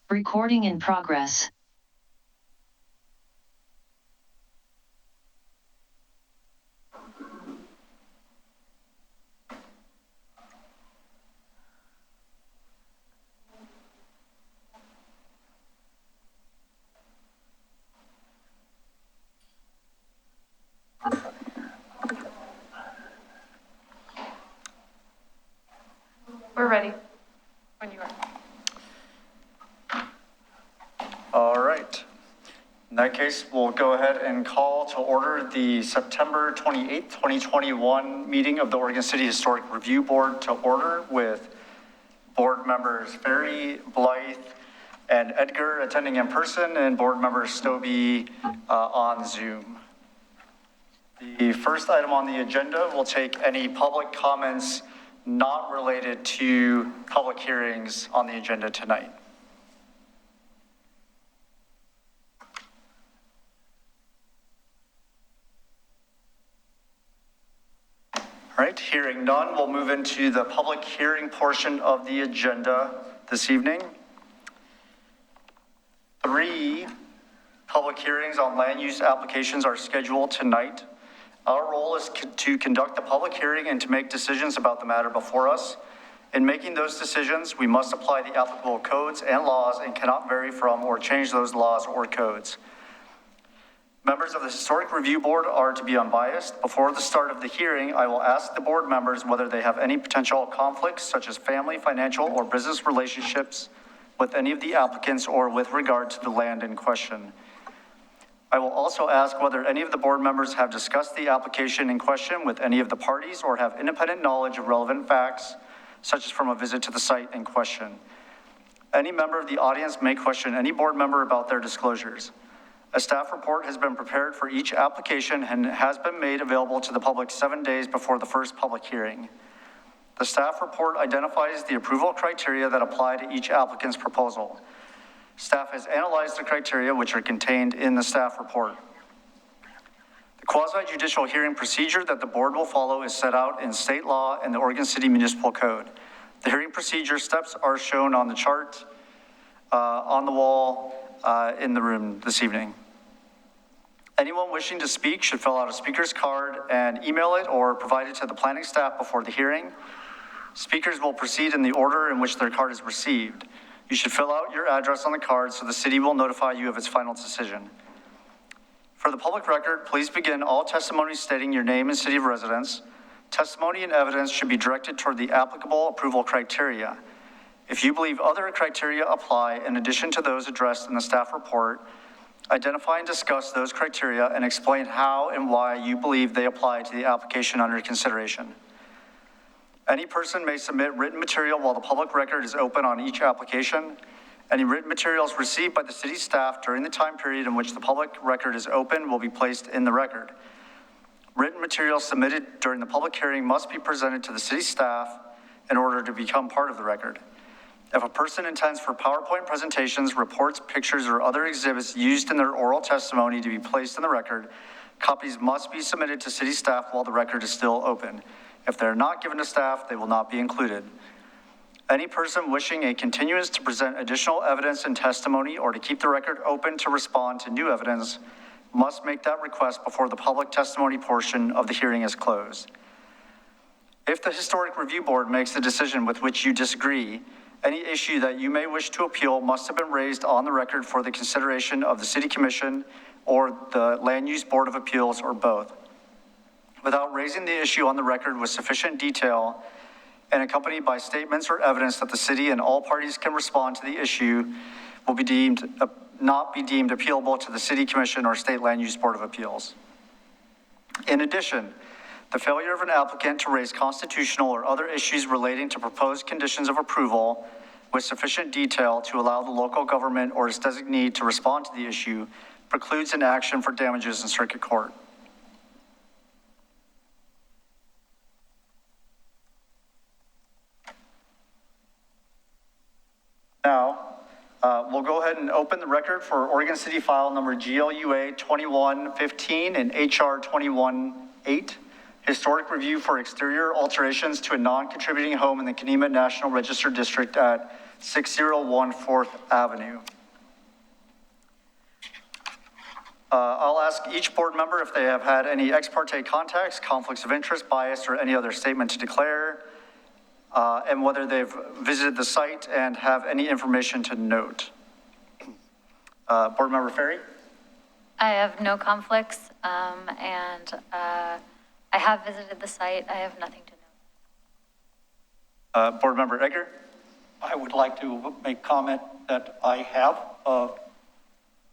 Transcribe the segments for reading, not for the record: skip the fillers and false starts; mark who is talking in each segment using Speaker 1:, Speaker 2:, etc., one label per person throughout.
Speaker 1: Recording in progress.
Speaker 2: We're ready when you are.
Speaker 3: All right. In that case, we'll go ahead and call to order the September 28th, 2021 meeting of the Oregon City Historic Review Board to order with board members Ferry, Blythe, and Edgar attending in person, and board member Stobie on Zoom. The first item on the agenda will take any public comments not related to public hearings on the agenda tonight. All right, hearing none, we'll move into the public hearing portion of the agenda this evening. 3 public hearings on land use applications are scheduled tonight. Our role is to conduct the public hearing and to make decisions about the matter before us. In making those decisions, we must apply the applicable codes and laws and cannot vary from or change those laws or codes. Members of the Historic Review Board are to be unbiased. Before the start of the hearing, I will ask the board members whether they have any potential conflicts, such as family, financial, or business relationships with any of the applicants or with regard to the land in question. I will also ask whether any of the board members have discussed the application in question with any of the parties or have independent knowledge of relevant facts, such as from a visit to the site in question. Any member of the audience may question any board member about their disclosures. A staff report has been prepared for each application and has been made available to the public 7 days before the first public hearing. The staff report identifies the approval criteria that apply to each applicant's proposal. Staff has analyzed the criteria which are contained in the staff report. The quasi-judicial hearing procedure that the board will follow is set out in state law and the Oregon City Municipal Code. The hearing procedure steps are shown on the chart on the wall in the room this evening. Anyone wishing to speak should fill out a speaker's card and email it or provide it to the planning staff before the hearing. Speakers will proceed in the order in which their card is received. You should fill out your address on the card so the city will notify you of its final decision. For the public record, please begin all testimonies stating your name and city of residence. Testimony and evidence should be directed toward the applicable approval criteria. If you believe other criteria apply in addition to those addressed in the staff report, identify and discuss those criteria and explain how and why you believe they apply to the application under consideration. Any person may submit written material while the public record is open on each application. Any written materials received by the city staff during the time period in which the public record is open will be placed in the record. Written materials submitted during the public hearing must be presented to the city staff in order to become part of the record. If a person intends for PowerPoint presentations, reports, pictures, or other exhibits used in their oral testimony to be placed in the record, copies must be submitted to city staff while the record is still open. If they're not given to staff, they will not be included. Any person wishing a continuance to present additional evidence and testimony or to keep the record open to respond to new evidence must make that request before the public testimony portion of the hearing is closed. If the Historic Review Board makes a decision with which you disagree, any issue that you may wish to appeal must have been raised on the record for the consideration of the City Commission or the Land Use Board of Appeals or both. Without raising the issue on the record with sufficient detail and accompanied by statements or evidence that the city and all parties can respond to the issue will be not be deemed appealable to the City Commission or State Land Use Board of Appeals. In addition, the failure of an applicant to raise constitutional or other issues relating to proposed conditions of approval with sufficient detail to allow the local government or its designee to respond to the issue precludes an action for damages in circuit court. Now, we'll go ahead and open the record for Oregon City file number GLUA 2115 and HR 218. Historic review for exterior alterations to a non-contributing home in the Kenema National Register District at 6014 4th Avenue. I'll ask each board member if they have had any ex parte contacts, conflicts of interest, bias, or any other statement to declare, and whether they've visited the site and have any information to note. Board Member Ferry?
Speaker 4: I have no conflicts, and I have visited the site. I have nothing to note.
Speaker 3: Board Member Egger?
Speaker 5: I would like to make comment that I have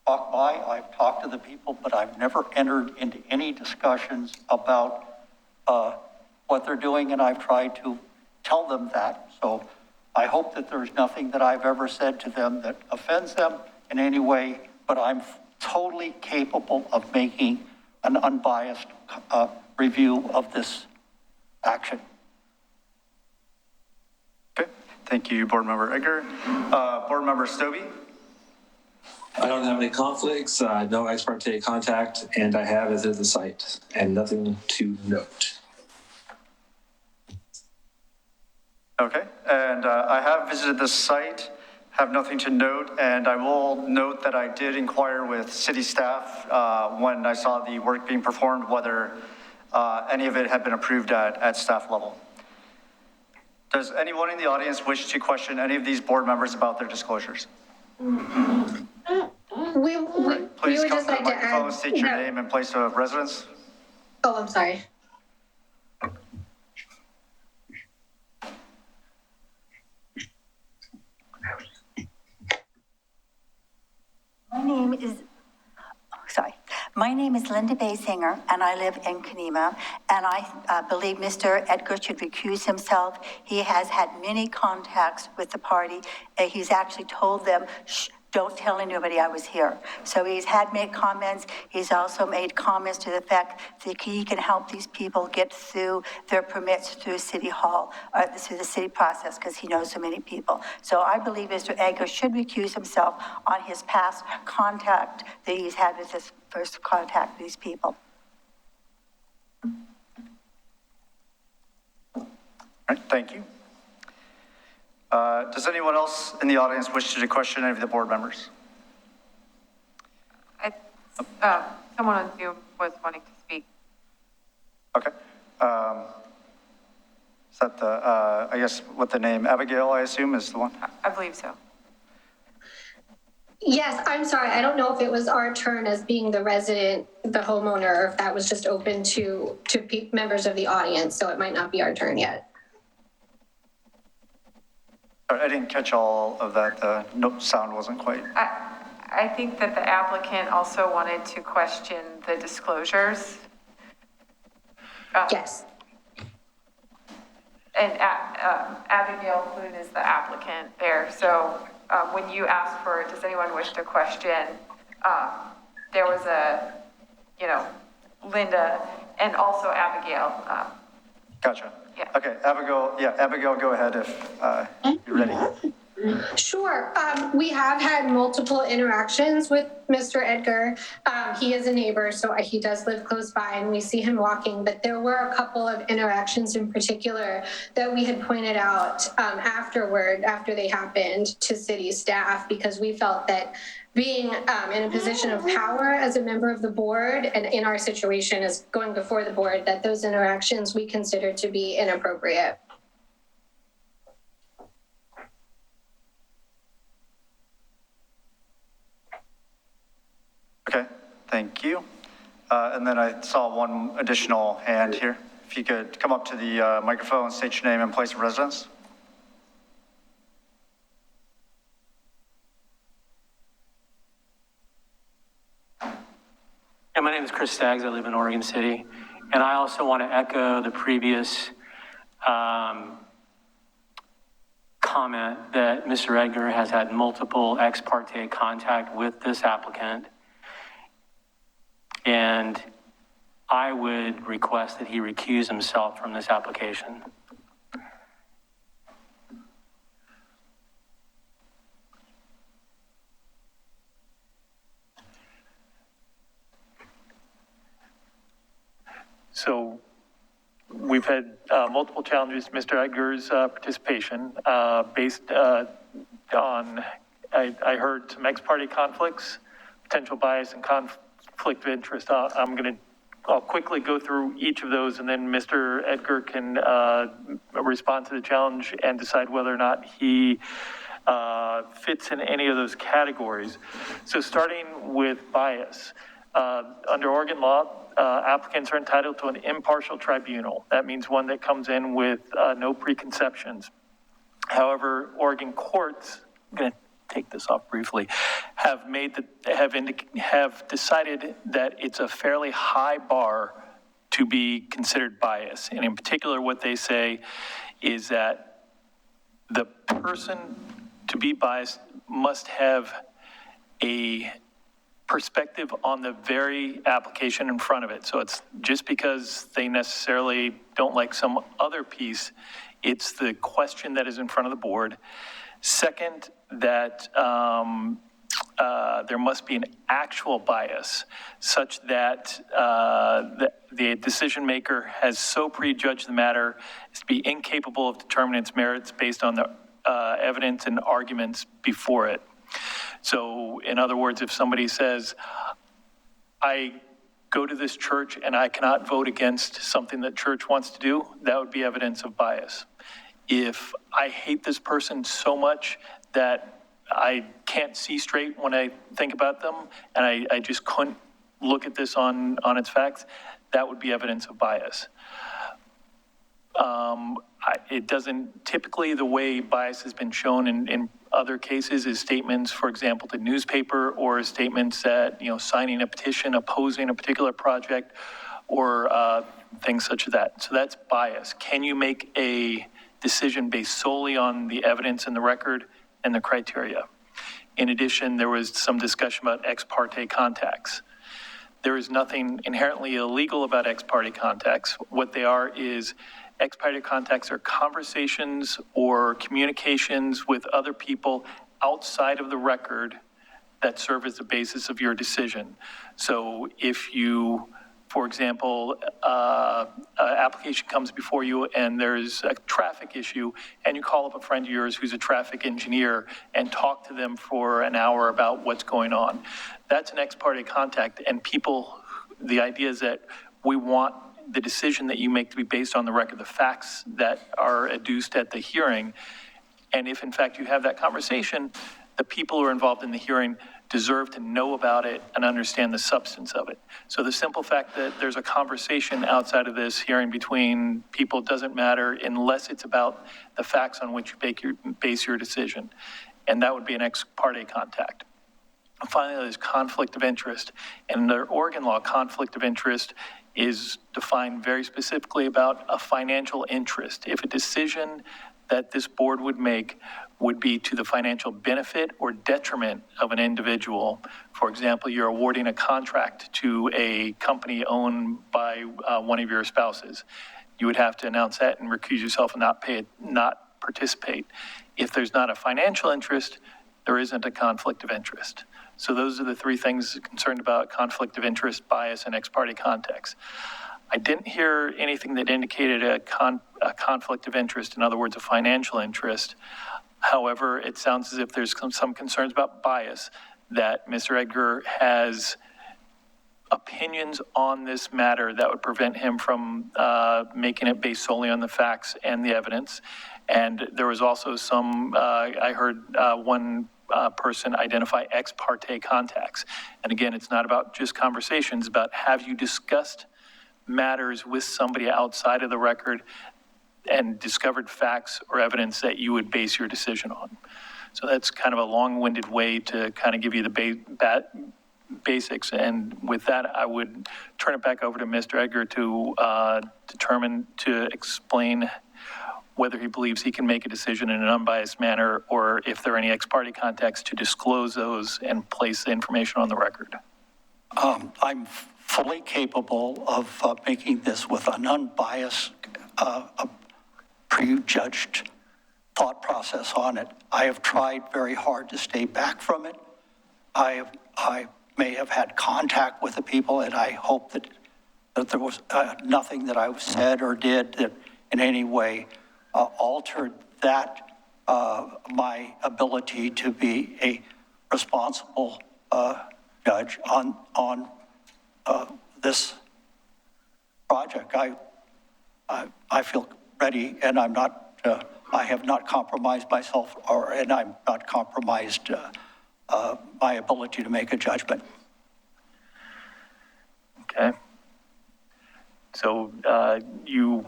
Speaker 5: walked by, I've talked to the people, but I've never entered into any discussions about what they're doing, and I've tried to tell them that. So I hope that there's nothing that I've ever said to them that offends them in any way, but I'm totally capable of making an unbiased review of this action.
Speaker 3: Okay, thank you, Board Member Egger. Board Member Stobie?
Speaker 6: I don't have any conflicts, no ex parte contact, and I have visited the site and nothing to note.
Speaker 3: Okay, and I have visited the site, have nothing to note, and I will note that I did inquire with city staff when I saw the work being performed, whether any of it had been approved at staff level. Does anyone in the audience wish to question any of these board members about their disclosures?
Speaker 7: Please
Speaker 3: come
Speaker 7: just
Speaker 3: to the
Speaker 7: like to
Speaker 3: microphone,
Speaker 7: add.
Speaker 3: state your name and place of residence.
Speaker 7: Oh, I'm sorry.
Speaker 8: My name is Linda Basinger, and I live in Kenema, and I believe Mr. Edgar should recuse himself. He has had many contacts with the party. He's actually told them, shh, don't tell anybody I was here. So he's made comments. He's also made comments to the fact that he can help these people get through their permits through City Hall, or through the city process, because he knows so many people. So I believe Mr. Edgar should recuse himself on his past contact that he's had with his first contact with these people.
Speaker 3: All right, thank you. Does anyone else in the audience wish to question any of the board members?
Speaker 2: Someone on Zoom was wanting to speak.
Speaker 3: Okay. Is that the, I guess, with the name Abigail, I assume, is the one?
Speaker 2: I believe so.
Speaker 7: Yes, I'm sorry. I don't know if it was our turn as being the resident, the homeowner, or if that was just open to members of the audience. So it might not be our turn yet.
Speaker 3: I didn't catch all of that. The sound wasn't quite.
Speaker 2: I think that the applicant also wanted to question the disclosures.
Speaker 7: Yes.
Speaker 2: And Abigail Clune is the applicant there. So when you asked for, does anyone wish to question, there was Linda and also Abigail.
Speaker 3: Gotcha.
Speaker 2: Yeah.
Speaker 3: Okay, Abigail, go ahead if you're ready.
Speaker 7: Sure. We have had multiple interactions with Mr. Edgar. He is a neighbor, so he does live close by, and we see him walking. But there were a couple of interactions in particular that we had pointed out after they happened to city staff, because we felt that being in a position of power as a member of the board and in our situation as going before the board, that those interactions we consider to be inappropriate.
Speaker 3: Okay, thank you. And then I saw one additional hand here. If you could come up to the microphone, state your name and place of residence.
Speaker 9: Yeah, my name is Chris Staggs. I live in Oregon City. And I also want to echo the previous comment that Mr. Edgar has had multiple ex parte contact with this applicant. And I would request that he recuse himself from this application.
Speaker 10: So we've had multiple challenges to Mr. Edgar's participation based I heard some ex-parte conflicts, potential bias and conflict of interest. I'll quickly go through each of those, and then Mr. Edgar can respond to the challenge and decide whether or not he fits in any of those categories. So starting with bias, under Oregon law, applicants are entitled to an impartial tribunal. That means one that comes in with no preconceptions. However, Oregon courts, I'm going to take this off briefly, have decided that it's a fairly high bar to be considered bias. And in particular, what they say is that the person to be biased must have a perspective on the very application in front of it. So it's just because they necessarily don't like some other piece, it's the question that is in front of the board. Second, that there must be an actual bias such that the decision maker has so prejudged the matter as to be incapable of determining its merits based on the evidence and arguments before it. So in other words, if somebody says, I go to this church and I cannot vote against something that church wants to do, that would be evidence of bias. If I hate this person so much that I can't see straight when I think about them and I just couldn't look at this on its facts, that would be evidence of bias. It doesn't, typically the way bias has been shown in other cases is statements, for example, to newspaper, or statements that, signing a petition, opposing a particular project, or things such as that. So that's bias. Can you make a decision based solely on the evidence in the record and the criteria? In addition, there was some discussion about ex parte contacts. There is nothing inherently illegal about ex parte contacts. What they are is ex parte contacts are conversations or communications with other people outside of the record that serve as the basis of your decision. So if you, for example, an application comes before you and there's a traffic issue and you call up a friend of yours who's a traffic engineer and talk to them for an hour about what's going on, that's an ex parte contact. And people, the idea is that we want the decision that you make to be based on the record, the facts that are adduced at the hearing. And if in fact you have that conversation, the people who are involved in the hearing deserve to know about it and understand the substance of it. So the simple fact that there's a conversation outside of this hearing between people doesn't matter unless it's about the facts on which you base your decision. And that would be an ex parte contact. And finally, there's conflict of interest. And under Oregon law, conflict of interest is defined very specifically about a financial interest. If a decision that this board would make would be to the financial benefit or detriment of an individual. For example, you're awarding a contract to a company owned by one of your spouses. You would have to announce that and recuse yourself and not participate. If there's not a financial interest, there isn't a conflict of interest. So those are the three things concerned about conflict of interest, bias, and ex parte contacts. I didn't hear anything that indicated a conflict of interest, in other words, a financial interest. However, it sounds as if there's some concerns about bias, that Mr. Edgar has opinions on this matter that would prevent him from making it based solely on the facts and the evidence. And there was also some, I heard one person identify ex parte contacts. And again, it's not about just conversations, about have you discussed matters with somebody outside of the record and discovered facts or evidence that you would base your decision on. So that's kind of a long-winded way to kind of give you the basics. And with that, I would turn it back over to Mr. Edgar to explain whether he believes he can make a decision in an unbiased manner, or if there are any ex parte contacts, to disclose those and place the information on the record.
Speaker 5: I'm fully capable of making this with an unbiased, prejudged thought process on it. I have tried very hard to stay back from it. I may have had contact with the people, and I hope that there was nothing that I said or did that in any way altered that my ability to be a responsible judge on this project. I feel ready, and I'm not, I have not compromised myself, and I'm not compromised my ability to make a judgment.
Speaker 10: Okay. So you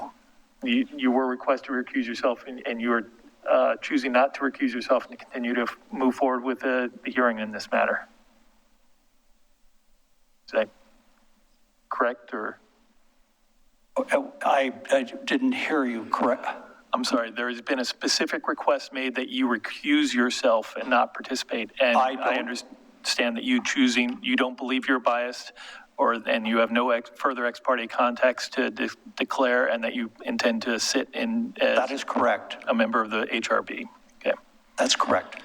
Speaker 10: were requested to recuse yourself, and you are choosing not to recuse yourself and to continue to move forward with the hearing in this matter. Is that correct, or?
Speaker 5: I didn't hear you correct.
Speaker 10: I'm sorry, there has been a specific request made that you recuse yourself and not participate. And I understand that you don't believe you're biased, and you have no further ex parte contacts to declare, and that you intend to sit in as
Speaker 5: that is correct.
Speaker 10: A member of the HRB. Okay.
Speaker 5: That's correct.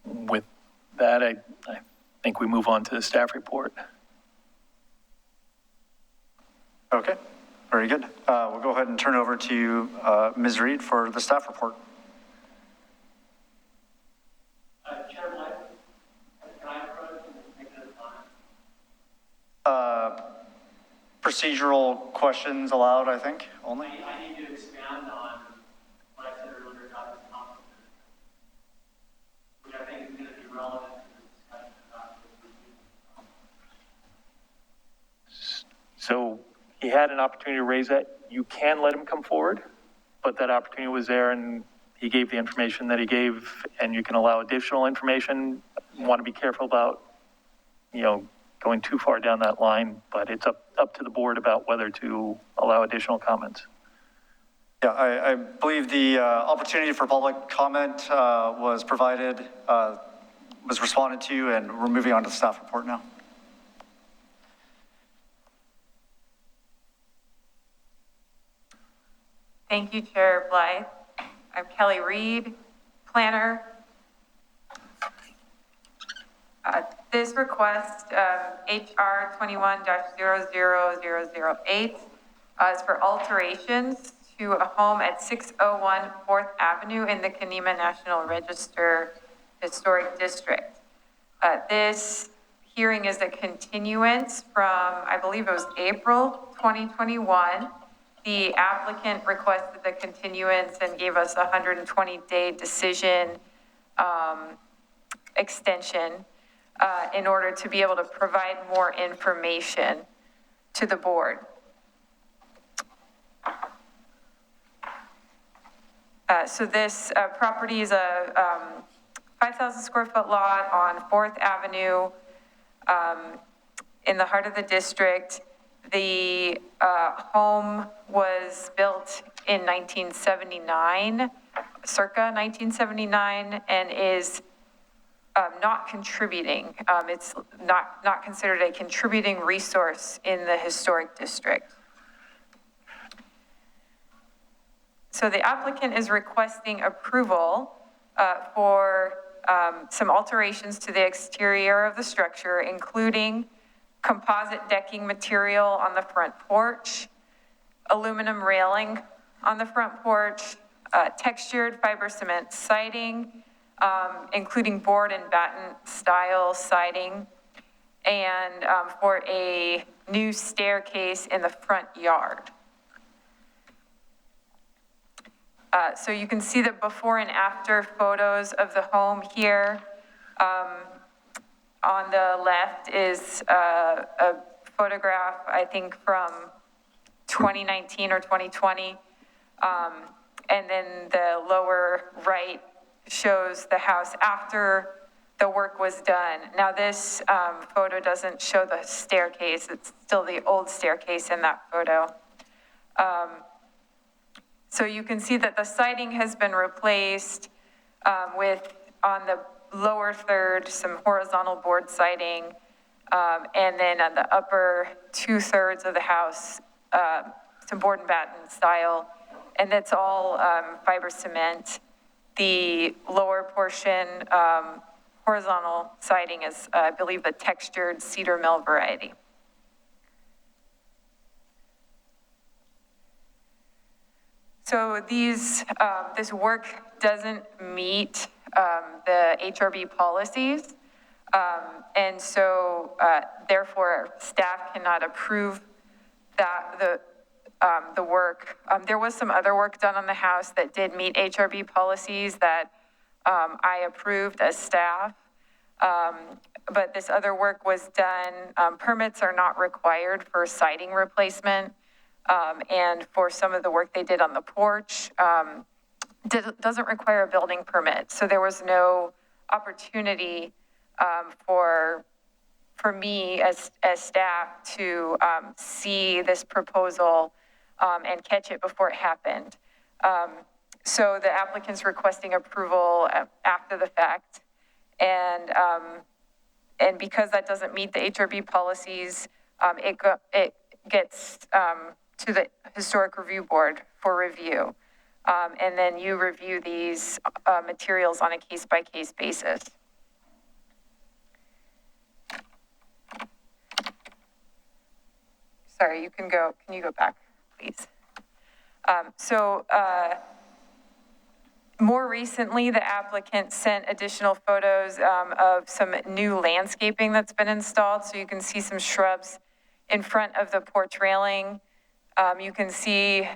Speaker 10: With that, I think we move on to the staff report.
Speaker 3: Okay, very good. We'll go ahead and turn over to Ms. Reed for the staff report.
Speaker 9: Chair Black, can I approach and make a comment?
Speaker 3: Procedural questions allowed, I think, only.
Speaker 9: I need to expand on what I said earlier about this conflict, which I think is going to be relevant to the discussion about this.
Speaker 10: So he had an opportunity to raise that. You can let him come forward, but that opportunity was there, and he gave the information that he gave, and you can allow additional information. You want to be careful about, going too far down that line, but it's up to the board about whether to allow additional comments.
Speaker 3: Yeah, I believe the opportunity for public comment was provided, was responded to, and we're moving on to the staff report now.
Speaker 2: Thank you, Chair Blythe. I'm Kelly Reed, planner. This request, HR 21-00008, is for alterations to a home at 601 4th Avenue in the Kenema National Register Historic District. This hearing is a continuance from, I believe it was April 2021. The applicant requested the continuance and gave us a 120-day decision extension in order to be able to provide more information to the board. So this property is a 5,000 square foot lot on 4th Avenue in the heart of the district. The home was built in 1979, circa 1979, and is not contributing. It's not considered a contributing resource in the historic district. So the applicant is requesting approval for some alterations to the exterior of the structure, including composite decking material on the front porch, aluminum railing on the front porch, textured fiber cement siding, including board and batten style siding, and for a new staircase in the front yard. So you can see the before and after photos of the home here. On the left is a photograph, I think, from 2019 or 2020. And then the lower right shows the house after the work was done. Now this photo doesn't show the staircase. It's still the old staircase in that photo. So you can see that the siding has been replaced with, on the lower third, some horizontal board siding, and then on the upper 2/3 of the house, some board and batten style, and that's all fiber cement. The lower portion, horizontal siding is, I believe, the textured cedar mill variety. So this work doesn't meet the HRB policies. And so therefore staff cannot approve the work. There was some other work done on the house that did meet HRB policies that I approved as staff. But this other work was done, permits are not required for siding replacement. And for some of the work they did on the porch, doesn't require a building permit. So there was no opportunity for me as staff to see this proposal and catch it before it happened. So the applicant's requesting approval after the fact. And because that doesn't meet the HRB policies, it gets to the Historic Review Board for review. And then you review these materials on a case-by-case basis. Sorry, can you go back, please? More recently, the applicant sent additional photos of some new landscaping that's been installed. So you can see some shrubs in front of the porch railing. You can see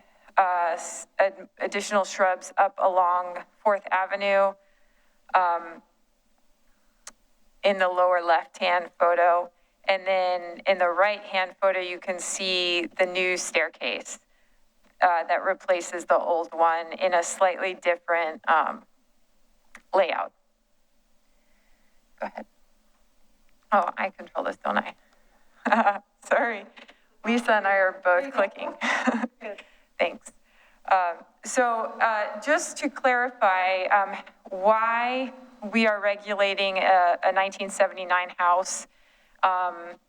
Speaker 2: additional shrubs up along 4th Avenue in the lower left-hand photo. And then in the right-hand photo, you can see the new staircase that replaces the old one in a slightly different layout. Go ahead. Oh, I control this, don't I? Sorry. Lisa and I are both clicking. Thanks. Just to clarify why we are regulating a 1979 house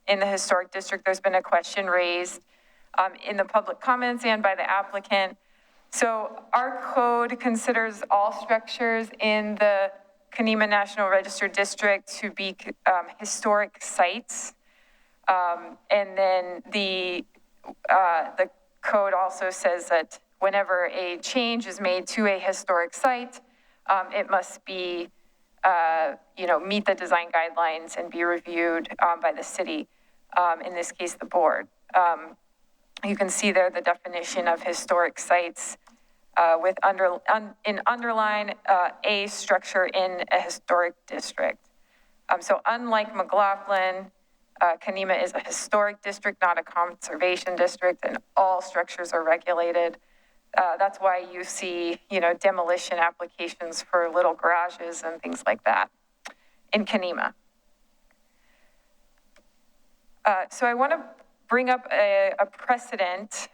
Speaker 2: in the historic district, there's been a question raised in the public comments and by the applicant. So our code considers all structures in the Conemaugh National Register District to be historic sites. And then the code also says that whenever a change is made to a historic site, it must be, meet the design guidelines and be reviewed by the city, in this case, the board. You can see there the definition of historic sites with underline a structure in a historic district. So unlike McLaughlin, Conemaugh is a historic district, not a conservation district, and all structures are regulated. That's why you see, demolition applications for little garages and things like that in Conemaugh. So I want to bring up a precedent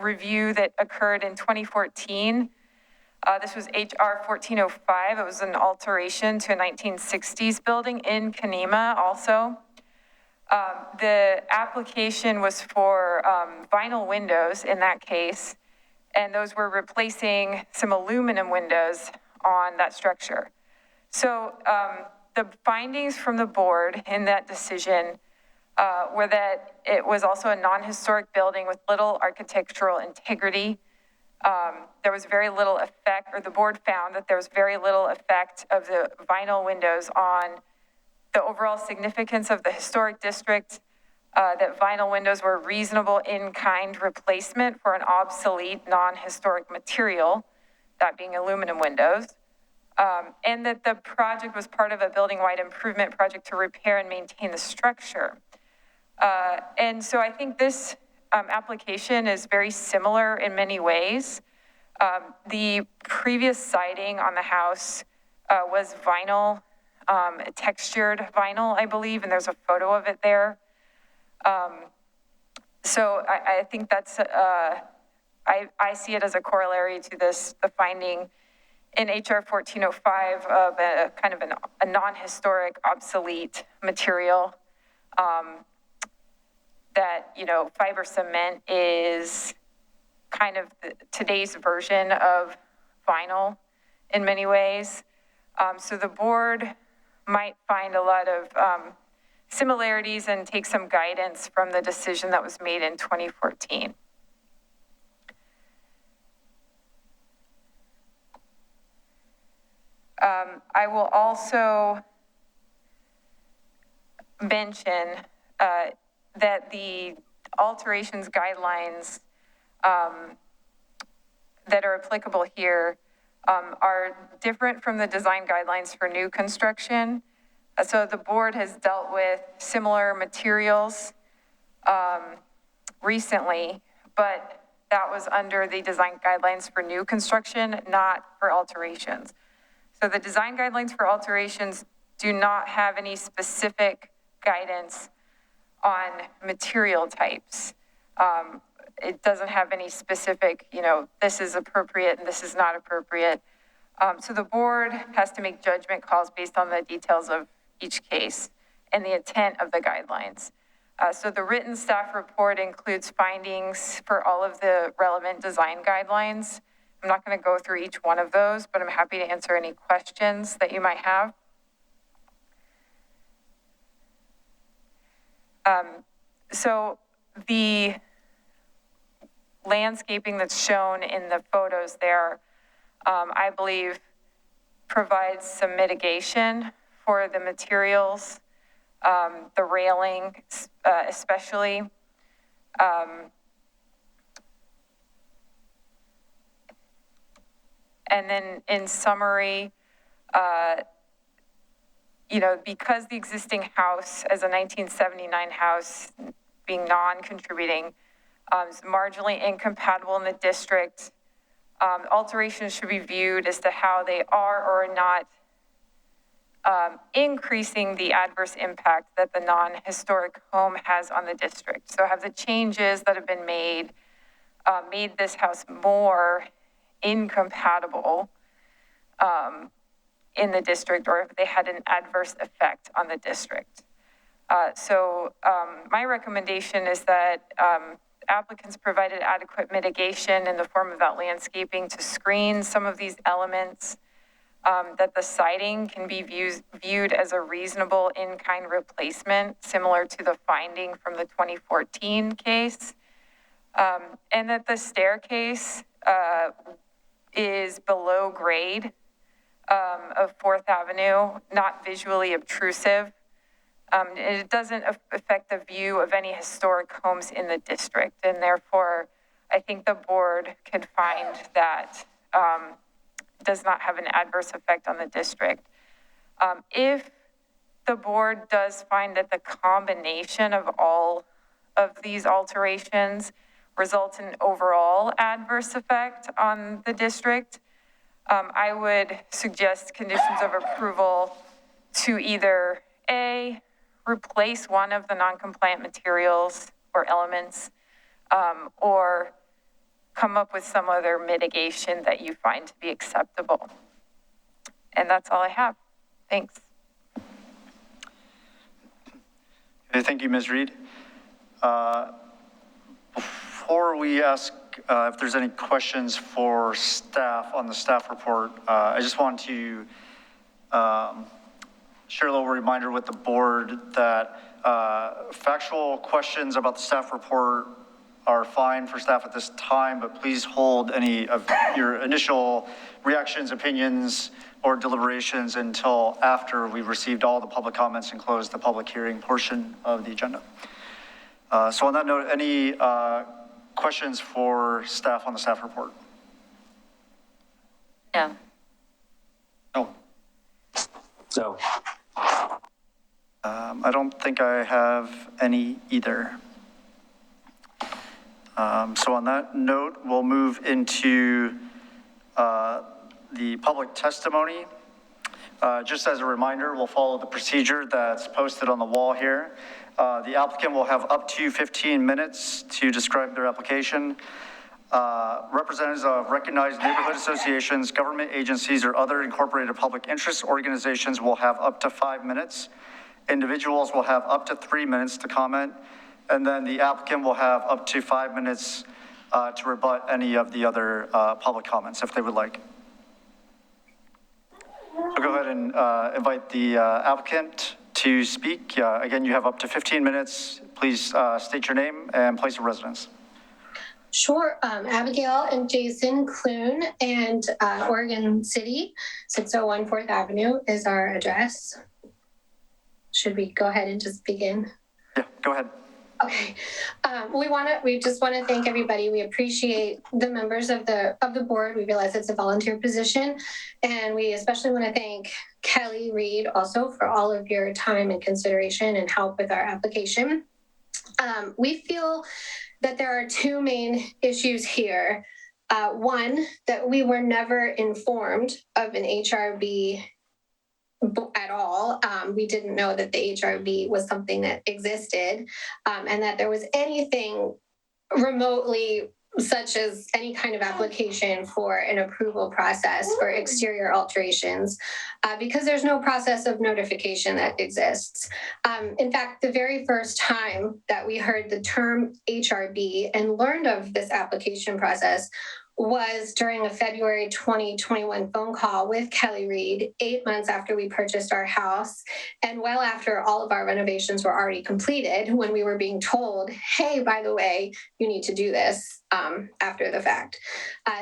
Speaker 2: review that occurred in 2014. This was HR 1405. It was an alteration to a 1960s building in Conemaugh also. The application was for vinyl windows in that case, and those were replacing some aluminum windows on that structure. So the findings from the board in that decision were that it was also a non-historic building with little architectural integrity. There was very little effect, or the board found that there was very little effect of the vinyl windows on the overall significance of the historic district, that vinyl windows were reasonable in-kind replacement for an obsolete non-historic material, that being aluminum windows, and that the project was part of a building-wide improvement project to repair and maintain the structure. And so I think this application is very similar in many ways. The previous siding on the house was vinyl, textured vinyl, I believe, and there's a photo of it there. So I think that's, I see it as a corollary to the finding in HR 1405 of a kind of a non-historic, obsolete material. That, fiber cement is kind of today's version of vinyl in many ways. So the board might find a lot of similarities and take some guidance from the decision that was made in 2014. I will also mention that the alterations guidelines that are applicable here are different from the design guidelines for new construction. So the board has dealt with similar materials recently, but that was under the design guidelines for new construction, not for alterations. So the design guidelines for alterations do not have any specific guidance on material types. It doesn't have any specific, this is appropriate and this is not appropriate. So the board has to make judgment calls based on the details of each case and the intent of the guidelines. So the written staff report includes findings for all of the relevant design guidelines. I'm not going to go through each one of those, but I'm happy to answer any questions that you might have. So the landscaping that's shown in the photos there, I believe provides some mitigation for the materials, the railing especially. And then in summary, because the existing house as a 1979 house being non-contributing is marginally incompatible in the district, alterations should be viewed as to how they are or are not increasing the adverse impact that the non-historic home has on the district. So have the changes that have been made this house more incompatible in the district, or if they had an adverse effect on the district. So my recommendation is that applicants provided adequate mitigation in the form of that landscaping to screen some of these elements, that the siding can be viewed as a reasonable in-kind replacement, similar to the finding from the 2014 case, and that the staircase is below grade of 4th Avenue, not visually obtrusive. It doesn't affect the view of any historic homes in the district, and therefore, I think the board could find that does not have an adverse effect on the district. If the board does find that the combination of all of these alterations results in overall adverse effect on the district, I would suggest conditions of approval to either A, replace one of the non-compliant materials or elements, or come up with some other mitigation that you find to be acceptable. And that's all I have. Thanks.
Speaker 3: Okay, thank you, Ms. Reed. Before we ask if there's any questions for staff on the staff report, I just want to share a little reminder with the board that factual questions about the staff report are fine for staff at this time, but please hold any of your initial reactions, opinions, or deliberations until after we've received all the public comments and closed the public hearing portion of the agenda. So on that note, any questions for staff on the staff report?
Speaker 4: No.
Speaker 5: No.
Speaker 6: No.
Speaker 3: I don't think I have any either. So on that note, we'll move into the public testimony. Just as a reminder, we'll follow the procedure that's posted on the wall here. The applicant will have up to 15 minutes to describe their application. Representatives of recognized neighborhood associations, government agencies, or other incorporated public interest organizations will have up to 5 minutes. Individuals will have up to 3 minutes to comment, and then the applicant will have up to 5 minutes to rebut any of the other public comments if they would like. So go ahead and invite the applicant to speak. Again, you have up to 15 minutes. Please state your name and place of residence.
Speaker 7: Sure. Abigail and Jason Clune and Oregon City, 601 4th Avenue is our address. Should we go ahead and just begin?
Speaker 3: Yeah, go ahead.
Speaker 7: Okay. We just want to thank everybody. We appreciate the members of the board. We realize it's a volunteer position, and we especially want to thank Kelly Reed also for all of your time and consideration and help with our application. We feel that there are two main issues here. One, that we were never informed of an HRB at all. We didn't know that the HRB was something that existed, and that there was anything remotely such as any kind of application for an approval process for exterior alterations, because there's no process of notification that exists. In fact, the very first time that we heard the term HRB and learned of this application process was during a February 2021 phone call with Kelly Reed, 8 months after we purchased our house, and well after all of our renovations were already completed, when we were being told, hey, by the way, you need to do this after the fact.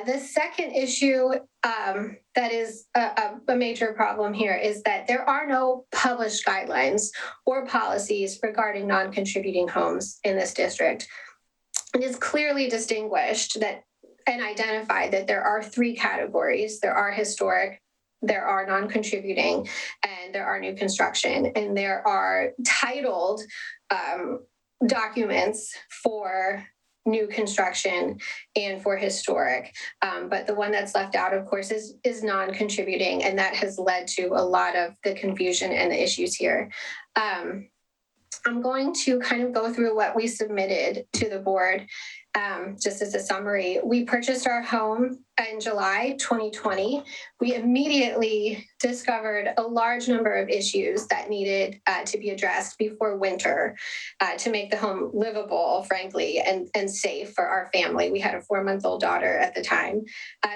Speaker 7: The second issue that is a major problem here is that there are no published guidelines or policies regarding non-contributing homes in this district. It is clearly distinguished that and identified that there are three categories. There are historic, there are non-contributing, and there are new construction. And there are titled documents for new construction and for historic. But the one that's left out, of course, is non-contributing, and that has led to a lot of the confusion and the issues here. I'm going to kind of go through what we submitted to the board. Just as a summary, we purchased our home in July 2020. We immediately discovered a large number of issues that needed to be addressed before winter to make the home livable, frankly, and safe for our family. We had a 4-month-old daughter at the time.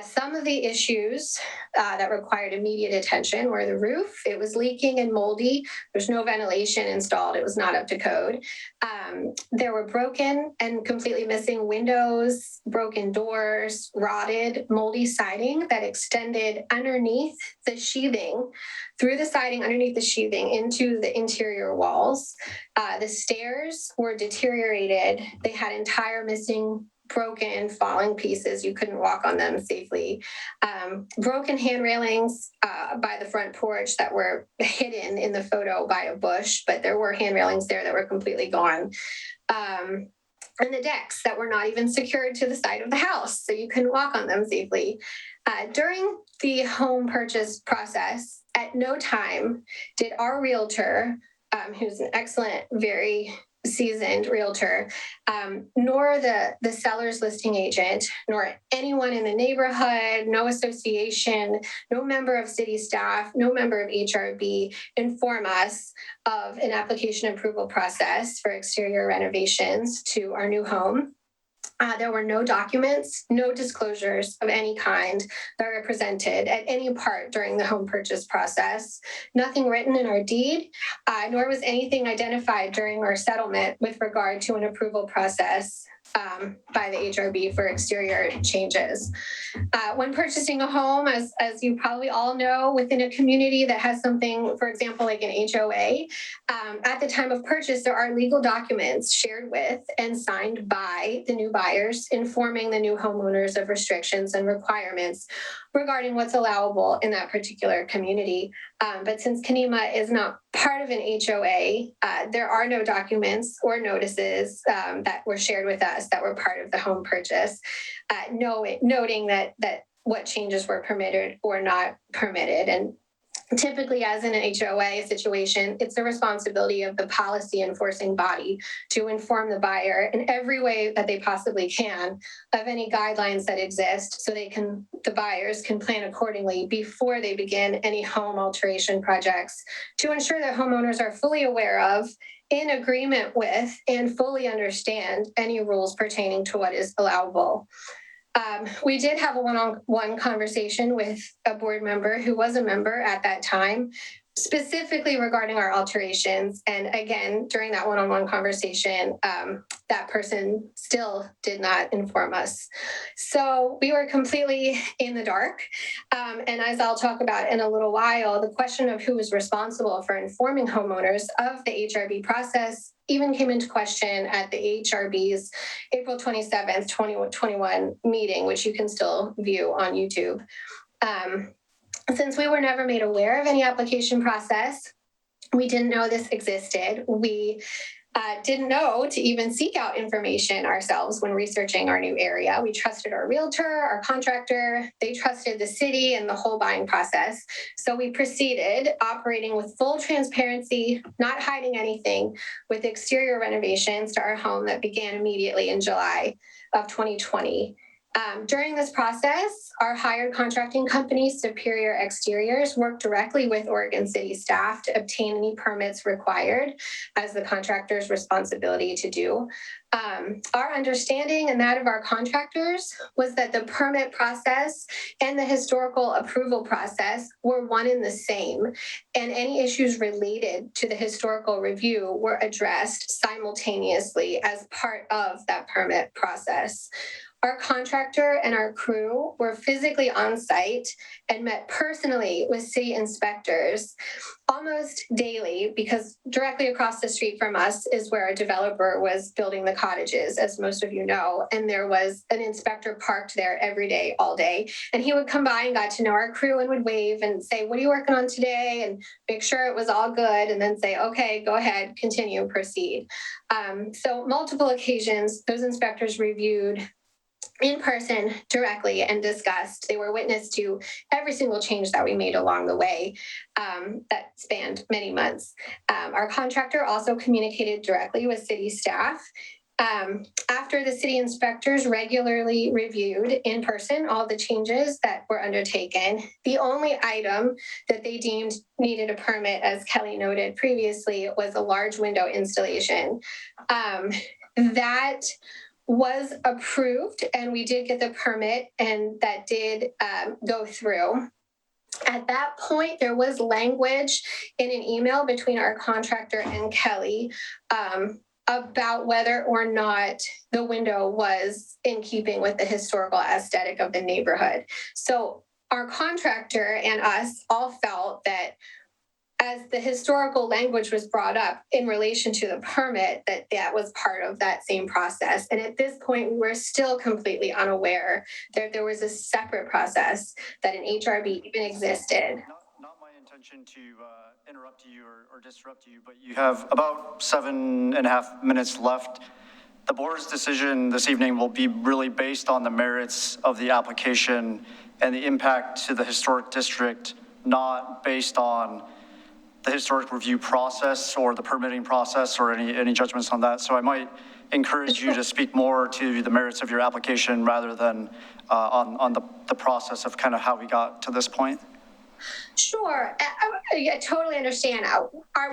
Speaker 7: Some of the issues that required immediate attention were the roof. It was leaking and moldy. There's no ventilation installed. It was not up to code. There were broken and completely missing windows, broken doors, rotted, moldy siding that extended underneath the sheathing, through the siding underneath the sheathing into the interior walls. The stairs were deteriorated. They had entire missing, broken, falling pieces. You couldn't walk on them safely. Broken hand railings by the front porch that were hidden in the photo by a bush, but there were hand railings there that were completely gone. And the decks that were not even secured to the side of the house, so you couldn't walk on them safely. During the home purchase process, at no time did our realtor, who's an excellent, very seasoned realtor, nor the seller's listing agent, nor anyone in the neighborhood, no association, no member of city staff, no member of HRB inform us of an application approval process for exterior renovations to our new home. There were no documents, no disclosures of any kind that were presented at any part during the home purchase process. Nothing written in our deed, nor was anything identified during our settlement with regard to an approval process by the HRB for exterior changes. When purchasing a home, as you probably all know, within a community that has something, for example, like an HOA, at the time of purchase, there are legal documents shared with and signed by the new buyers, informing the new homeowners of restrictions and requirements regarding what's allowable in that particular community. But since Kenema is not part of an HOA, there are no documents or notices that were shared with us that were part of the home purchase, noting that what changes were permitted or not permitted. And typically, as in an HOA situation, it's the responsibility of the policy enforcing body to inform the buyer in every way that they possibly can of any guidelines that exist, so the buyers can plan accordingly before they begin any home alteration projects, to ensure that homeowners are fully aware of, in agreement with, and fully understand any rules pertaining to what is allowable. We did have a one-on-one conversation with a board member who was a member at that time, specifically regarding our alterations. And again, during that one-on-one conversation, that person still did not inform us. So we were completely in the dark. And as I'll talk about in a little while, the question of who was responsible for informing homeowners of the HRB process even came into question at the HRB's April 27th, 2021 meeting, which you can still view on YouTube. Since we were never made aware of any application process, we didn't know this existed. We didn't know to even seek out information ourselves when researching our new area. We trusted our realtor, our contractor, they trusted the city and the whole buying process. So we proceeded operating with full transparency, not hiding anything, with exterior renovations to our home that began immediately in July of 2020. During this process, our hired contracting company, Superior Exteriors, worked directly with Oregon City staff to obtain any permits required as the contractor's responsibility to do. Our understanding and that of our contractors was that the permit process and the historical approval process were one and the same, and any issues related to the historical review were addressed simultaneously as part of that permit process. Our contractor and our crew were physically on site and met personally with city inspectors almost daily, because directly across the street from us is where a developer was building the cottages, as most of you know, and there was an inspector parked there every day, all day. And he would come by and got to know our crew and would wave and say, "What are you working on today?" and make sure it was all good, and then say, "Okay, go ahead, continue, proceed." So multiple occasions, those inspectors reviewed in person directly and discussed. They were witness to every single change that we made along the way that spanned many months. Our contractor also communicated directly with city staff. After the city inspectors regularly reviewed in person all the changes that were undertaken, the only item that they deemed needed a permit, as Kelly noted previously, was a large window installation. That was approved, and we did get the permit, and that did go through. At that point, there was language in an email between our contractor and Kelly about whether or not the window was in keeping with the historical aesthetic of the neighborhood. So our contractor and us all felt that as the historical language was brought up in relation to the permit, that was part of that same process. And at this point, we were still completely unaware that there was a separate process, that an HRB even existed.
Speaker 3: Not my intention to interrupt you or disrupt you, but you have about 7.5 minutes left. The board's decision this evening will be really based on the merits of the application and the impact to the historic district, not based on the historic review process or the permitting process or any judgments on that. So I might encourage you to speak more to the merits of your application rather than on the process of kind of how we got to this point.
Speaker 7: Sure, I totally understand.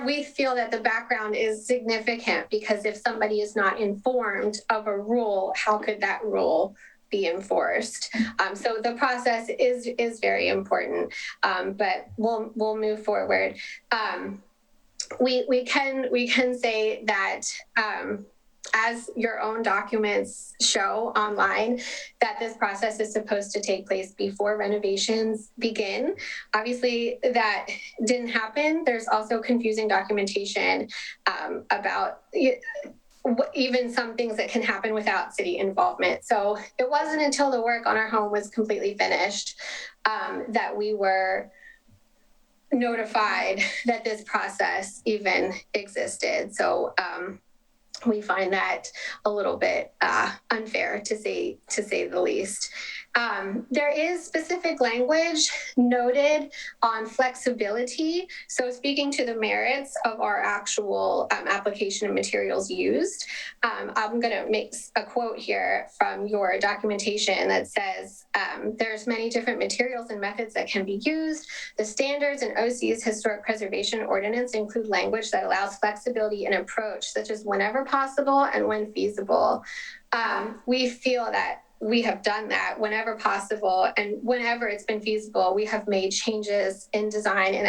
Speaker 7: We feel that the background is significant, because if somebody is not informed of a rule, how could that rule be enforced? So the process is very important, but we'll move forward. We can say that as your own documents show online, that this process is supposed to take place before renovations begin. Obviously, that didn't happen. There's also confusing documentation about even some things that can happen without city involvement. So it wasn't until the work on our home was completely finished that we were notified that this process even existed. So we find that a little bit unfair, to say the least. There is specific language noted on flexibility. So speaking to the merits of our actual application of materials used, I'm going to make a quote here from your documentation that says, there's many different materials and methods that can be used. The standards and OC's historic preservation ordinance include language that allows flexibility in approach, such as whenever possible and when feasible. We feel that we have done that whenever possible, and whenever it's been feasible, we have made changes in design and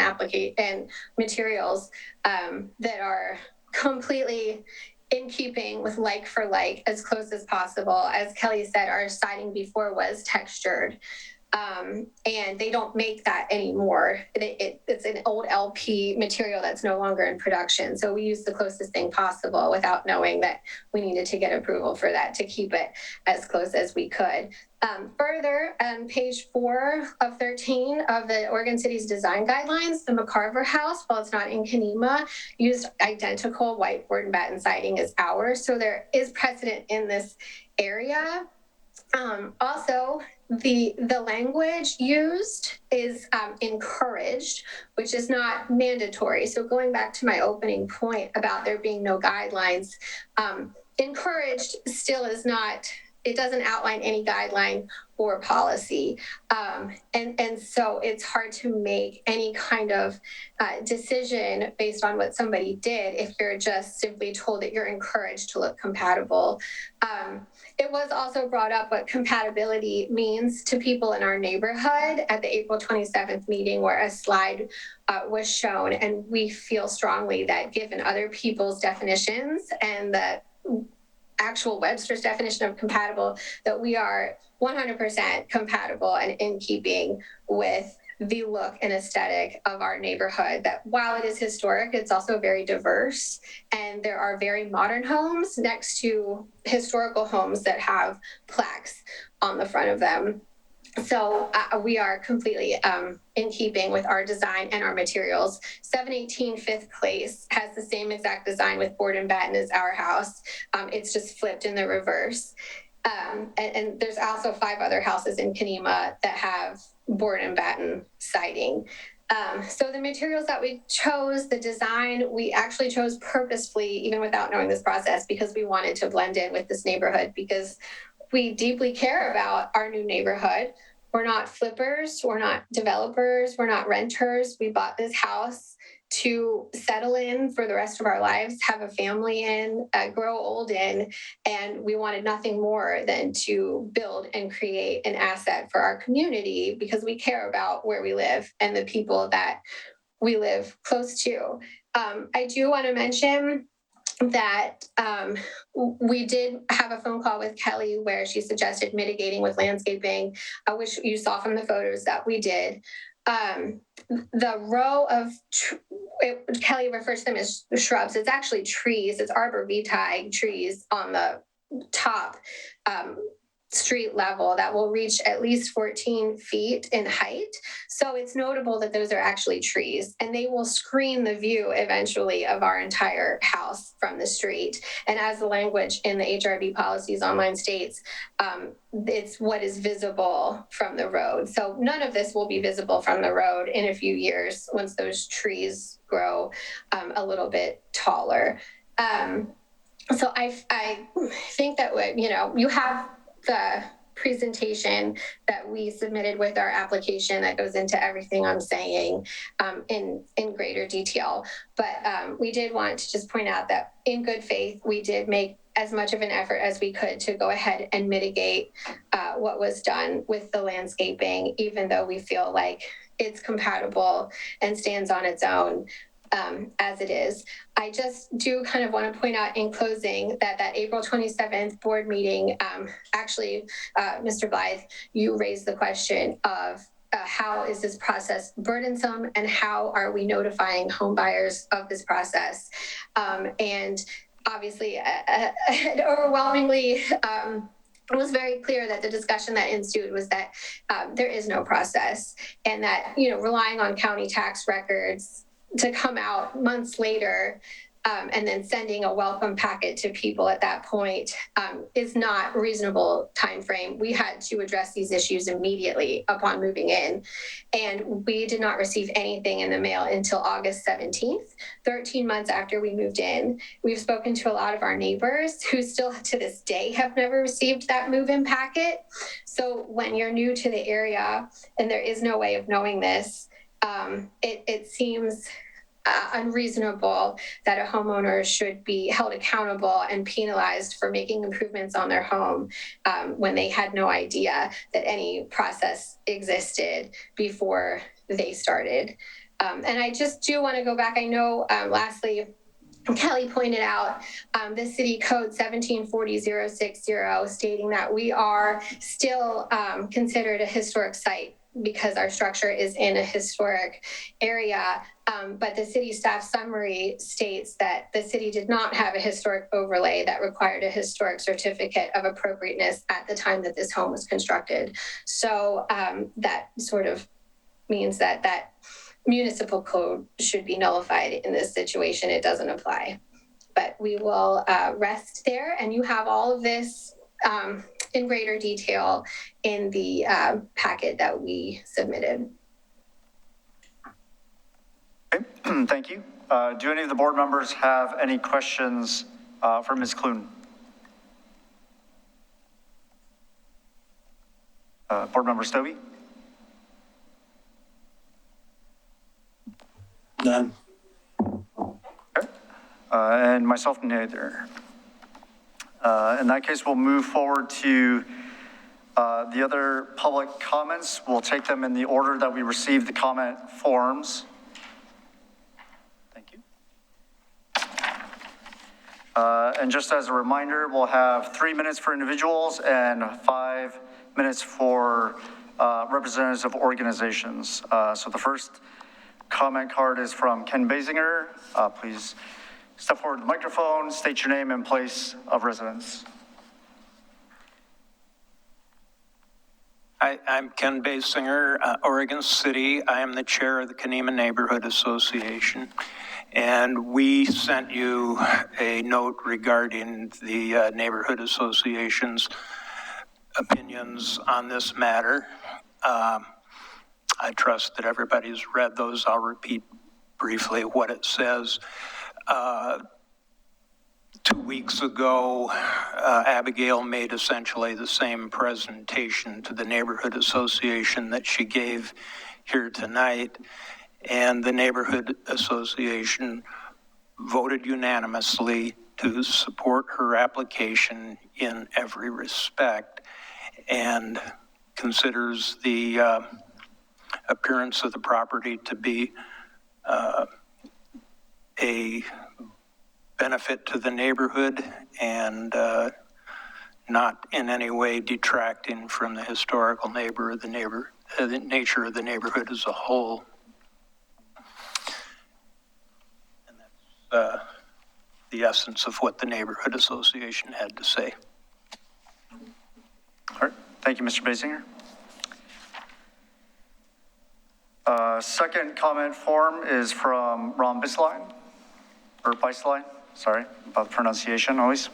Speaker 7: and materials that are completely in keeping with like for like, as close as possible. As Kelly said, our siding before was textured. And they don't make that anymore. It's an old LP material that's no longer in production. So we used the closest thing possible without knowing that we needed to get approval for that to keep it as close as we could. Further, page 4 of 13 of the Oregon City's design guidelines, the McCarver House, while it's not in Kenema, used identical white board and batten siding as ours. So there is precedent in this area. Also, the language used is encouraged, which is not mandatory. So going back to my opening point about there being no guidelines, encouraged still is not, it doesn't outline any guideline or policy. And so it's hard to make any kind of decision based on what somebody did if you're just simply told that you're encouraged to look compatible. It was also brought up what compatibility means to people in our neighborhood at the April 27th meeting, where a slide was shown. And we feel strongly that given other people's definitions and the actual Webster's definition of compatible, that we are 100% compatible and in keeping with the look and aesthetic of our neighborhood, that while it is historic, it's also very diverse. And there are very modern homes next to historical homes that have plaques on the front of them. So we are completely in keeping with our design and our materials. 718 Fifth Place has the same exact design with board and batten as our house. It's just flipped in the reverse. And there's also 5 other houses in Kenema that have board and batten siding. So the materials that we chose, the design, we actually chose purposefully, even without knowing this process, because we wanted to blend in with this neighborhood, because we deeply care about our new neighborhood. We're not flippers, we're not developers, we're not renters. We bought this house to settle in for the rest of our lives, have a family in, grow old in, and we wanted nothing more than to build and create an asset for our community, because we care about where we live and the people that we live close to. I do want to mention that we did have a phone call with Kelly where she suggested mitigating with landscaping, which you saw from the photos that we did. The row of, Kelly refers to them as shrubs. It's actually trees. It's arborvitae trees on the top street level that will reach at least 14 feet in height. So it's notable that those are actually trees, and they will screen the view eventually of our entire house from the street. And as the language in the HRB policies online states, it's what is visible from the road. So none of this will be visible from the road in a few years once those trees grow a little bit taller. So I think that, you have the presentation that we submitted with our application that goes into everything I'm saying in greater detail. But we did want to just point out that in good faith, we did make as much of an effort as we could to go ahead and mitigate what was done with the landscaping, even though we feel like it's compatible and stands on its own. As it is. I just do kind of want to point out in closing that April 27th board meeting, actually, Mr. Blythe, you raised the question of how is this process burdensome and how are we notifying home buyers of this process? And obviously, overwhelmingly, it was very clear that the discussion that ensued was that there is no process, and that, relying on county tax records to come out months later and then sending a welcome packet to people at that point is not a reasonable time frame. We had to address these issues immediately upon moving in, and we did not receive anything in the mail until August 17th, 13 months after we moved in. We've spoken to a lot of our neighbors who still to this day have never received that move-in packet. So when you're new to the area and there is no way of knowing this, it seems unreasonable that a homeowner should be held accountable and penalized for making improvements on their home when they had no idea that any process existed before they started. And I just do want to go back. I know, lastly, Kelly pointed out the city code 1740-060 stating that we are still considered a historic site because our structure is in a historic area. But the city staff summary states that the city did not have a historic overlay that required a historic certificate of appropriateness at the time that this home was constructed. So that sort of means that that municipal code should be nullified in this situation. It doesn't apply. But we will rest there, and you have all of this in greater detail in the packet that we submitted.
Speaker 3: Okay, thank you. Do any of the board members have any questions for Ms. Clune? Board member Stobie?
Speaker 6: None.
Speaker 3: Okay. And myself, neither. In that case, we'll move forward to the other public comments. We'll take them in the order that we received the comment forms. Thank you. And just as a reminder, we'll have 3 minutes for individuals and 5 minutes for representatives of organizations. So the first comment card is from Ken Basinger. Please step forward to the microphone, state your name and place of residence.
Speaker 11: I'm Ken Basinger, Oregon City. I am the chair of the Kenema Neighborhood Association. And we sent you a note regarding the Neighborhood Association's opinions on this matter. I trust that everybody's read those. I'll repeat briefly what it says. 2 weeks ago, Abigail made essentially the same presentation to the Neighborhood Association that she gave here tonight, and the Neighborhood Association voted unanimously to support her application in every respect and considers the appearance of the property to be a benefit to the neighborhood and not in any way detracting from the historical nature of the neighborhood as a whole. And that's the essence of what the Neighborhood Association had to say.
Speaker 3: All right, thank you, Mr. Basinger. Second comment form is from Ron Bisline, or Beisline, sorry about the pronunciation always.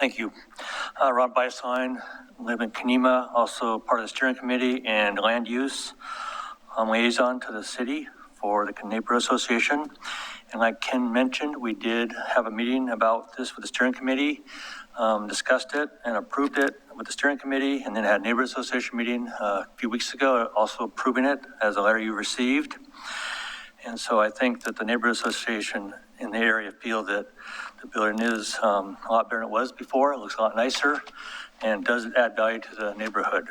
Speaker 12: Thank you. Ron Beisline, live in Kenema, also part of the steering committee and land use liaison to the city for the Neighborhood Association. And like Ken mentioned, we did have a meeting about this with the steering committee, discussed it and approved it with the steering committee, and then had a Neighborhood Association meeting a few weeks ago, also approving it as a letter you received. And so I think that the Neighborhood Association in the area feel that the building is a lot better than it was before. It looks a lot nicer and does add value to the neighborhood.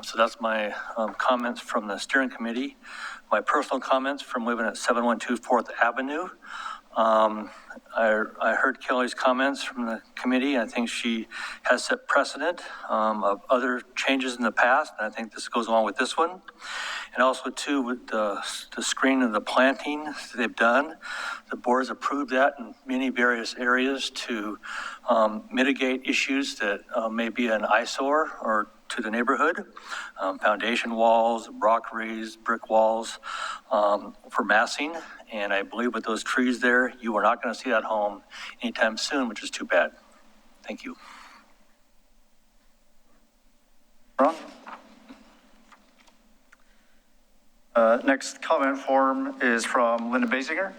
Speaker 12: So that's my comments from the steering committee. My personal comments from living at 712 4th Avenue. I heard Kelly's comments from the committee. I think she has set precedent of other changes in the past, and I think this goes along with this one. And also, too, with the screen of the planting they've done, the board's approved that in many various areas to mitigate issues that may be an eyesore or to the neighborhood, foundation walls, rockeries, brick walls for massing. And I believe with those trees there, you are not going to see that home anytime soon, which is too bad. Thank you.
Speaker 3: Ron? Next comment form is from Linda Basinger.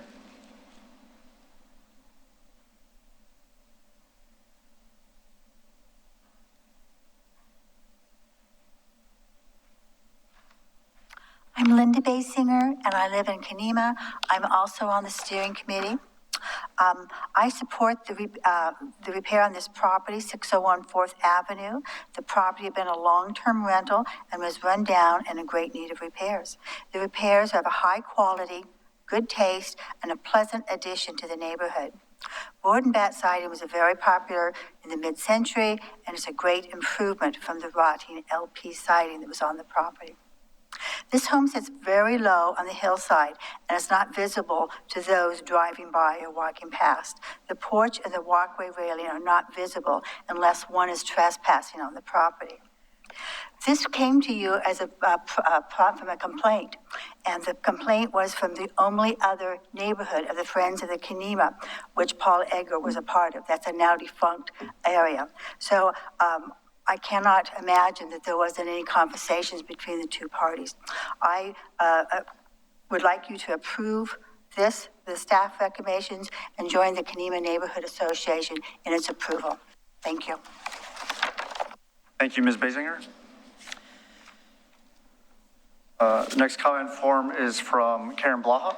Speaker 8: Basinger, and I live in Kenema. I'm also on the steering committee. I support the repair on this property, 601 4th Avenue. The property had been a long-term rental and was run down and in great need of repairs. The repairs have a high quality, good taste, and a pleasant addition to the neighborhood. Board and bat siding was very popular in the mid-century, and it's a great improvement from the rotting LP siding that was on the property. This home sits very low on the hillside and is not visible to those driving by or walking past. The porch and the walkway railing are not visible unless one is trespassing on the property. This came to you as from a complaint, and the complaint was from the only other neighborhood of the Friends of the Kenema, which Paul Edgar was a part of. That's a now defunct area. So I cannot imagine that there wasn't any conversations between the two parties. I would like you to approve the staff recommendations, and join the Kenema Neighborhood Association in its approval. Thank you.
Speaker 3: Thank you, Ms. Basinger. Next comment form is from Karen Blaha.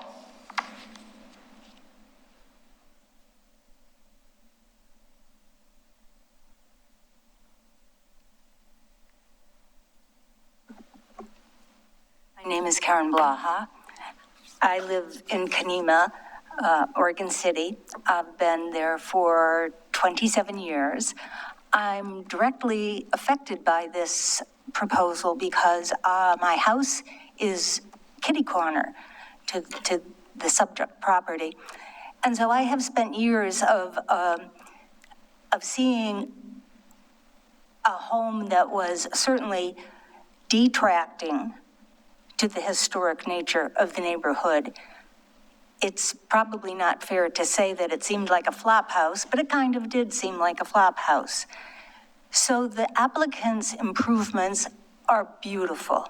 Speaker 13: My name is Karen Blaha. I live in Kenema, Oregon City. I've been there for 27 years. I'm directly affected by this proposal because my house is kitty corner to the subject property. And so I have spent years of seeing a home that was certainly detracting to the historic nature of the neighborhood. It's probably not fair to say that it seemed like a flop house, but it kind of did seem like a flop house. So the applicant's improvements are beautiful.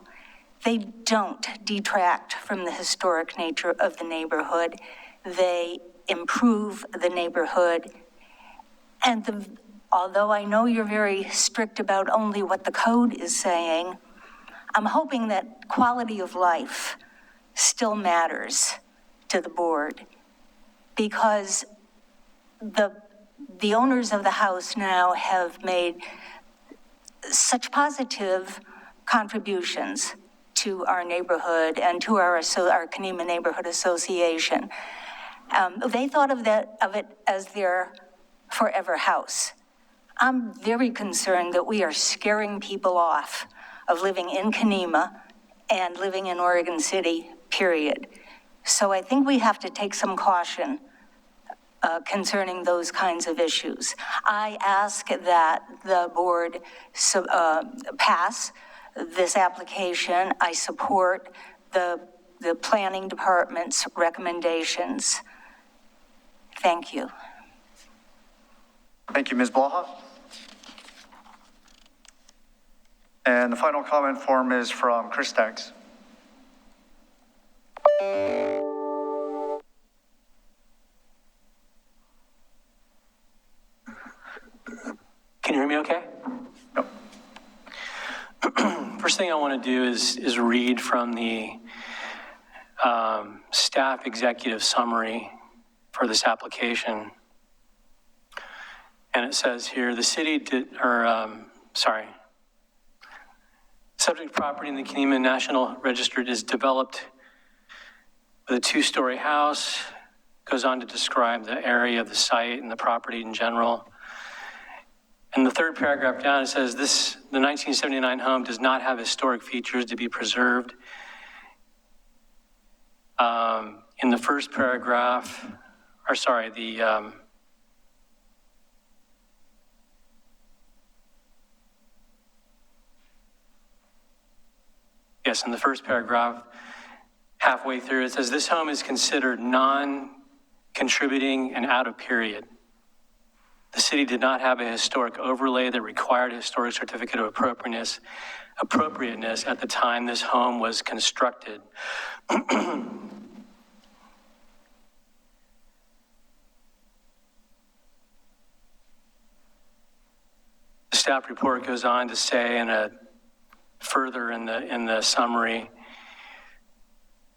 Speaker 13: They don't detract from the historic nature of the neighborhood. They improve the neighborhood. And although I know you're very strict about only what the code is saying, I'm hoping that quality of life still matters to the board, because the owners of the house now have made such positive contributions to our neighborhood and to our Kenema Neighborhood Association. They thought of it as their forever house. I'm very concerned that we are scaring people off of living in Kenema and living in Oregon City, period. So I think we have to take some caution concerning those kinds of issues. I ask that the board pass this application. I support the planning department's recommendations. Thank you.
Speaker 3: Thank you, Ms. Blaha. And the final comment form is from Chris Staggs.
Speaker 9: Can you hear me okay?
Speaker 3: Yep.
Speaker 9: First thing I want to do is read from the staff executive summary for this application. And it says here, subject property in the Kenema National Register is developed with a 2-story house, goes on to describe the area of the site and the property in general. In the third paragraph down, it says the 1979 home does not have historic features to be preserved. In the first paragraph, in the first paragraph, halfway through, it says this home is considered non-contributing and out of period. The city did not have a historic overlay that required a historic certificate of appropriateness at the time this home was constructed. The staff report goes on to say further in the summary,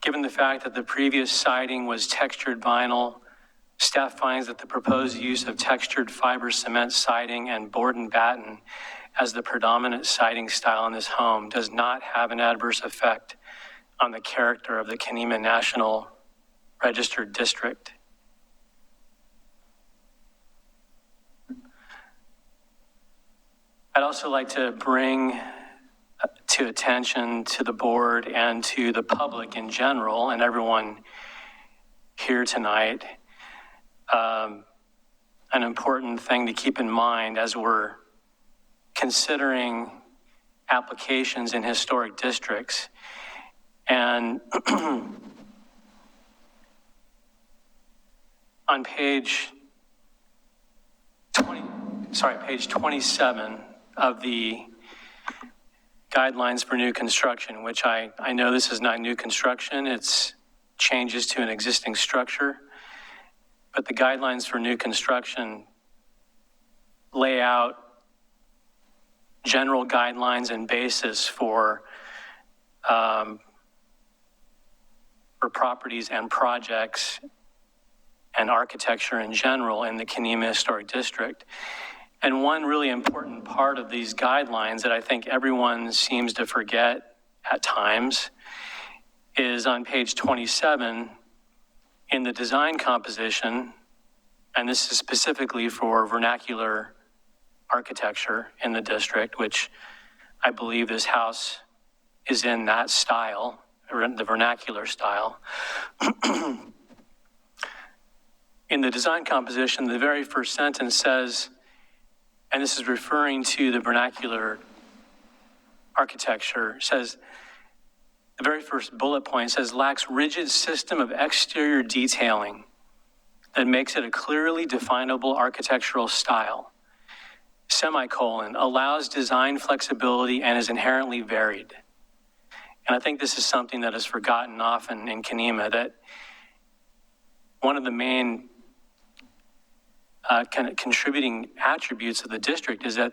Speaker 9: Given the fact that the previous siding was textured vinyl, staff finds that the proposed use of textured fiber cement siding and board and batten as the predominant siding style in this home does not have an adverse effect on the character of the Kenema National Registered District. I'd also like to bring to attention to the board and to the public in general and everyone here tonight, an important thing to keep in mind as we're considering applications in historic districts. And on page 27 of the guidelines for new construction, which I know this is not new construction, it's changes to an existing structure, but the guidelines for new construction lay out general guidelines and basis for properties and projects and architecture in general in the Kenema Historic District. And one really important part of these guidelines that I think everyone seems to forget at times is on page 27 in the design composition, and this is specifically for vernacular architecture in the district, which I believe this house is in that style, or the vernacular style. In the design composition, the very first sentence says, and this is referring to the vernacular architecture, says, the very first bullet point says, lacks rigid system of exterior detailing that makes it a clearly definable architectural style. Semicolon, allows design flexibility and is inherently varied. And I think this is something that is forgotten often in Kenema, that one of the main kind of contributing attributes of the district is that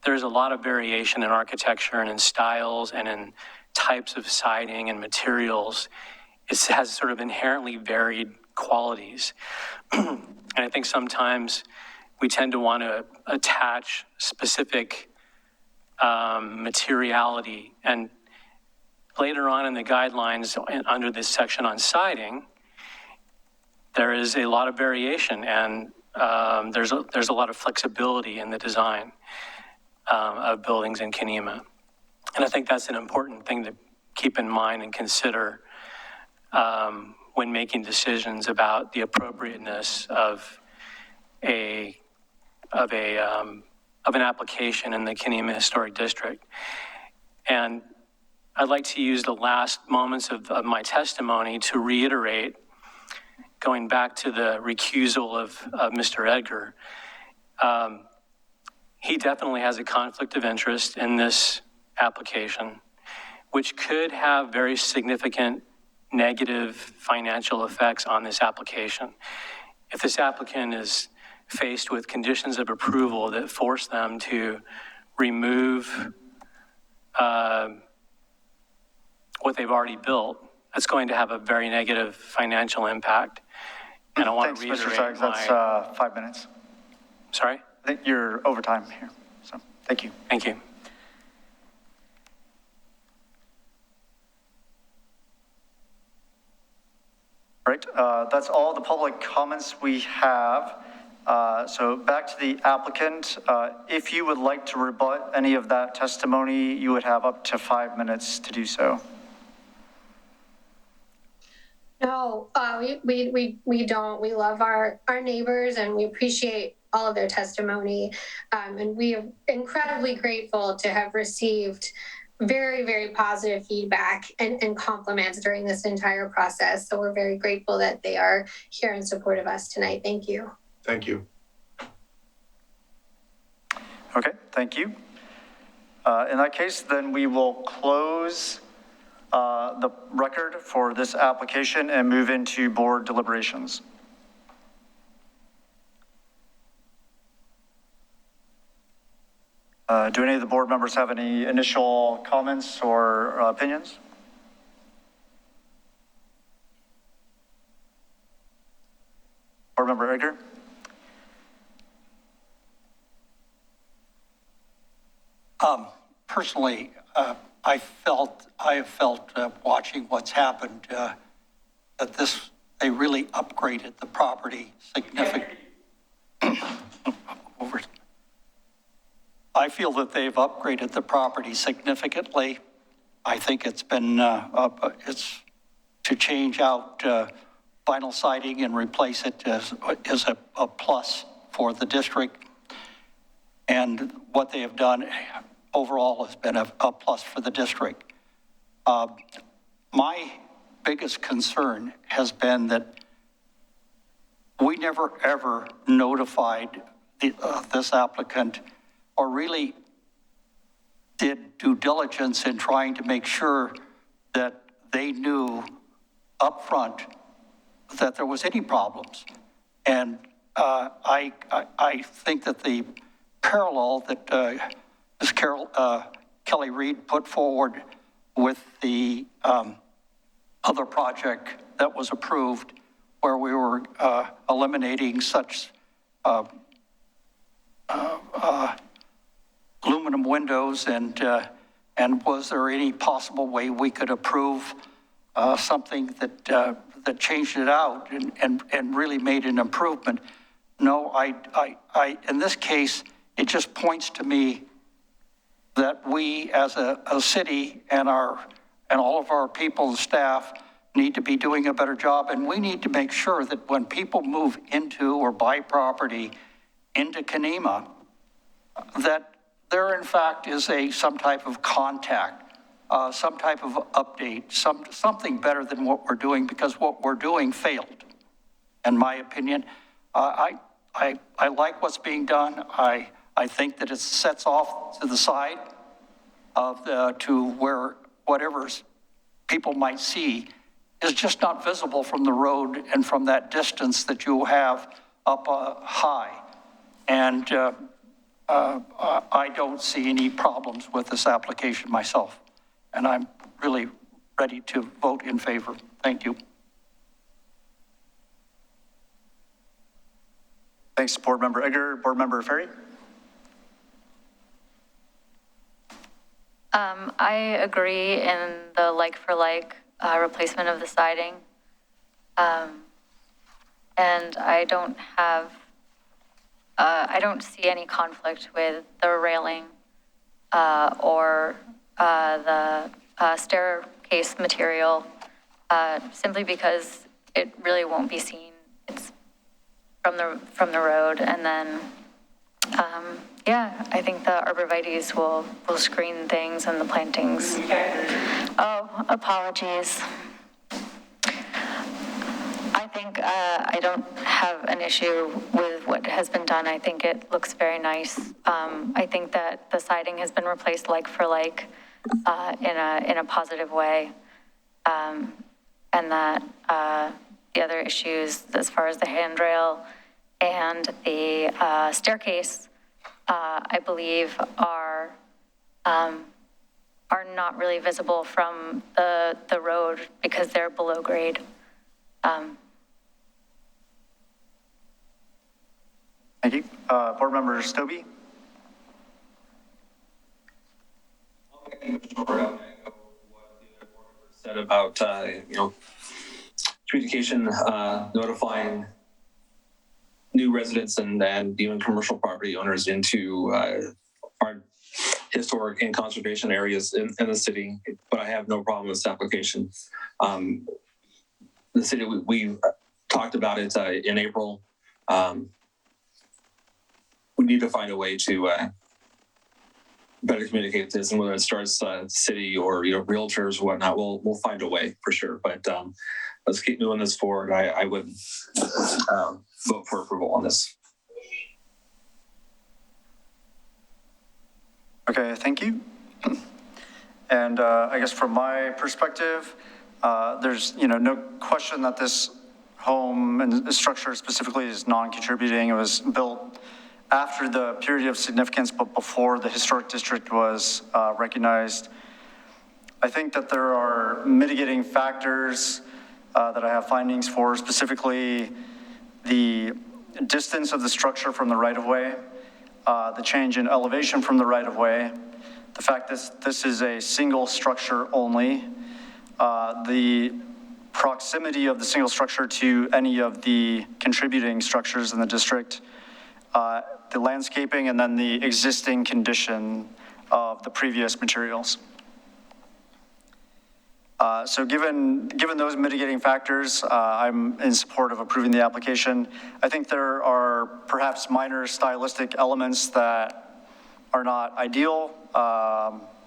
Speaker 9: there's a lot of variation in architecture and in styles and in types of siding and materials. It has sort of inherently varied qualities. And I think sometimes we tend to want to attach specific materiality. And later on in the guidelines, under this section on siding, there is a lot of variation, and there's a lot of flexibility in the design of buildings in Kenema. And I think that's an important thing to keep in mind and consider when making decisions about the appropriateness of an application in the Kenema Historic District. And I'd like to use the last moments of my testimony to reiterate, going back to the recusal of Mr. Edgar. He definitely has a conflict of interest in this application, which could have very significant negative financial effects on this application. If this applicant is faced with conditions of approval that force them to remove what they've already built, that's going to have a very negative financial impact. And I want to reiterate
Speaker 3: Mr. Suggs, that's 5 minutes.
Speaker 9: Sorry?
Speaker 3: I think you're over time here, so thank you.
Speaker 9: Thank you.
Speaker 3: All right, that's all the public comments we have. So back to the applicant. If you would like to rebut any of that testimony, you would have up to 5 minutes to do so.
Speaker 7: No, we don't. We love our neighbors and we appreciate all of their testimony. And we are incredibly grateful to have received very, very positive feedback and compliments during this entire process. So we're very grateful that they are here in support of us tonight. Thank you.
Speaker 14: Thank you.
Speaker 3: Okay, thank you. In that case, then we will close the record for this application and move into board deliberations. Do any of the board members have any initial comments or opinions? Member Edgar?
Speaker 5: Personally, I have felt watching what's happened, that they really upgraded the property significantly. I feel that they've upgraded the property significantly. I think it's been, it's to change out vinyl siding and replace it is a plus for the district. And what they have done overall has been a plus for the district. My biggest concern has been that we never ever notified this applicant or really did due diligence in trying to make sure that they knew upfront that there was any problems. And I think that the parallel that Ms. Kelly Reed put forward with the other project that was approved, where we were eliminating such aluminum windows, and was there any possible way we could approve something that changed it out and really made an improvement? No, in this case, it just points to me that we as a city and all of our people and staff need to be doing a better job, and we need to make sure that when people move into or buy property into Kenema, that there in fact is some type of contact, some type of update, something better than what we're doing, because what we're doing failed, in my opinion. I like what's being done. I think that it sets off to the side of to where whatever people might see is just not visible from the road and from that distance that you have up high. And I don't see any problems with this application myself. And I'm really ready to vote in favor. Thank you.
Speaker 3: Thanks, Board Member Edgar. Board Member Ferry?
Speaker 4: I agree in the like-for-like replacement of the siding. And I don't see any conflict with the railing or the staircase material, simply because it really won't be seen. It's from the road, and then yeah, I think the arborvitaes will screen things, and the plantings. Oh, apologies. I think I don't have an issue with what has been done. I think it looks very nice. I think that the siding has been replaced like for like in a positive way, and that the other issues as far as the handrail and the staircase, I believe are not really visible from the road because they're below grade.
Speaker 3: Thank you. Board Member Stobie?
Speaker 6: Said about, communication, notifying new residents and even commercial property owners into our historic and conservation areas in the city, but I have no problem with this application. The city, we talked about it in April. We need to find a way to better communicate this, and whether it starts city or realtors or whatnot, we'll find a way for sure. But let's keep moving this forward. I would vote for approval on this.
Speaker 3: Okay, thank you. And I guess from my perspective, there's no question that this home and structure specifically is non-contributing. It was built after the period of significance, but before the historic district was recognized. I think that there are mitigating factors that I have findings for, specifically the distance of the structure from the right-of-way, the change in elevation from the right-of-way, the fact that this is a single structure only, the proximity of the single structure to any of the contributing structures in the district, the landscaping, and then the existing condition of the previous materials. So given those mitigating factors, I'm in support of approving the application. I think there are perhaps minor stylistic elements that are not ideal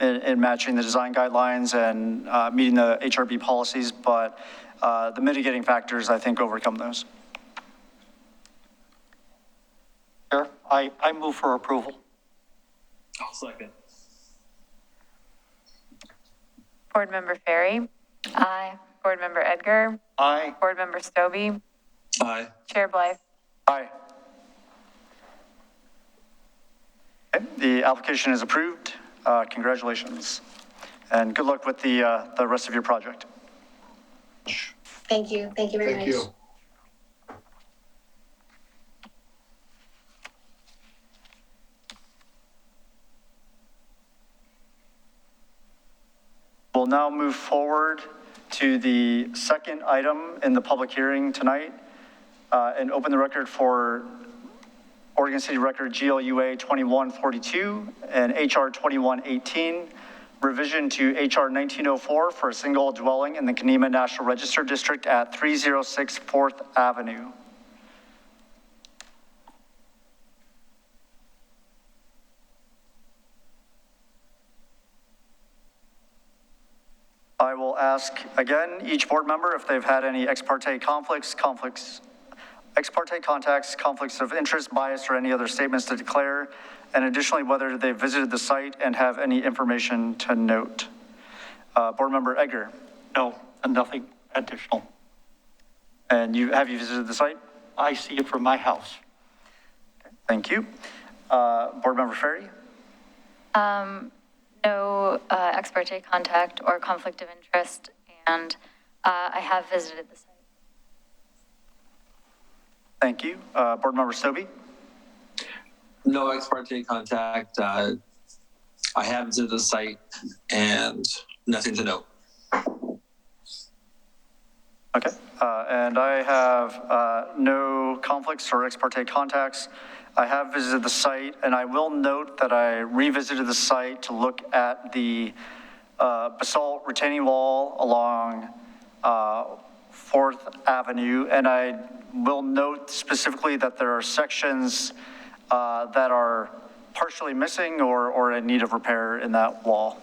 Speaker 3: in matching the design guidelines and meeting the HRB policies, but the mitigating factors, I think, overcome those.
Speaker 5: Chair, I move for approval.
Speaker 6: I'll second.
Speaker 2: Board Member Ferry.
Speaker 4: Aye.
Speaker 2: Board Member Edgar.
Speaker 5: Aye.
Speaker 2: Board Member Stobie.
Speaker 6: Aye.
Speaker 2: Chair Blythe.
Speaker 3: Aye. Okay, the application is approved. Congratulations. And good luck with the rest of your project.
Speaker 7: Thank you. Thank you very much.
Speaker 14: Thank you.
Speaker 3: We'll now move forward to the second item in the public hearing tonight and open the record for Oregon City Record GLUA 2142 and HR 2118, revision to HR 1904 for a single dwelling in the Kenema National Register District at 306 4th Avenue. I will ask again each board member if they've had any ex parte contacts, conflicts of interest, bias, or any other statements to declare, and additionally whether they visited the site and have any information to note. Board Member Edgar.
Speaker 5: No, nothing additional.
Speaker 3: And have you visited the site?
Speaker 5: I see it from my house.
Speaker 3: Okay, thank you. Board Member Ferry.
Speaker 4: No ex parte contact or conflict of interest, and I have visited the site.
Speaker 3: Thank you. Board Member Stobie.
Speaker 6: No ex parte contact. I have visited the site and nothing to note.
Speaker 3: Okay. And I have no conflicts or ex parte contacts. I have visited the site, and I will note that I revisited the site to look at the basalt retaining wall along 4th Avenue, and I will note specifically that there are sections that are partially missing or in need of repair in that wall.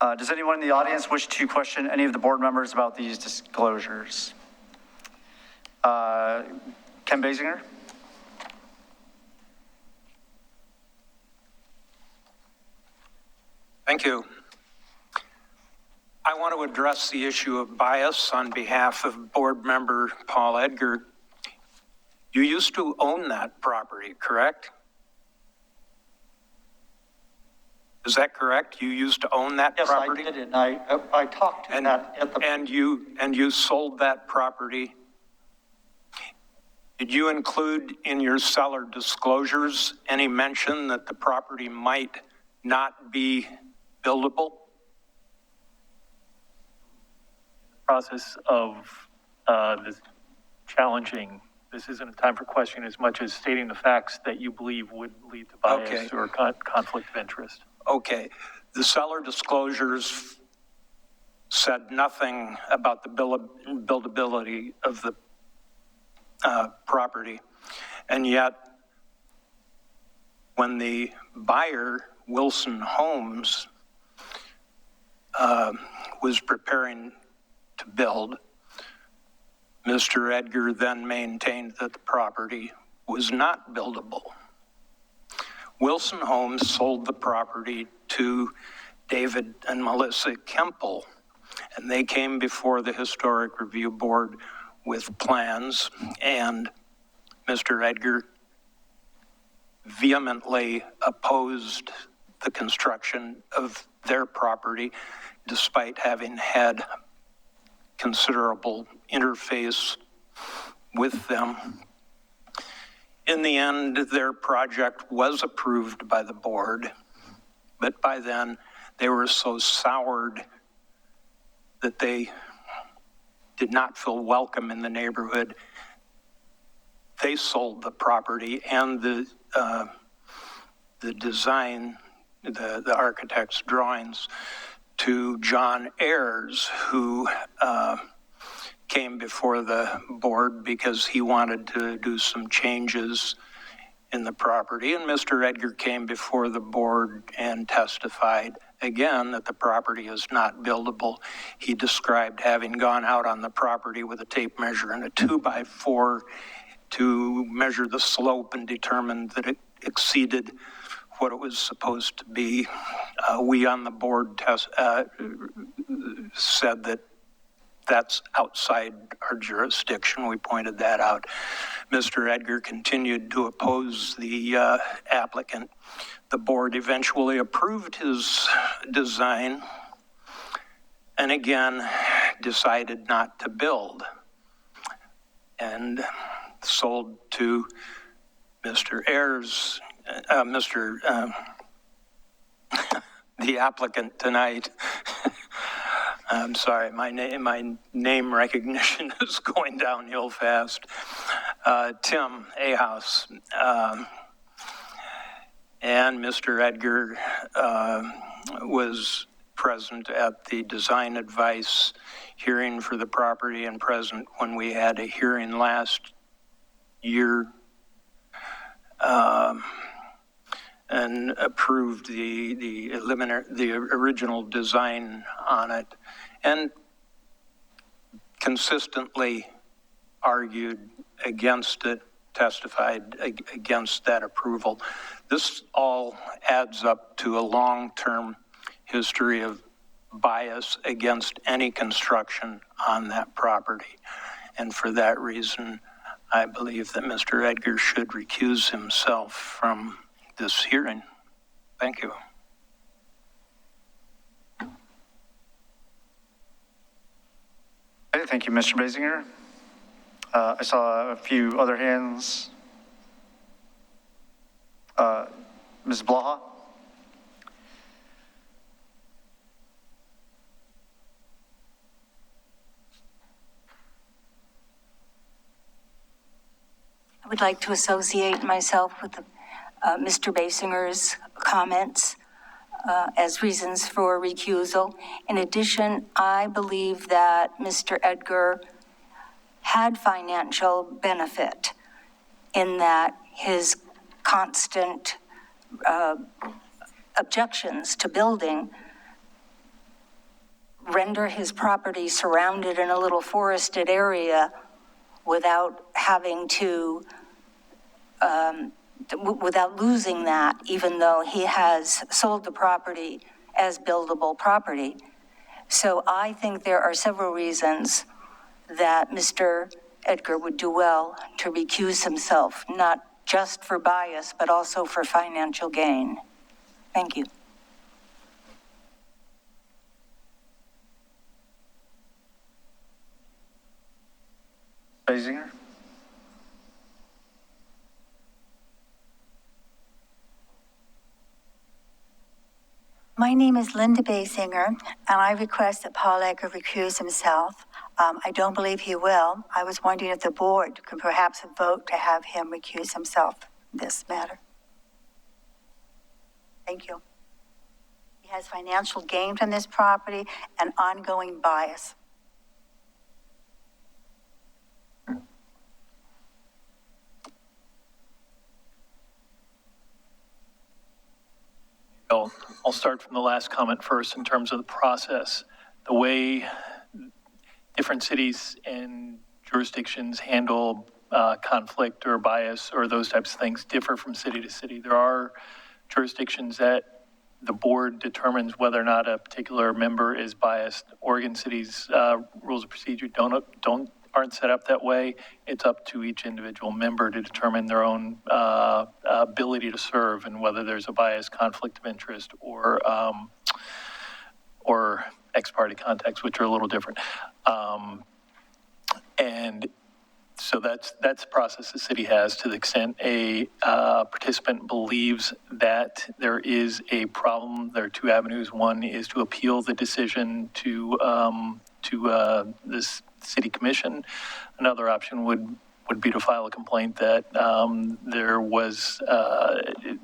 Speaker 3: Does anyone in the audience wish to question any of the board members about these disclosures? Ken Basinger.
Speaker 11: Thank you. I want to address the issue of bias on behalf of board member Paul Edgar. You used to own that property, correct? Is that correct? You used to own that property?
Speaker 5: Yes, I did, and I talked to that at the...
Speaker 11: And you sold that property. Did you include in your seller disclosures any mention that the property might not be buildable?
Speaker 10: Process of this challenging, this isn't a time for question as much as stating the facts that you believe would lead to bias or conflict of interest.
Speaker 11: Okay. The seller disclosures said nothing about the buildability of the property. And yet, when the buyer, Wilson Homes, was preparing to build, Mr. Edgar then maintained that the property was not buildable. Wilson Homes sold the property to David and Melissa Kemple, and they came before the Historic Review Board with plans, and Mr. Edgar vehemently opposed the construction of their property despite having had considerable interface with them. In the end, their project was approved by the board, but by then they were so soured that they did not feel welcome in the neighborhood. They sold the property and the design, the architect's drawings, to John Ayers, who came before the board because he wanted to do some changes in the property. And Mr. Edgar came before the board and testified again that the property is not buildable. He described having gone out on the property with a tape measure and a 2x4 to measure the slope and determined that it exceeded what it was supposed to be. We on the board said that that's outside our jurisdiction. We pointed that out. Mr. Edgar continued to oppose the applicant. The board eventually approved his design and again decided not to build and sold to Mr. Ayers, the applicant tonight. I'm sorry, my name recognition is going downhill fast. Tim Ahaus. And Mr. Edgar was present at the design advice hearing for the property and present when we had a hearing last year and approved the original design on it, and consistently argued against it, testified against that approval. This all adds up to a long-term history of bias against any construction on that property. And for that reason, I believe that Mr. Edgar should recuse himself from this hearing. Thank you.
Speaker 3: Okay, thank you, Mr. Basinger. I saw a few other hands. Ms. Blaha?
Speaker 13: I would like to associate myself with Mr. Basinger's comments as reasons for recusal. In addition, I believe that Mr. Edgar had financial benefit in that his constant objections to building render his property surrounded in a little forested area without having to, without losing that, even though he has sold the property as buildable property. So I think there are several reasons that Mr. Edgar would do well to recuse himself, not just for bias, but also for financial gain. Thank you.
Speaker 3: Basinger?
Speaker 8: My name is Linda Basinger, and I request that Paul Edgar recuse himself. I don't believe he will. I was wondering if the board could perhaps vote to have him recuse himself in this matter. Thank you. He has financial gain from this property and ongoing bias.
Speaker 10: I'll start from the last comment first in terms of the process. The way different cities and jurisdictions handle conflict or bias or those types of things differ from city to city. There are jurisdictions that the board determines whether or not a particular member is biased. Oregon City's rules of procedure aren't set up that way. It's up to each individual member to determine their own ability to serve and whether there's a bias, conflict of interest, or ex parte contacts, which are a little different. And so that's the process the city has. To the extent a participant believes that there is a problem, there are two avenues. One is to appeal the decision to this city commission. Another option would be to file a complaint that there was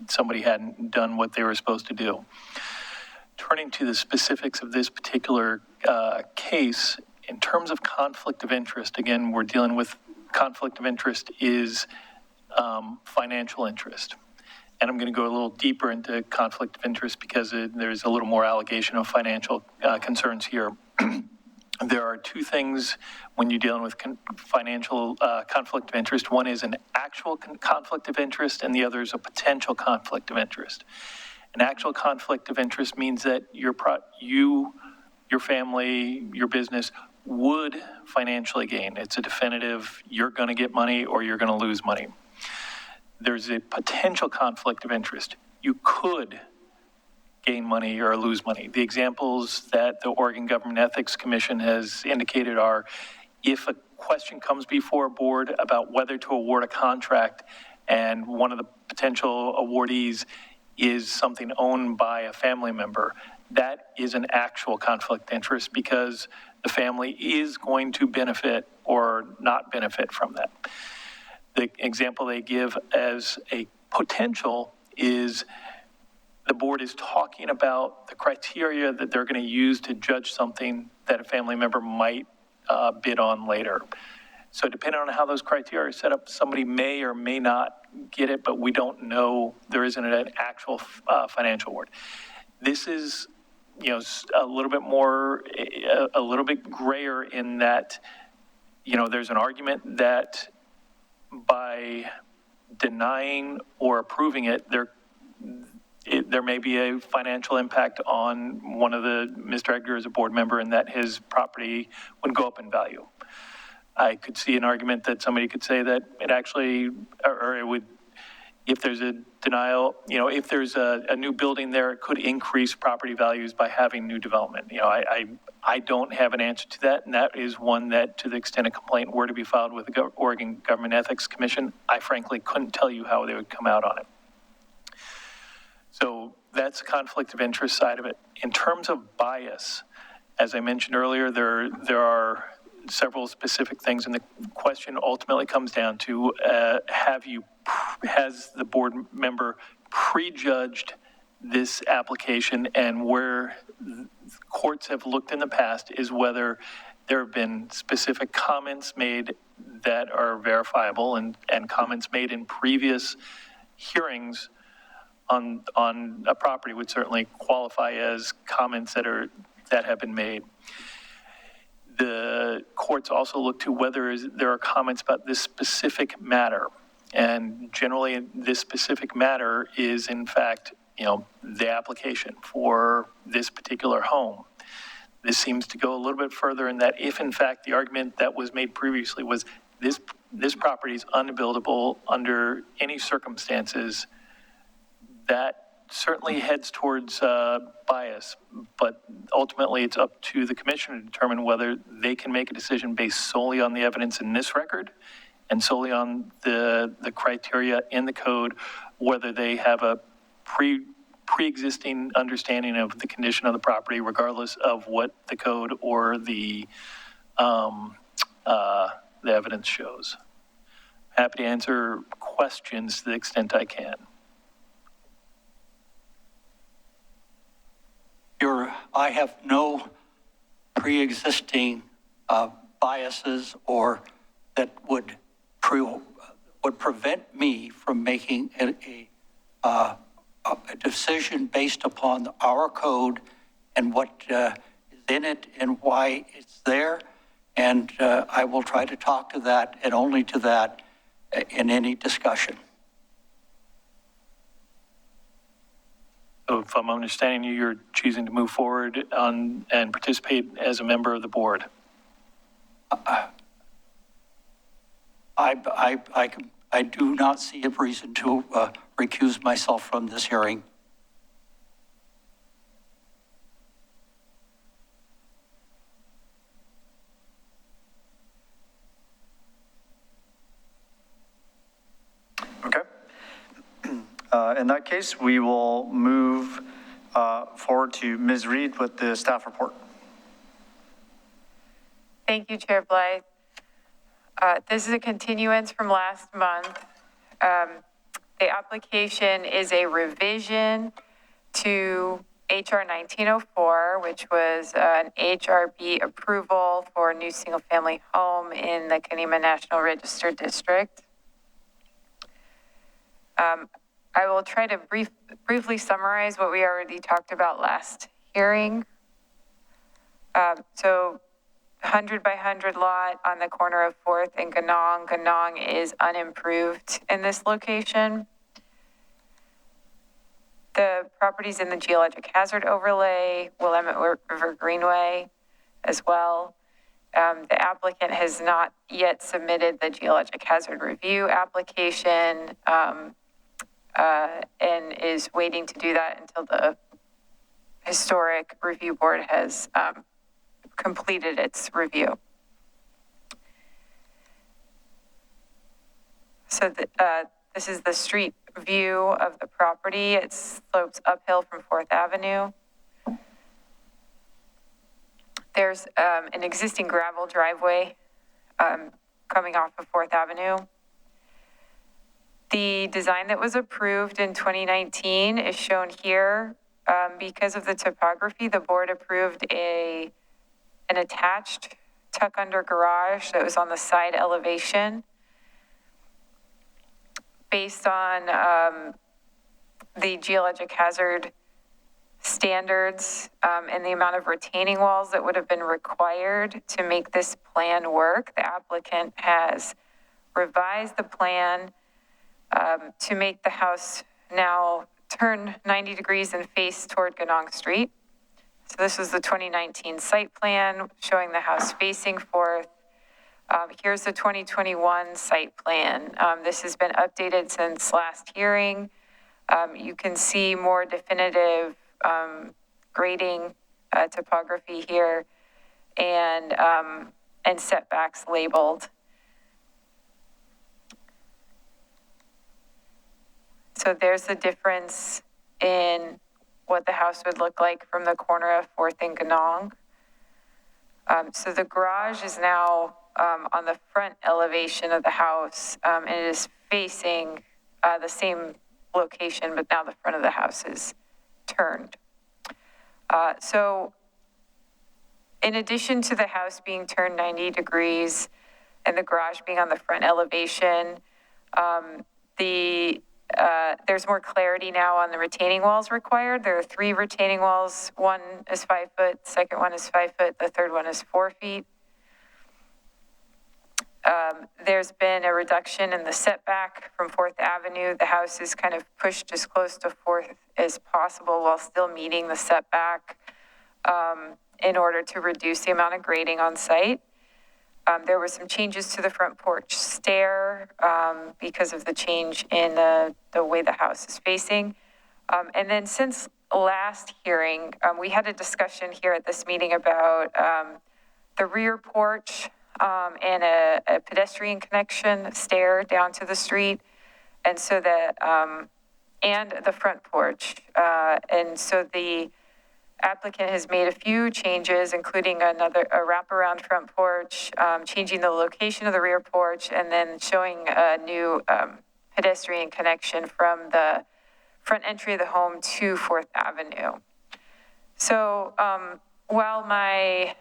Speaker 10: somebody hadn't done what they were supposed to do. Turning to the specifics of this particular case, in terms of conflict of interest, again, we're dealing with conflict of interest is financial interest. And I'm going to go a little deeper into conflict of interest because there's a little more allegation of financial concerns here. There are two things when you're dealing with financial conflict of interest. One is an actual conflict of interest, and the other is a potential conflict of interest. An actual conflict of interest means that your family, your business would financially gain. It's a definitive, you're going to get money or you're going to lose money. There's a potential conflict of interest. You could gain money or lose money. The examples that the Oregon Government Ethics Commission has indicated are if a question comes before a board about whether to award a contract and one of the potential awardees is something owned by a family member, that is an actual conflict of interest because the family is going to benefit or not benefit from that. The example they give as a potential is the board is talking about the criteria that they're going to use to judge something that a family member might bid on later. So depending on how those criteria are set up, somebody may or may not get it, but we don't know. There isn't an actual financial award. This is, a little bit more, a little bit grayer in that, there's an argument that by denying or approving it, there may be a financial impact on one of Mr. Edgar as a board member and that his property would go up in value. I could see an argument that somebody could say that it actually, or it would, if there's a denial, if there's a new building there, it could increase property values by having new development. I don't have an answer to that, and that is one that, to the extent a complaint were to be filed with the Oregon Government Ethics Commission, I frankly couldn't tell you how they would come out on it. So that's conflict of interest side of it. In terms of bias, as I mentioned earlier, there are several specific things, and the question ultimately comes down to, has the board member prejudged this application? And where courts have looked in the past is whether there have been specific comments made that are verifiable and comments made in previous hearings on a property would certainly qualify as comments that have been made. The courts also look to whether there are comments about this specific matter. And generally, this specific matter is, in fact, the application for this particular home. This seems to go a little bit further in that if, in fact, the argument that was made previously was this property is unbuildable under any circumstances, that certainly heads towards bias, but ultimately it's up to the commission to determine whether they can make a decision based solely on the evidence in this record and solely on the criteria in the code, whether they have a pre-existing understanding of the condition of the property, regardless of what the code or the evidence shows. Happy to answer questions to the extent I can.
Speaker 5: I have no pre-existing biases or that would prevent me from making a decision based upon our code and what is in it and why it's there. And I will try to talk to that and only to that in any discussion.
Speaker 10: So if I'm understanding you, you're choosing to move forward on and participate as a member of the board.
Speaker 5: I do not see a reason to recuse myself from this hearing.
Speaker 3: In that case, we will move forward to Ms. Reed with the staff report.
Speaker 2: Thank you, Chair Blythe. This is a continuance from last month. The application is a revision to HR 1904, which was an HRB approval for a new single-family home in the Kenema National Register District. I will try to briefly summarize what we already talked about last hearing. So 100 by 100 lot on the corner of 4th and Ganong. Ganong is unimproved in this location. The property's in the geologic hazard overlay, Willamette River Greenway as well. The applicant has not yet submitted the geologic hazard review application and is waiting to do that until the Historic Review Board has completed its review. So this is the street view of the property. It slopes uphill from 4th Avenue. There's an existing gravel driveway coming off of 4th Avenue. The design that was approved in 2019 is shown here. Because of the topography, the board approved an attached tuck-under garage that was on the side elevation. Based on the geologic hazard standards and the amount of retaining walls that would have been required to make this plan work, the applicant has revised the plan to make the house now turn 90 degrees and face toward Ganong Street. So this is the 2019 site plan showing the house facing 4th. Here's the 2021 site plan. This has been updated since last hearing. You can see more definitive grading topography here and setbacks labeled. So there's the difference in what the house would look like from the corner of 4th and Ganong. So the garage is now on the front elevation of the house, and it is facing the same location, but now the front of the house is turned. So in addition to the house being turned 90 degrees and the garage being on the front elevation, there's more clarity now on the retaining walls required. There are 3 retaining walls. One is 5 foot, the second one is 5 foot, the third one is 4 feet. There's been a reduction in the setback from 4th Avenue. The house is kind of pushed as close to 4th as possible while still meeting the setback in order to reduce the amount of grading on site. There were some changes to the front porch stair because of the change in the way the house is facing. And then since last hearing, we had a discussion here at this meeting about the rear porch and a pedestrian connection stair down to the street. And so and the front porch. And so the applicant has made a few changes, including a wraparound front porch, changing the location of the rear porch, and then showing a new pedestrian connection from the front entry of the home to 4th Avenue. So while my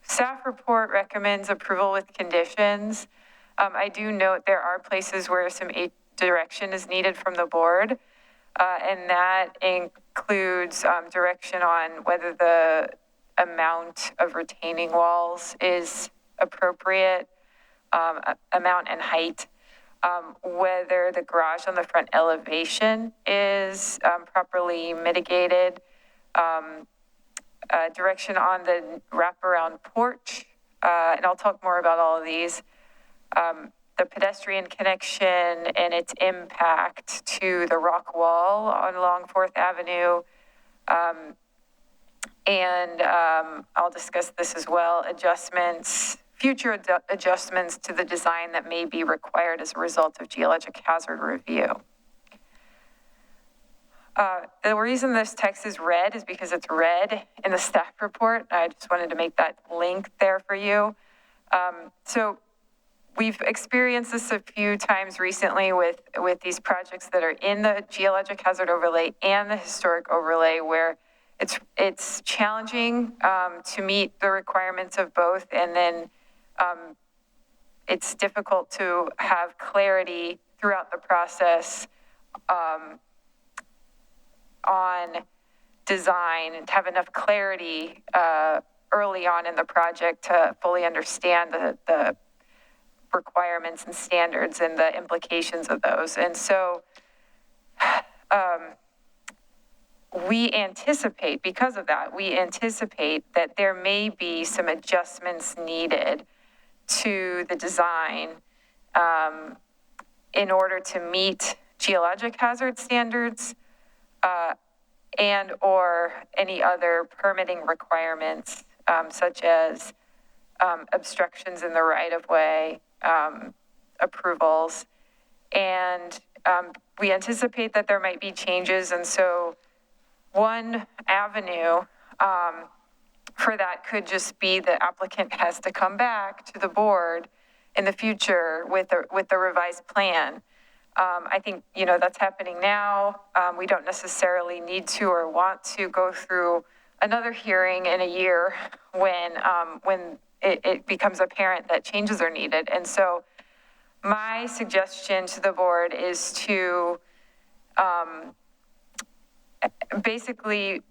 Speaker 2: staff report recommends approval with conditions, I do note there are places where some direction is needed from the board. And that includes direction on whether the amount of retaining walls is appropriate, amount and height, whether the garage on the front elevation is properly mitigated, direction on the wraparound porch, and I'll talk more about all of these. The pedestrian connection and its impact to the rock wall along 4th Avenue. And I'll discuss this as well, future adjustments to the design that may be required as a result of geologic hazard review. The reason this text is red is because it's red in the staff report. I just wanted to make that link there for you. So we've experienced this a few times recently with these projects that are in the geologic hazard overlay and the historic overlay, where it's challenging to meet the requirements of both, and then it's difficult to have clarity throughout the process on design, and to have enough clarity early on in the project to fully understand the requirements and standards and the implications of those. And so we anticipate, because of that, we anticipate that there may be some adjustments needed to the design in order to meet geologic hazard standards and or any other permitting requirements, such as obstructions in the right-of-way, approvals. And we anticipate that there might be changes. And so one avenue for that could just be the applicant has to come back to the board in the future with a revised plan. I think, that's happening now. We don't necessarily need to or want to go through another hearing in a year when it becomes apparent that changes are needed. And so my suggestion to the board is to basically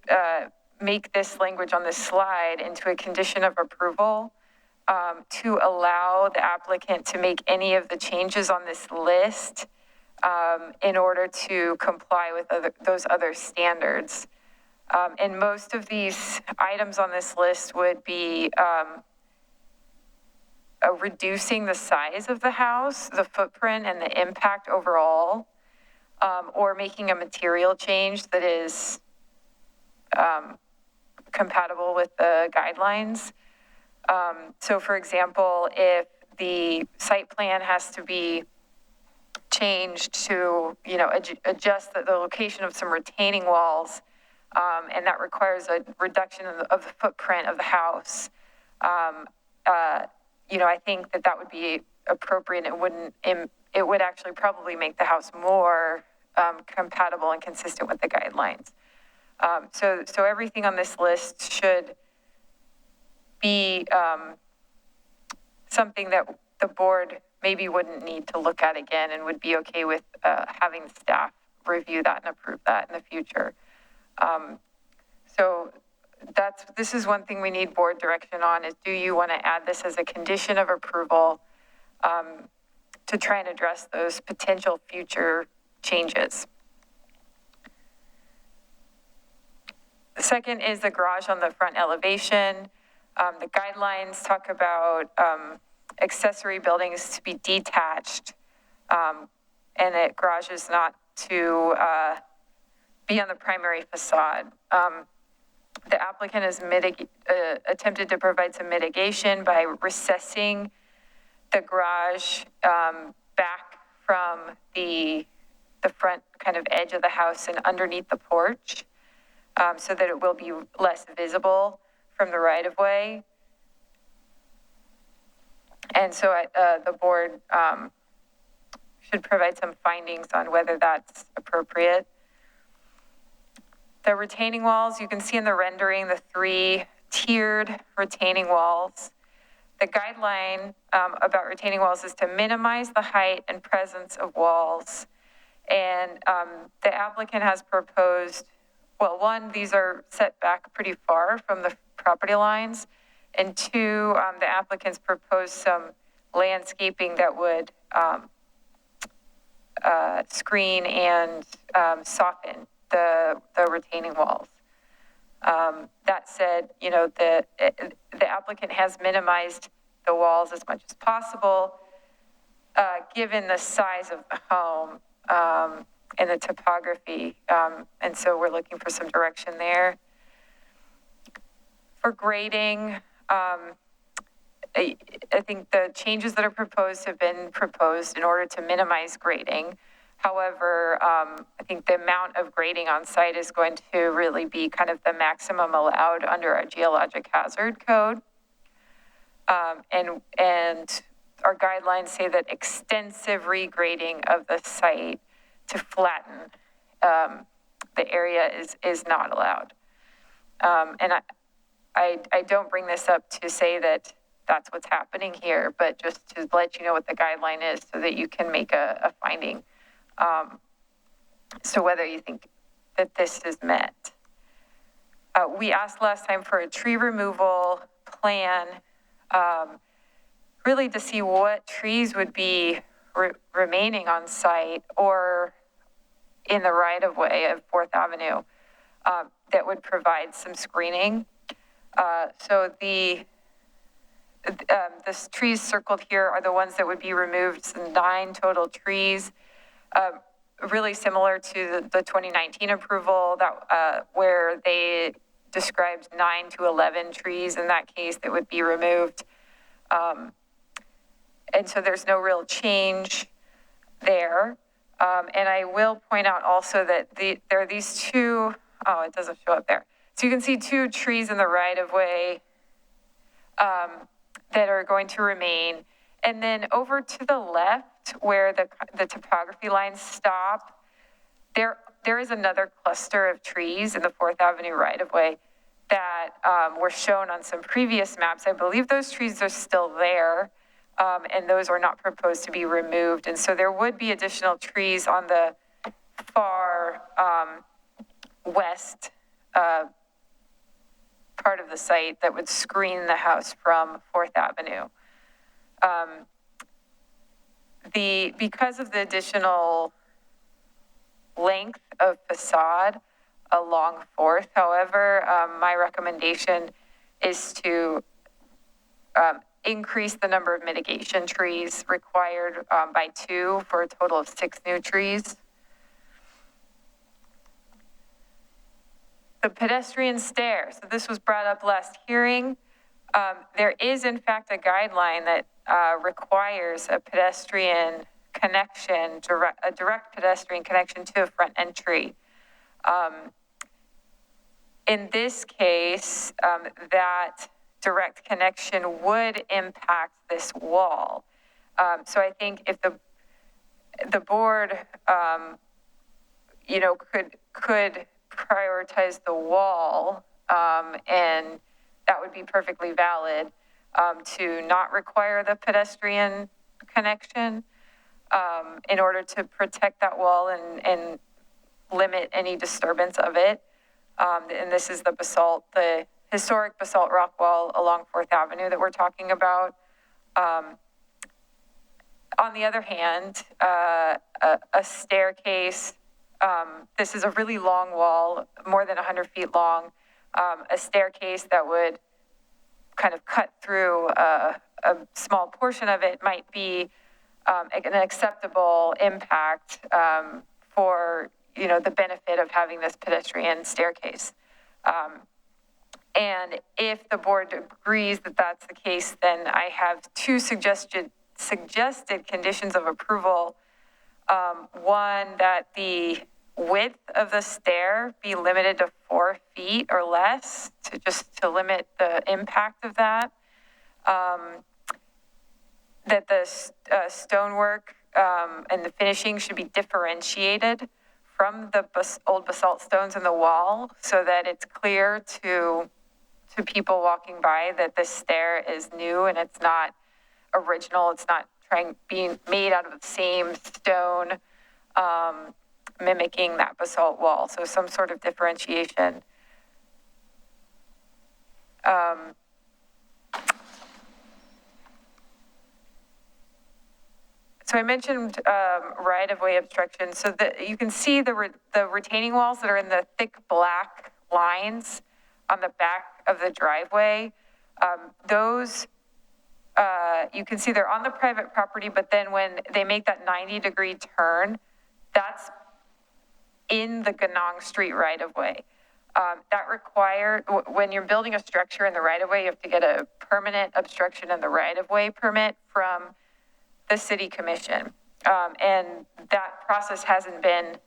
Speaker 2: make this language on this slide into a condition of approval to allow the applicant to make any of the changes on this list in order to comply with those other standards. And most of these items on this list would be reducing the size of the house, the footprint, and the impact overall, or making a material change that is compatible with the guidelines. So for example, if the site plan has to be changed to, adjust the location of some retaining walls, and that requires a reduction of the footprint of the house, I think that would be appropriate. It would actually probably make the house more compatible and consistent with the guidelines. So everything on this list should be something that the board maybe wouldn't need to look at again and would be okay with having staff review that and approve that in the future. So this is one thing we need board direction on, is do you want to add this as a condition of approval to try and address those potential future changes? The second is the garage on the front elevation. The guidelines talk about accessory buildings to be detached, and that garage is not to be on the primary facade. The applicant has attempted to provide some mitigation by recessing the garage back from the front kind of edge of the house and underneath the porch, so that it will be less visible from the right-of-way. And so the board should provide some findings on whether that's appropriate. The retaining walls, you can see in the rendering, the 3 tiered retaining walls. The guideline about retaining walls is to minimize the height and presence of walls. And the applicant has proposed, well, 1, these are set back pretty far from the property lines. And 2, the applicants proposed some landscaping that would screen and soften the retaining walls. That said, the applicant has minimized the walls as much as possible, given the size of the home and the topography. And so we're looking for some direction there. For grading, I think the changes that are proposed have been proposed in order to minimize grading. However, I think the amount of grading on site is going to really be kind of the maximum allowed under our geologic hazard code. And our guidelines say that extensive regrading of the site to flatten the area is not allowed. And I don't bring this up to say that that's what's happening here, but just to let you know what the guideline is so that you can make a finding. So whether you think that this is met. We asked last time for a tree removal plan, really to see what trees would be remaining on site or in the right-of-way of 4th Avenue that would provide some screening. So the trees circled here are the ones that would be removed, so 9 total trees, really similar to the 2019 approval that where they described 9 to 11 trees in that case that would be removed. And so there's no real change there. And I will point out also that there are these 2, it doesn't show up there. So you can see 2 trees in the right-of-way that are going to remain. And then over to the left where the topography lines stop, there is another cluster of trees in the 4th Avenue right-of-way that were shown on some previous maps. I believe those trees are still there, and those are not proposed to be removed. And so there would be additional trees on the far west part of the site that would screen the house from 4th Avenue. Because of the additional length of facade along 4th, however, my recommendation is to increase the number of mitigation trees required by 2 for a total of 6 new trees. The pedestrian stairs. So this was brought up last hearing. There is, in fact, a guideline that requires a pedestrian connection, a direct pedestrian connection to a front entry. In this case, that direct connection would impact this wall. So I think if the board, could prioritize the wall, and that would be perfectly valid, to not require the pedestrian connection in order to protect that wall and limit any disturbance of it. And this is the historic basalt rock wall along 4th Avenue that we're talking about. On the other hand, a staircase, this is a really long wall, more than 100 feet long, a staircase that would kind of cut through a small portion of it might be an acceptable impact for, the benefit of having this pedestrian staircase. And if the board agrees that that's the case, then I have 2 suggested conditions of approval. One, that the width of the stair be limited to 4 feet or less to limit the impact of that. That the stonework and the finishing should be differentiated from the old basalt stones in the wall so that it's clear to people walking by that this stair is new and it's not original. It's not being made out of the same stone, mimicking that basalt wall. So some sort of differentiation. So I mentioned right-of-way obstruction. So that you can see the retaining walls that are in the thick black lines on the back of the driveway. Those, you can see they're on the private property, but then when they make that 90-degree turn, that's in the Ganong Street right-of-way. That required, when you're building a structure in the right-of-way, you have to get a permanent obstruction in the right-of-way permit from the city commission. And that process hasn't been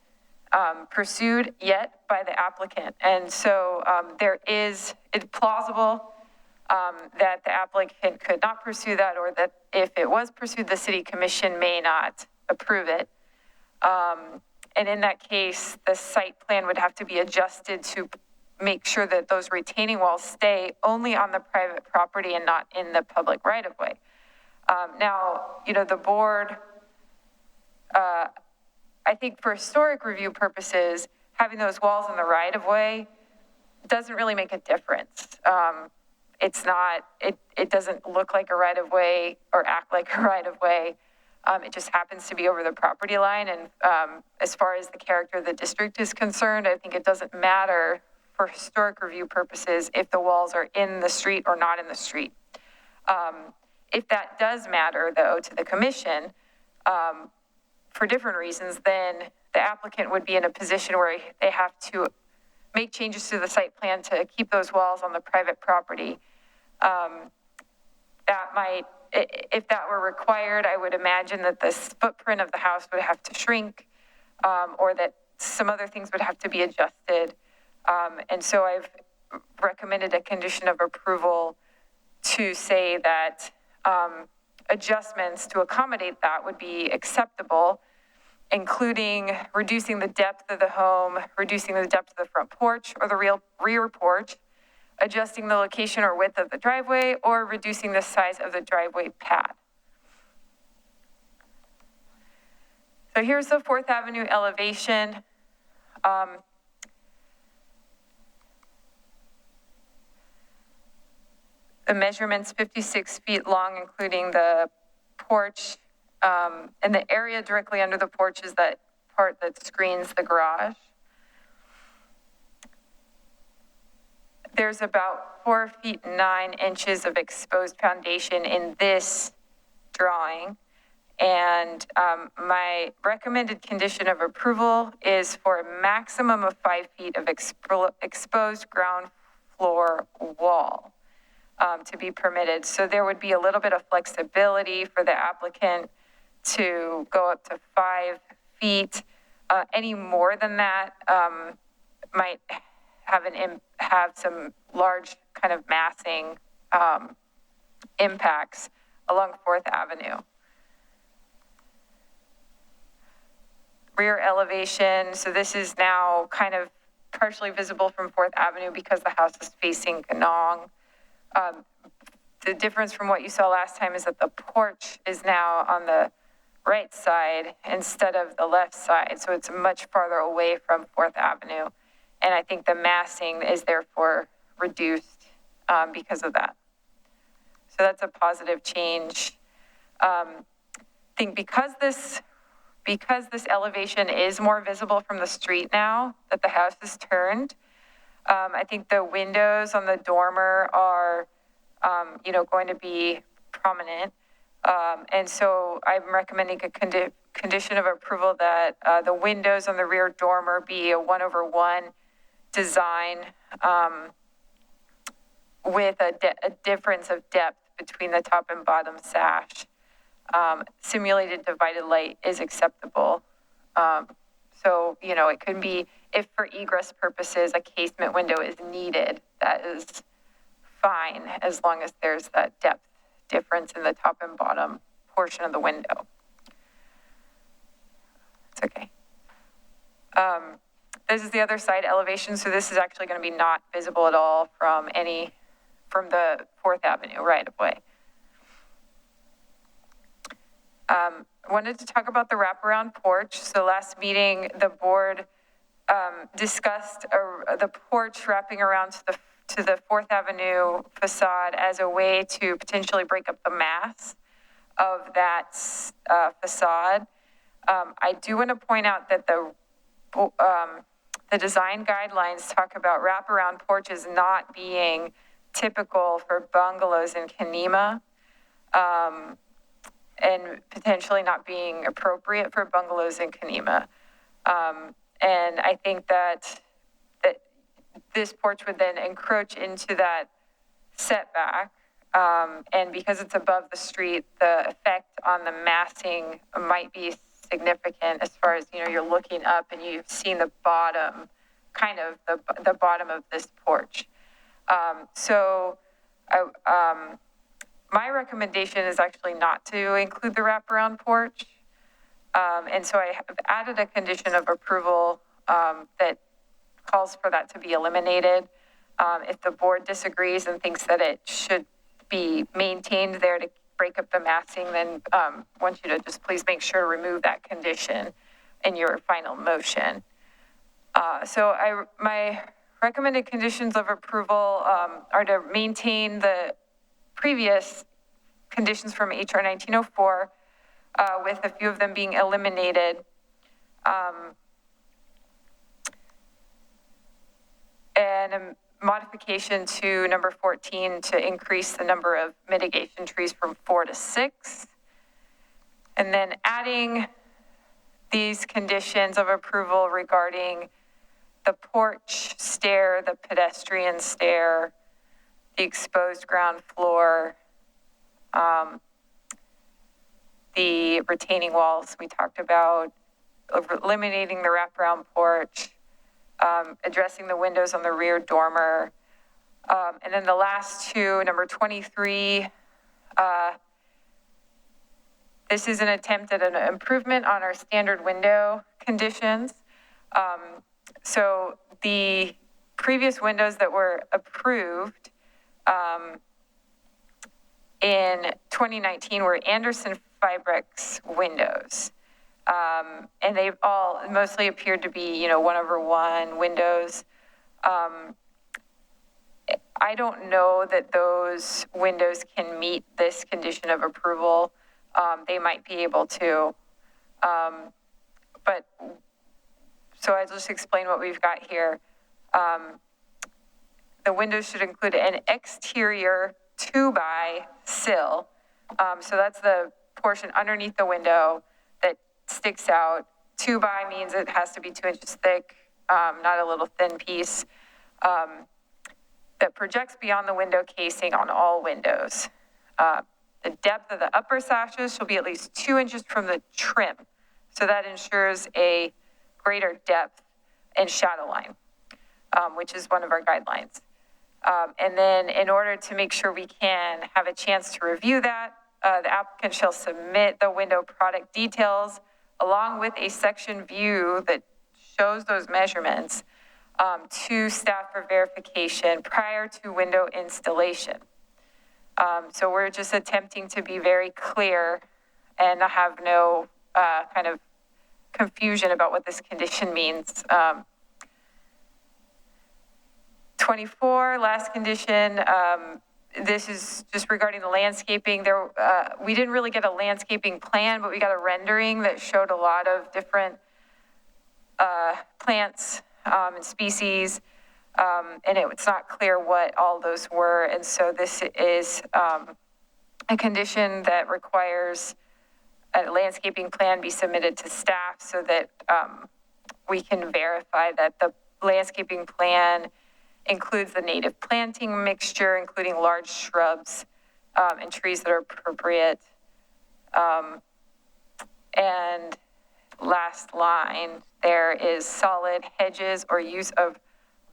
Speaker 2: pursued yet by the applicant. And so it's plausible that the applicant could not pursue that, or that if it was pursued, the city commission may not approve it. And in that case, the site plan would have to be adjusted to make sure that those retaining walls stay only on the private property and not in the public right-of-way. Now, the board, I think for historic review purposes, having those walls in the right-of-way doesn't really make a difference. It doesn't look like a right-of-way or act like a right-of-way. It just happens to be over the property line. And as far as the character of the district is concerned, I think it doesn't matter for historic review purposes if the walls are in the street or not in the street. If that does matter, though, to the commission, for different reasons, then the applicant would be in a position where they have to make changes to the site plan to keep those walls on the private property. That might, if that were required, I would imagine that the footprint of the house would have to shrink, or that some other things would have to be adjusted. And so I've recommended a condition of approval to say that adjustments to accommodate that would be acceptable, including reducing the depth of the home, reducing the depth of the front porch or the rear porch, adjusting the location or width of the driveway, or reducing the size of the driveway pad. So here's the 4th Avenue elevation. The measurement's 56 feet long, including the porch, and the area directly under the porch is that part that screens the garage. There's about 4 feet 9 inches of exposed foundation in this drawing. And my recommended condition of approval is for a maximum of 5 feet of exposed ground floor wall to be permitted. So there would be a little bit of flexibility for the applicant to go up to 5 feet. Any more than that might have some large kind of massing impacts along 4th Avenue. Rear elevation, so this is now kind of partially visible from 4th Avenue because the house is facing Ganong. The difference from what you saw last time is that the porch is now on the right side instead of the left side, so it's much farther away from 4th Avenue. And I think the massing is therefore reduced because of that. So that's a positive change. I think because this elevation is more visible from the street now that the house is turned, I think the windows on the dormer are, going to be prominent. And so I'm recommending a condition of approval that the windows on the rear dormer be a 1/1 design with a difference of depth between the top and bottom sash. Simulated divided light is acceptable. So, it could be, if for egress purposes, a casement window is needed, that is fine, as long as there's that depth difference in the top and bottom portion of the window. It's okay. This is the other side elevation, so this is actually going to be not visible at all from the 4th Avenue right of way. Wanted to talk about the wraparound porch. So last meeting, the board discussed the porch wrapping around to the 4th Avenue facade as a way to potentially break up the mass of that facade. I do want to point out that the design guidelines talk about wraparound porches not being typical for bungalows in Kenema, and potentially not being appropriate for bungalows in Kenema. And I think that this porch would then encroach into that setback And because it's above the street, the effect on the massing might be significant as far as, you're looking up and you've seen the bottom, kind of the bottom of this porch. My recommendation is actually not to include the wraparound porch. And so I have added a condition of approval that calls for that to be eliminated. If the board disagrees and thinks that it should be maintained there to break up the massing, then I want you to just please make sure to remove that condition in your final motion. My recommended conditions of approval are to maintain the previous conditions from HR 1904, with a few of them being eliminated. And a modification to number 14 to increase the number of mitigation trees from 4 to 6. And then adding these conditions of approval regarding the porch stair, the pedestrian stair, the exposed ground floor, the retaining walls we talked about, eliminating the wraparound porch, addressing the windows on the rear dormer. And then the last two, number 23, this is an attempt at an improvement on our standard window conditions. So the previous windows that were approved in 2019 were Anderson Fibrex windows. And they've all mostly appeared to be, 1/1 windows. I don't know that those windows can meet this condition of approval. They might be able to. So I'll just explain what we've got here. The windows should include an exterior 2x sill. So that's the portion underneath the window that sticks out. 2x means it has to be 2 inches thick, not a little thin piece, that projects beyond the window casing on all windows. The depth of the upper sashes shall be at least 2 inches from the trim. So that ensures a greater depth and shadow line, which is one of our guidelines. And then in order to make sure we can have a chance to review that, the applicant shall submit the window product details along with a section view that shows those measurements to staff for verification prior to window installation. So we're just attempting to be very clear and have no kind of confusion about what this condition means. 24, last condition, this is just regarding the landscaping. We didn't really get a landscaping plan, but we got a rendering that showed a lot of different plants and species, and it's not clear what all those were. And so this is a condition that requires a landscaping plan be submitted to staff so that we can verify that the landscaping plan includes the native planting mixture, including large shrubs and trees that are appropriate. And last line, there is solid hedges or use of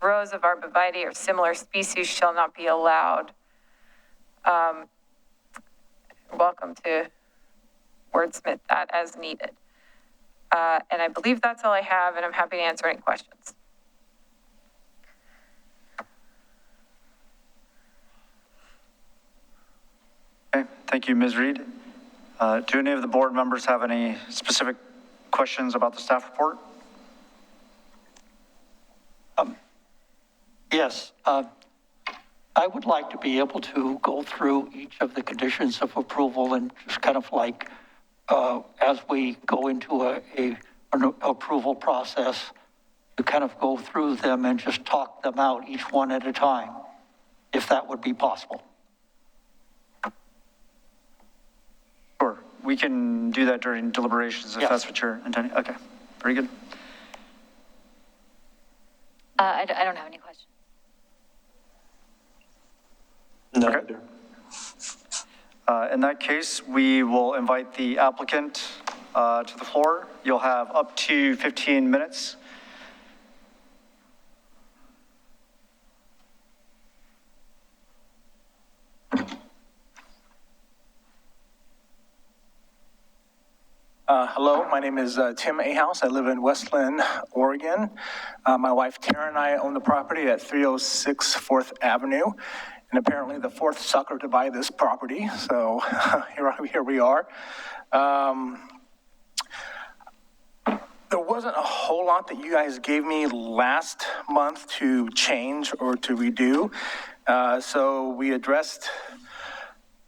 Speaker 2: rows of arborvitae or similar species shall not be allowed. Welcome to wordsmith that as needed. And I believe that's all I have, and I'm happy to answer any questions.
Speaker 3: Okay, thank you, Ms. Reed. Do any of the board members have any specific questions about the staff report?
Speaker 5: Yes. I would like to be able to go through each of the conditions of approval and just kind of like, as we go into an approval process, to kind of go through them and just talk them out each one at a time, if that would be possible.
Speaker 3: Sure, we can do that during deliberations if that's what you're intending. Okay, very good.
Speaker 4: I don't have any questions.
Speaker 6: No.
Speaker 3: Okay. In that case, we will invite the applicant to the floor. You'll have up to 15 minutes.
Speaker 14: Hello, my name is Tim Ahouse. I live in Westland, Oregon. My wife Tara and I own the property at 306 4th Avenue. And apparently the fourth sucker to buy this property. So here we are. There wasn't a whole lot that you guys gave me last month to change or to redo. So we addressed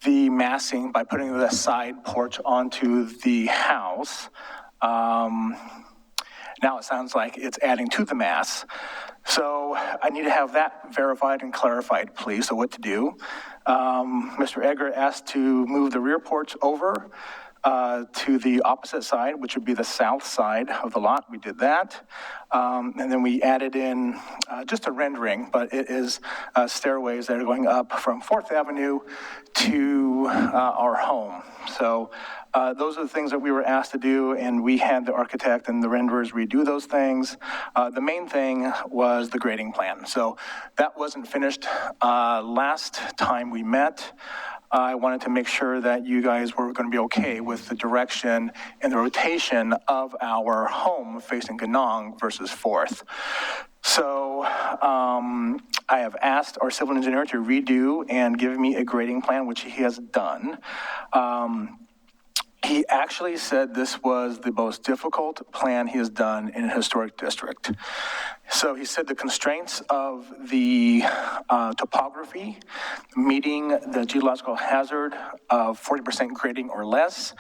Speaker 14: the massing by putting the side porch onto the house. Now it sounds like it's adding to the mass. So I need to have that verified and clarified, please, so what to do. Mr. Edgar asked to move the rear porch over to the opposite side, which would be the south side of the lot. We did that. And then we added in just a rendering, but it is stairways that are going up from 4th Avenue to our home. So those are the things that we were asked to do, and we had the architect and the renderers redo those things. The main thing was the grading plan. So that wasn't finished last time we met. I wanted to make sure that you guys were going to be okay with the direction and the rotation of our home facing Ganong versus 4th. So I have asked our civil engineer to redo and give me a grading plan, which he has done. He actually said this was the most difficult plan he has done in a historic district. So he said the constraints of the topography, meeting the geological hazard of 40% grading or less,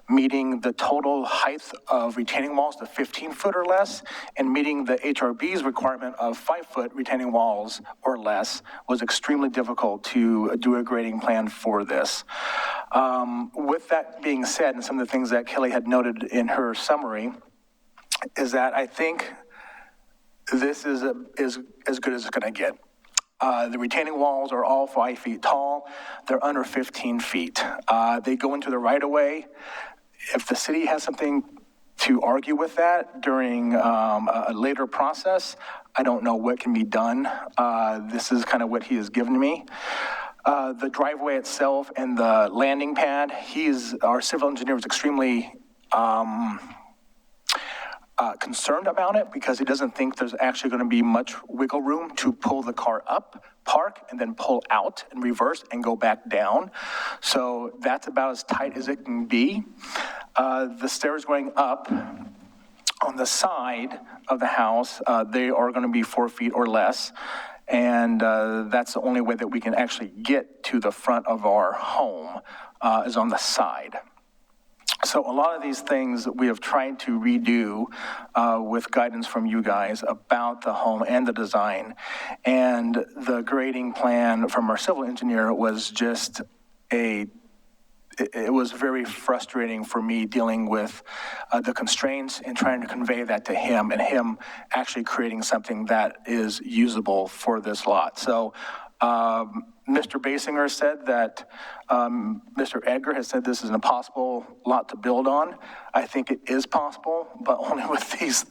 Speaker 14: meeting the total height of retaining walls to 15 foot or less, and meeting the HRB's requirement of 5 foot retaining walls or less was extremely difficult to do a grading plan for this. With that being said, and some of the things that Kelly had noted in her summary, is that I think this is as good as it's going to get. The retaining walls are all 5 feet tall. They're under 15 feet. They go into the right-of-way. If the city has something to argue with that during a later process, I don't know what can be done. This is kind of what he has given me. The driveway itself and the landing pad, our civil engineer was extremely concerned about it because he doesn't think there's actually going to be much wiggle room to pull the car up, park, and then pull out and reverse and go back down. So that's about as tight as it can be. The stairs going up on the side of the house, they are going to be 4 feet or less. And that's the only way that we can actually get to the front of our home is on the side. So a lot of these things we have tried to redo with guidance from you guys about the home and the design. And the grading plan from our civil engineer was just it was very frustrating for me dealing with the constraints and trying to convey that to him and him actually creating something that is usable for this lot. So Mr. Basinger said that Mr. Edgar has said this is an impossible lot to build on. I think it is possible, but only with these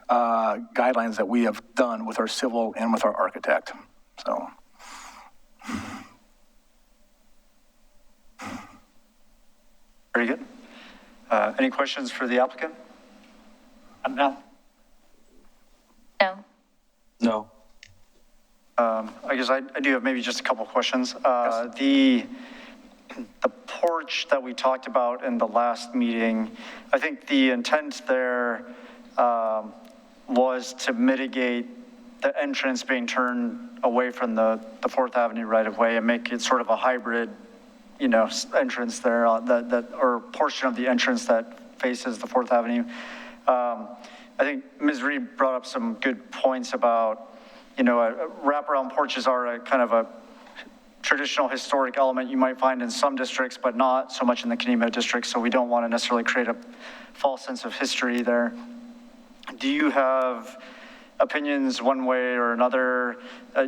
Speaker 14: guidelines that we have done with our civil and with our architect. So.
Speaker 3: Very good. Any questions for the applicant?
Speaker 5: No.
Speaker 4: No.
Speaker 6: No.
Speaker 3: I guess I do have maybe just a couple of questions.
Speaker 14: Yes.
Speaker 3: The porch that we talked about in the last meeting, I think the intent there was to mitigate the entrance being turned away from the 4th Avenue right-of-way and make it sort of a hybrid, entrance there, or portion of the entrance that faces the 4th Avenue. I think Ms. Reed brought up some good points about, wraparound porches are a kind of a traditional historic element you might find in some districts, but not so much in the Kanema district. So we don't want to necessarily create a false sense of history there. Do you have opinions one way or another?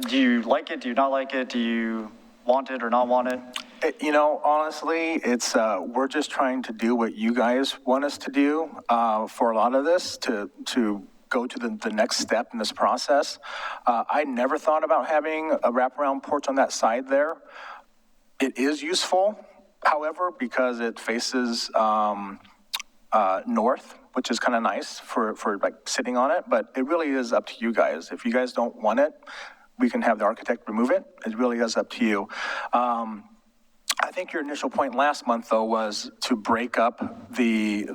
Speaker 3: Do you like it? Do you not like it? Do you wanted or not wanted?
Speaker 14: You know, honestly, it's, we're just trying to do what you guys want us to do for a lot of this, to go to the next step in this process. I never thought about having a wraparound porch on that side there. It is useful, however, because it faces north, which is kind of nice for like sitting on it, but it really is up to you guys. If you guys don't want it, we can have the architect remove it. It really is up to you. I think your initial point last month, though, was to break up the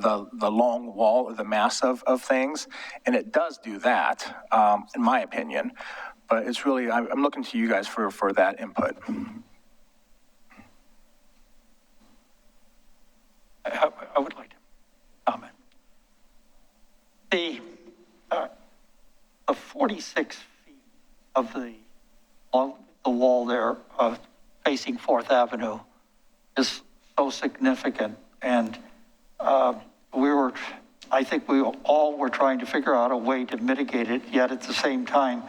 Speaker 14: long wall or the mass of things, and it does do that, in my opinion. But it's really, I'm looking to you guys for that input.
Speaker 5: I would like to comment. The 46 feet of the wall there facing 4th Avenue is so significant, and I think we all were trying to figure out a way to mitigate it, yet at the same time,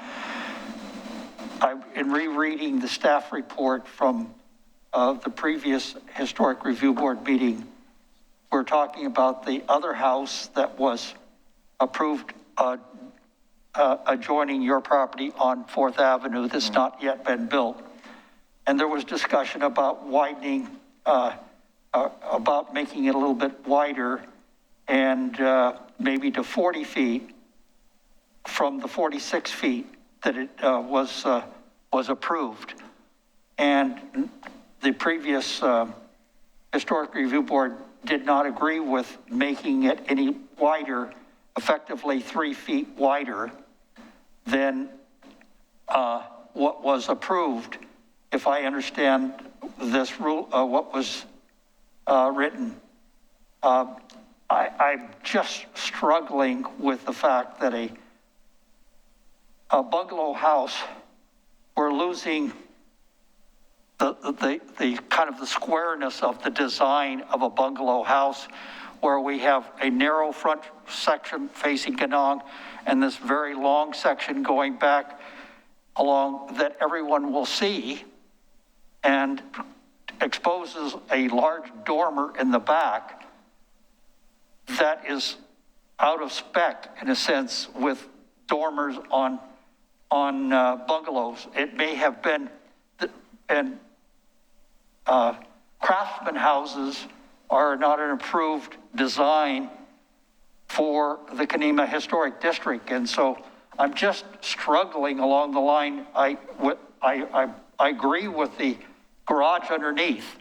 Speaker 5: in rereading the staff report from the previous Historic Review Board meeting, we're talking about the other house that was approved adjoining your property on 4th Avenue that's not yet been built. And there was discussion about widening, about making it a little bit wider and maybe to 40 feet from the 46 feet that it was approved. And the previous Historic Review Board did not agree with making it any wider, effectively 3 feet wider than what was approved, if I understand this rule, what was written. I'm just struggling with the fact that a bungalow house, we're losing the kind of the squareness of the design of a bungalow house, where we have a narrow front section facing Ganong and this very long section going back along that everyone will see, and exposes a large dormer in the back that is out of spec, in a sense, with dormers on bungalows. It may have been, and craftsman houses are not an approved design for the Kenema Historic District. And so I'm just struggling along the line. I agree with the garage underneath.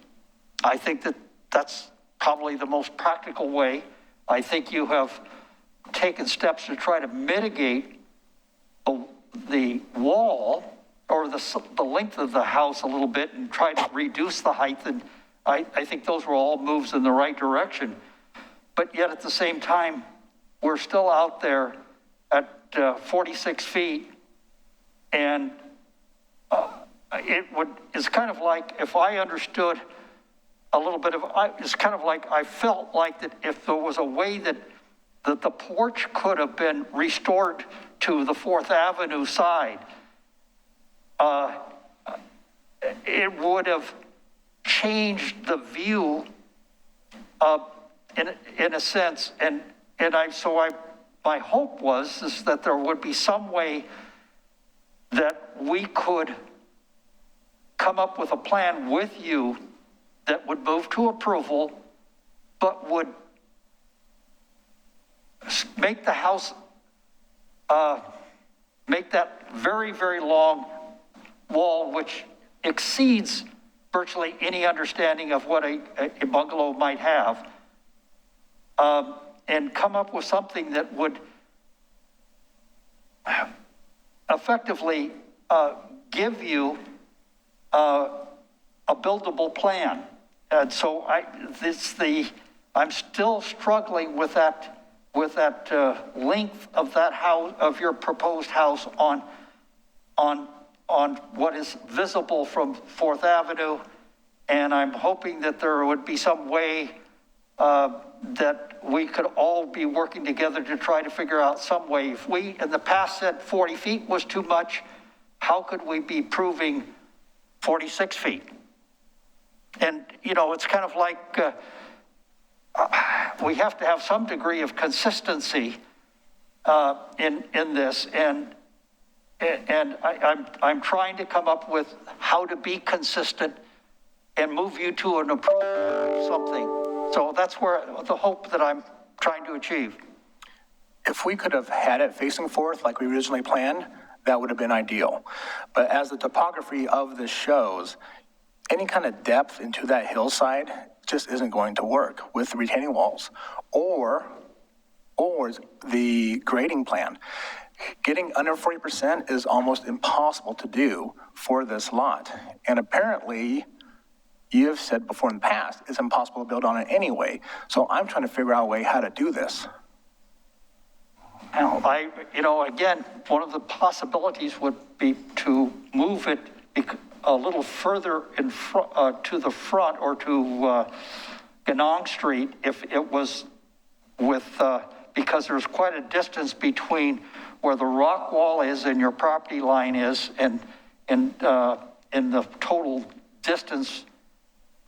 Speaker 5: I think that that's probably the most practical way. I think you have taken steps to try to mitigate the wall or the length of the house a little bit and try to reduce the height. And I think those were all moves in the right direction. But yet at the same time, we're still out there at 46 feet. And it's kind of like, if I understood a little bit of, it's kind of like, I felt like that if there was a way that the porch could have been restored to the 4th Avenue side, it would have changed the view in a sense. My hope was that there would be some way that we could come up with a plan with you that would move to approval, but would make the house, make that very, very long wall, which exceeds virtually any understanding of what a bungalow might have, and come up with something that would effectively give you a buildable plan. And so I'm still struggling with that length of that house, of your proposed house on what is visible from 4th Avenue. And I'm hoping that there would be some way that we could all be working together to try to figure out some way. If we in the past said 40 feet was too much, how could we be proving 46 feet. And, you know, it's kind of like we have to have some degree of consistency in this. And I'm trying to come up with how to be consistent and move you to an approval of something. So that's where the hope that I'm trying to achieve.
Speaker 14: If we could have had it facing forth like we originally planned, that would have been ideal. But as the topography of this shows, any kind of depth into that hillside just isn't going to work with the retaining walls or the grading plan. Getting under 40% is almost impossible to do for this lot. And apparently, you have said before in the past, it's impossible to build on it anyway. So I'm trying to figure out a way how to do this.
Speaker 5: Again, one of the possibilities would be to move it a little further in front, to the front or to Ganong Street if it was with, because there's quite a distance between where the rock wall is and your property line is and in the total distance.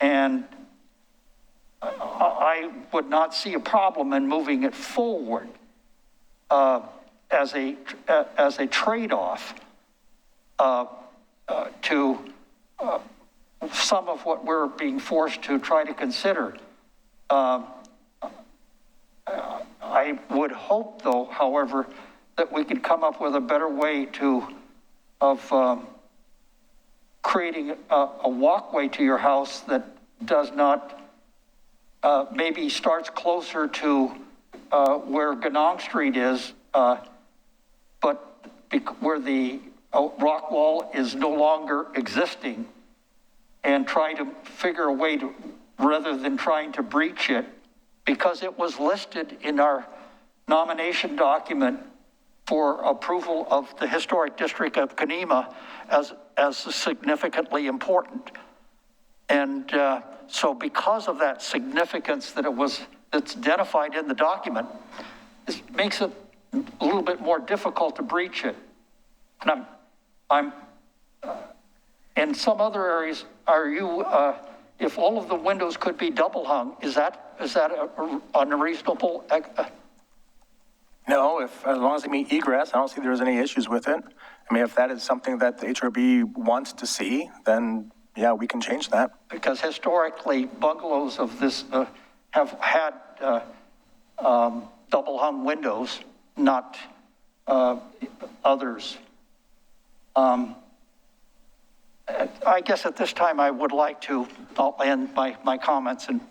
Speaker 5: And I would not see a problem in moving it forward as a trade-off to some of what we're being forced to try to consider. I would hope, though, however, that we could come up with a better way of creating a walkway to your house that does not, maybe starts closer to where Ganong Street is, but where the rock wall is no longer existing, and try to figure a way to, rather than trying to breach it, because it was listed in our nomination document for approval of the Historic District of Kenema as significantly important. And so because of that significance that it's identified in the document, it makes it a little bit more difficult to breach it. And I'm in some other areas, are you, if all of the windows could be double hung, is that unreasonable?
Speaker 14: No, as long as they meet egress, I don't see there's any issues with it. I mean, if that is something that the HRB wants to see, then yeah, we can change that.
Speaker 5: Because historically, bungalows of this have had double hung windows, not others. I guess at this time I would like to, I'll end my comments. And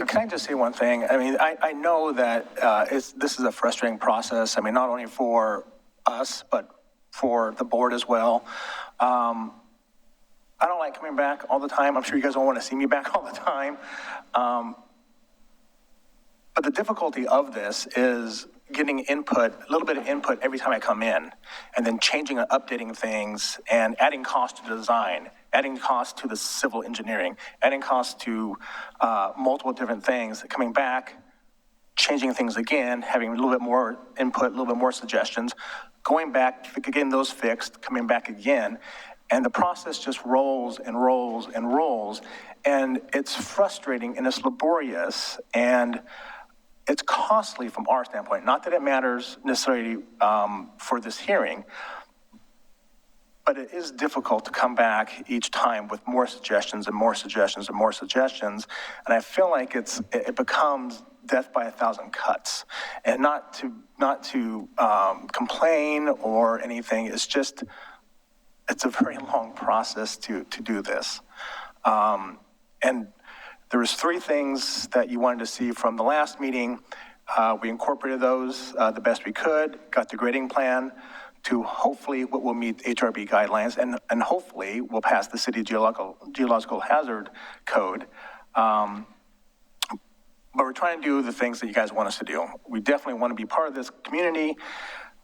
Speaker 14: can I just say one thing? I mean, I know that this is a frustrating process. I mean, not only for us, but for the board as well. I don't like coming back all the time. I'm sure you guys don't want to see me back all the time. But the difficulty of this is getting input, a little bit of input every time I come in, and then changing and updating things and adding cost to the design, adding cost to the civil engineering, adding cost to multiple different things, coming back, changing things again, having a little bit more input, a little bit more suggestions, going back, getting those fixed, coming back again. And the process just rolls and rolls and rolls. And it's frustrating and it's laborious and it's costly from our standpoint. Not that it matters necessarily for this hearing, but it is difficult to come back each time with more suggestions and more suggestions and more suggestions. And I feel like it becomes death by a thousand cuts. And not to complain or anything. It's just, it's a very long process to do this. And there was 3 things that you wanted to see from the last meeting. We incorporated those the best we could, got the grading plan to hopefully what will meet HRB guidelines, and hopefully will pass the city geological hazard code. But we're trying to do the things that you guys want us to do. We definitely want to be part of this community.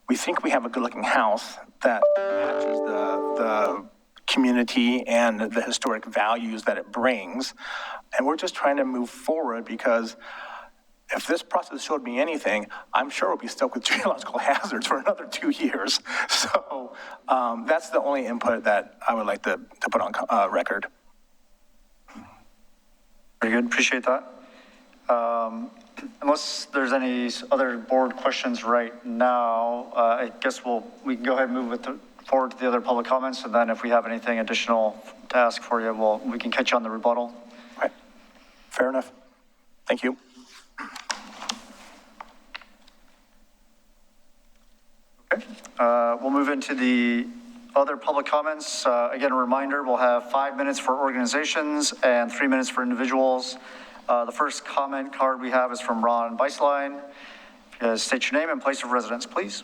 Speaker 14: We think we have a good-looking house that matches the community and the historic values that it brings. And we're just trying to move forward because if this process showed me anything, I'm sure we'll be stuck with geological hazards for another 2 years. So that's the only input that I would like to put on record.
Speaker 3: Very good, appreciate that. Unless there's any other board questions right now, I guess we can go ahead and move forward to the other public comments, and then if we have anything additional to ask for you, we can catch you on the rebuttal.
Speaker 14: Okay, fair enough. Thank you.
Speaker 3: Okay, we'll move into the other public comments. Again, a reminder, we'll have 5 minutes for organizations and 3 minutes for individuals. The first comment card we have is from Ron Beislein. State your name and place of residence, please.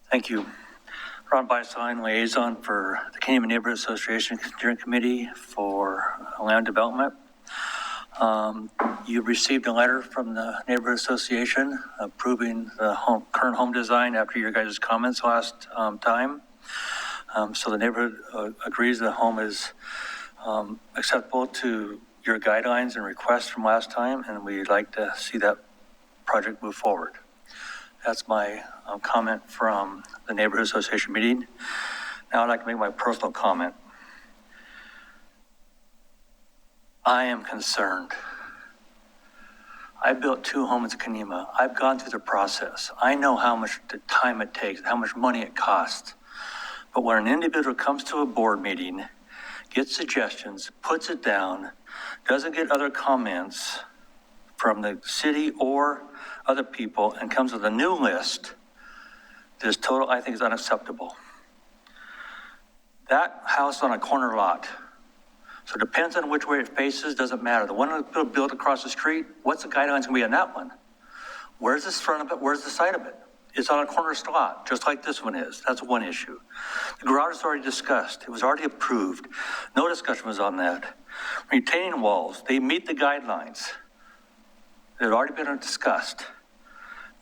Speaker 12: Thank you. Ron Beislein, liaison for the Canadian Neighborhood Association Steering Committee for Land Development. You received a letter from the Neighborhood Association approving the current home design after your guys' comments last time. So the neighborhood agrees the home is acceptable to your guidelines and requests from last time, and we'd like to see that project move forward. That's my comment from the Neighborhood Association meeting. Now I'd like to make my personal comment. I am concerned. I built 2 homes in Kenema. I've gone through the process. I know how much time it takes, how much money it costs. But when an individual comes to a board meeting, gets suggestions, puts it down, doesn't get other comments from the city or other people, and comes with a new list, this total, I think, is unacceptable. That house on a corner lot, so it depends on which way it faces, doesn't matter. The one that built across the street, what's the guidelines gonna be on that one? Where's the front of it? Where's the side of it? It's on a corner lot, just like this one is. That's one issue. The garage is already discussed. It was already approved. No discussion was on that. Retaining walls, they meet the guidelines. They've already been discussed.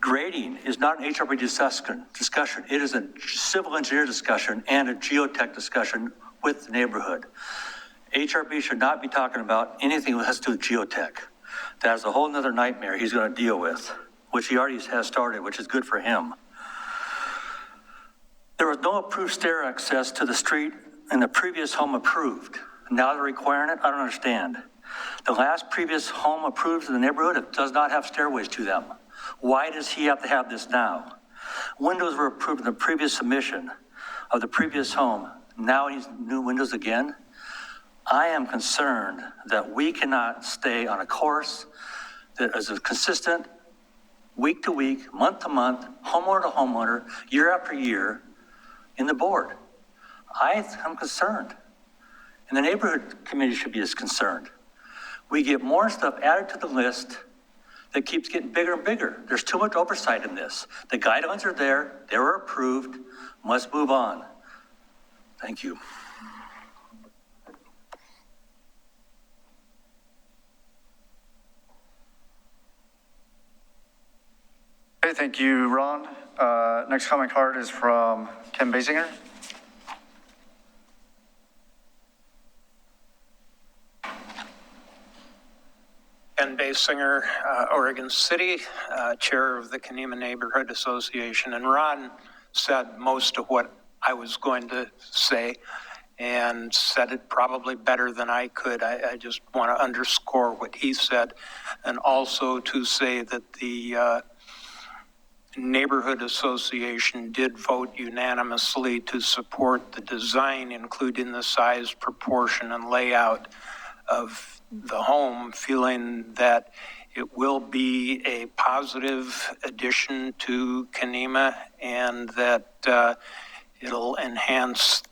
Speaker 12: Grading is not an HRB discussion. It is a civil engineer discussion and a geotech discussion with the neighborhood. HRB should not be talking about anything that has to do with geotech. That's a whole nother nightmare he's going to deal with, which he already has started, which is good for him. There was no approved stair access to the street in the previous home approved. Now they're requiring it? I don't understand. The last previous home approved in the neighborhood, it does not have stairways to them. Why does he have to have this now? Windows were approved in the previous submission of the previous home. Now he needs new windows again. I am concerned that we cannot stay on a course that is consistent week to week, month to month, homeowner to homeowner, year after year in the board. I am concerned. And the neighborhood committee should be as concerned. We get more stuff added to the list that keeps getting bigger and bigger. There's too much oversight in this. The guidelines are there, they were approved, must move on. Thank you.
Speaker 3: Okay, thank you, Ron. Next comment card is from Ken Basinger.
Speaker 11: Ken Basinger, Oregon City, Chair of the Kenema Neighborhood Association. And Ron said most of what I was going to say and said it probably better than I could. I just want to underscore what he said, and also to say that the Neighborhood Association did vote unanimously to support the design, including the size, proportion, and layout of the home, feeling that it will be a positive addition to Kenema and that it'll enhance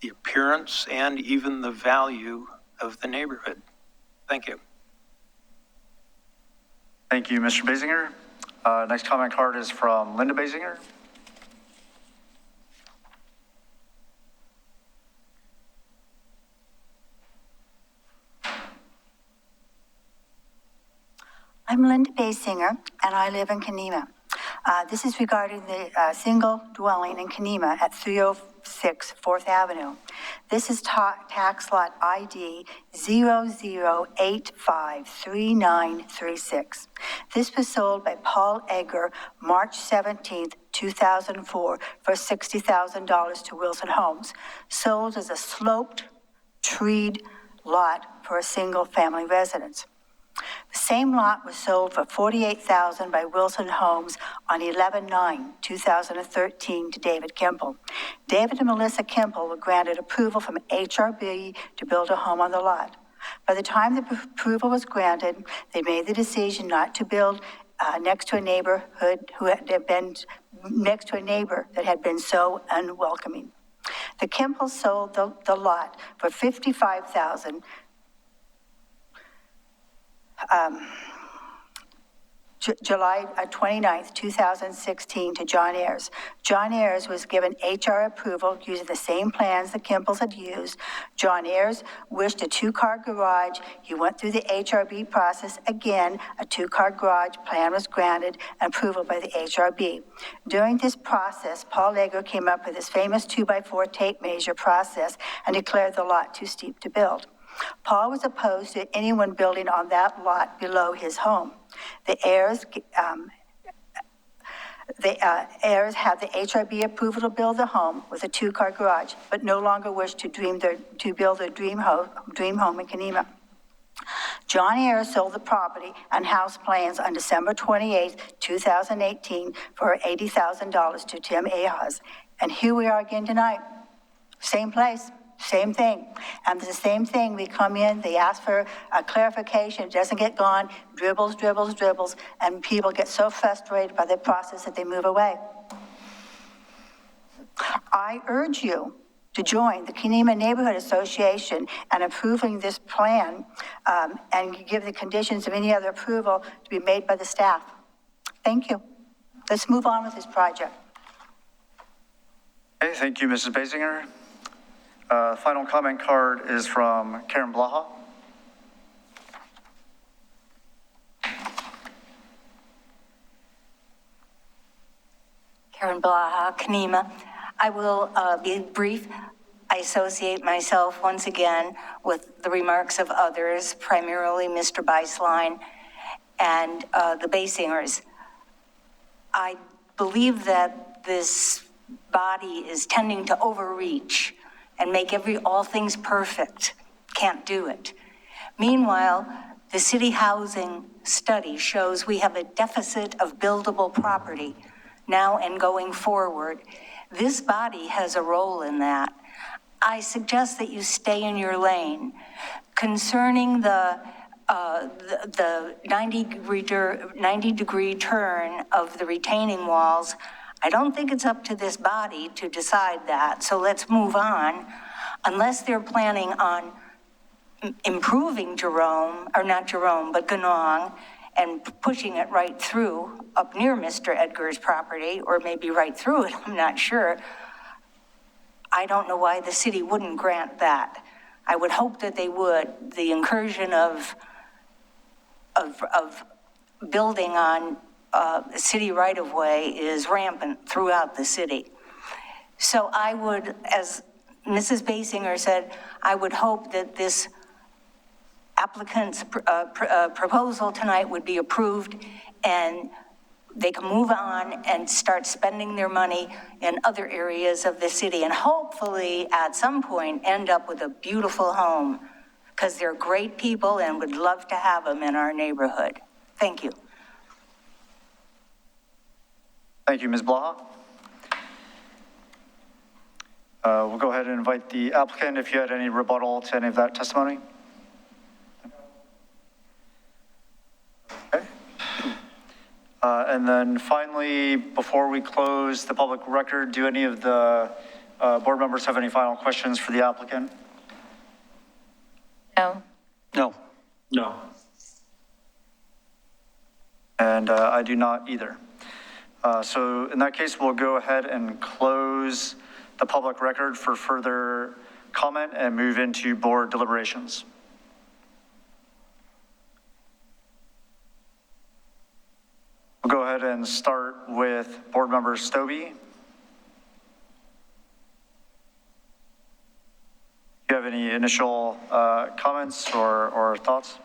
Speaker 11: the appearance and even the value of the neighborhood. Thank you.
Speaker 3: Thank you, Mr. Basinger. Next comment card is from Linda Basinger.
Speaker 8: I'm Linda Basinger, and I live in Kenema. This is regarding the single dwelling in Kenema at 306 4th Avenue. This is tax lot ID 00853936. This was sold by Paul Egger March 17th, 2004 for $60,000 to Wilson Homes, sold as a sloped, treed lot for a single-family residence. The same lot was sold for $48,000 by Wilson Homes on 11/9/2013 to David Kimple. David and Melissa Kimple were granted approval from HRB to build a home on the lot. By the time the approval was granted, they made the decision not to build next to a neighbor that had been so unwelcoming. The Kimples sold the lot for $55,000. July 29th, 2016 to John Ayers. John Ayers was given HR approval using the same plans the Kimples had used. John Ayers wished a two-car garage. He went through the HRB process again. A two-car garage plan was granted and approval by the HRB. During this process, Paul Egger came up with his famous 2x4 tape measure process and declared the lot too steep to build. Paul was opposed to anyone building on that lot below his home. The Ayers had the HRB approval to build the home with a two-car garage, but no longer wished to build their dream home in Kenema. John Ayers sold the property and house plans on December 28, 2018 for $80,000 to Tim Ahaz. And here we are again tonight, same place. Same thing. And the same thing, we come in, they ask for a clarification, it doesn't get gone, dribbles, and people get so frustrated by the process that they move away. I urge you to join the Kenema Neighborhood Association and approving this plan and give the conditions of any other approval to be made by the staff. Thank you. Let's move on with this project.
Speaker 3: Okay, thank you, Mrs. Basinger. Final comment card is from Karen Blaha.
Speaker 13: Karen Blaha, Kenema. I will be brief. I associate myself once again with the remarks of others, primarily Mr. Beislein and the Basingers. I believe that this body is tending to overreach and make all things perfect. Can't do it. Meanwhile, the city housing study shows we have a deficit of buildable property now and going forward. This body has a role in that. I suggest that you stay in your lane. Concerning the 90-degree turn of the retaining walls, I don't think it's up to this body to decide that, so let's move on. Unless they're planning on improving Ganong, and pushing it right through up near Mr. Edgar's property, or maybe right through it, I'm not sure. I don't know why the city wouldn't grant that. I would hope that they would. The incursion of building on city right-of-way is rampant throughout the city. So I would, as Mrs. Basinger said, I would hope that this applicant's proposal tonight would be approved and they can move on and start spending their money in other areas of the city and hopefully at some point end up with a beautiful home, because they're great people and would love to have them in our neighborhood. Thank you.
Speaker 3: Thank you, Ms. Blaha. We'll go ahead and invite the applicant if you had any rebuttal to any of that testimony. Okay. And then finally, before we close the public record, do any of the board members have any final questions for the applicant?
Speaker 4: No.
Speaker 5: No.
Speaker 6: No.
Speaker 3: And I do not either. So in that case, we'll go ahead and close the public record for further comment and move into board deliberations. We'll go ahead and start with Board Member Stobie. Do you have any initial comments or thoughts?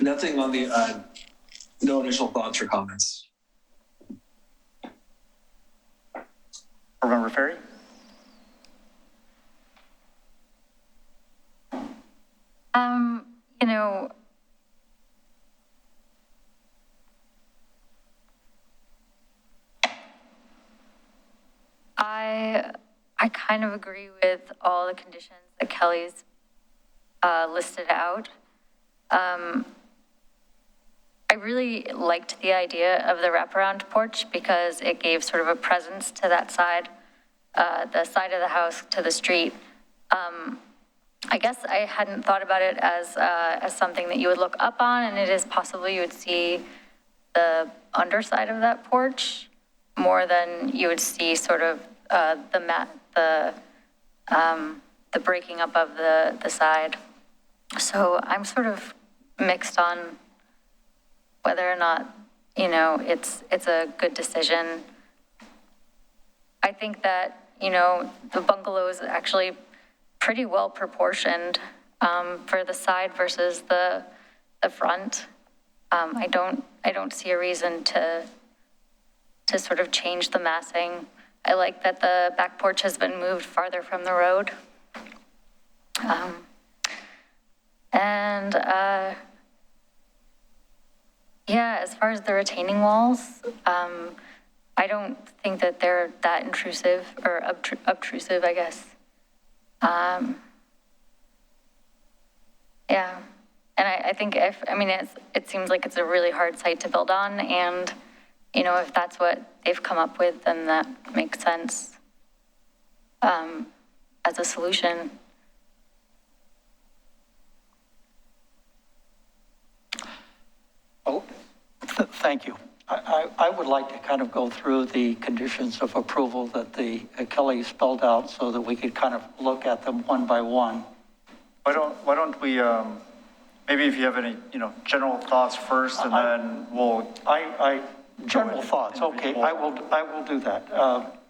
Speaker 6: Nothing on the, no initial thoughts or comments.
Speaker 3: Board Member Ferry?
Speaker 4: You know, I kind of agree with all the conditions that Kelly's listed out. I really liked the idea of the wraparound porch because it gave sort of a presence to that side, the side of the house to the street. I guess I hadn't thought about it as something that you would look up on, and it is possible you would see the underside of that porch more than you would see sort of the breaking up of the side. So I'm sort of mixed on whether or not, you know, it's a good decision. I think that, you know, the bungalow is actually pretty well proportioned for the side versus the front. I don't see a reason to sort of change the massing. I like that the back porch has been moved farther from the road. Yeah, as far as the retaining walls, I don't think that they're that intrusive or obtrusive, I guess. Yeah, and I think it seems like it's a really hard site to build on, and, you know, if that's what they've come up with, then that makes sense as a solution.
Speaker 5: Oh, thank you. I would like to kind of go through the conditions of approval that the Kelly spelled out so that we could kind of look at them one by one.
Speaker 3: Why don't we, maybe if you have any, you know, general thoughts first, and then we'll.
Speaker 5: General thoughts, okay, I will do that.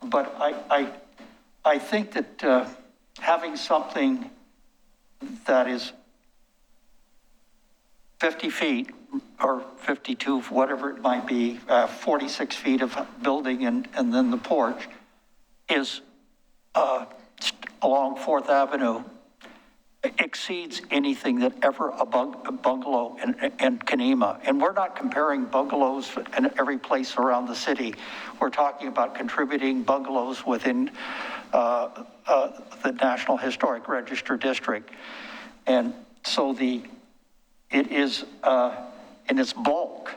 Speaker 5: But I think that having something that is 50 feet or 52, whatever it might be, 46 feet of building and then the porch is along 4th Avenue, exceeds anything that ever a bungalow in Kenema. And we're not comparing bungalows in every place around the city. We're talking about contributing bungalows within the National Historic Register District. And so it is, in its bulk,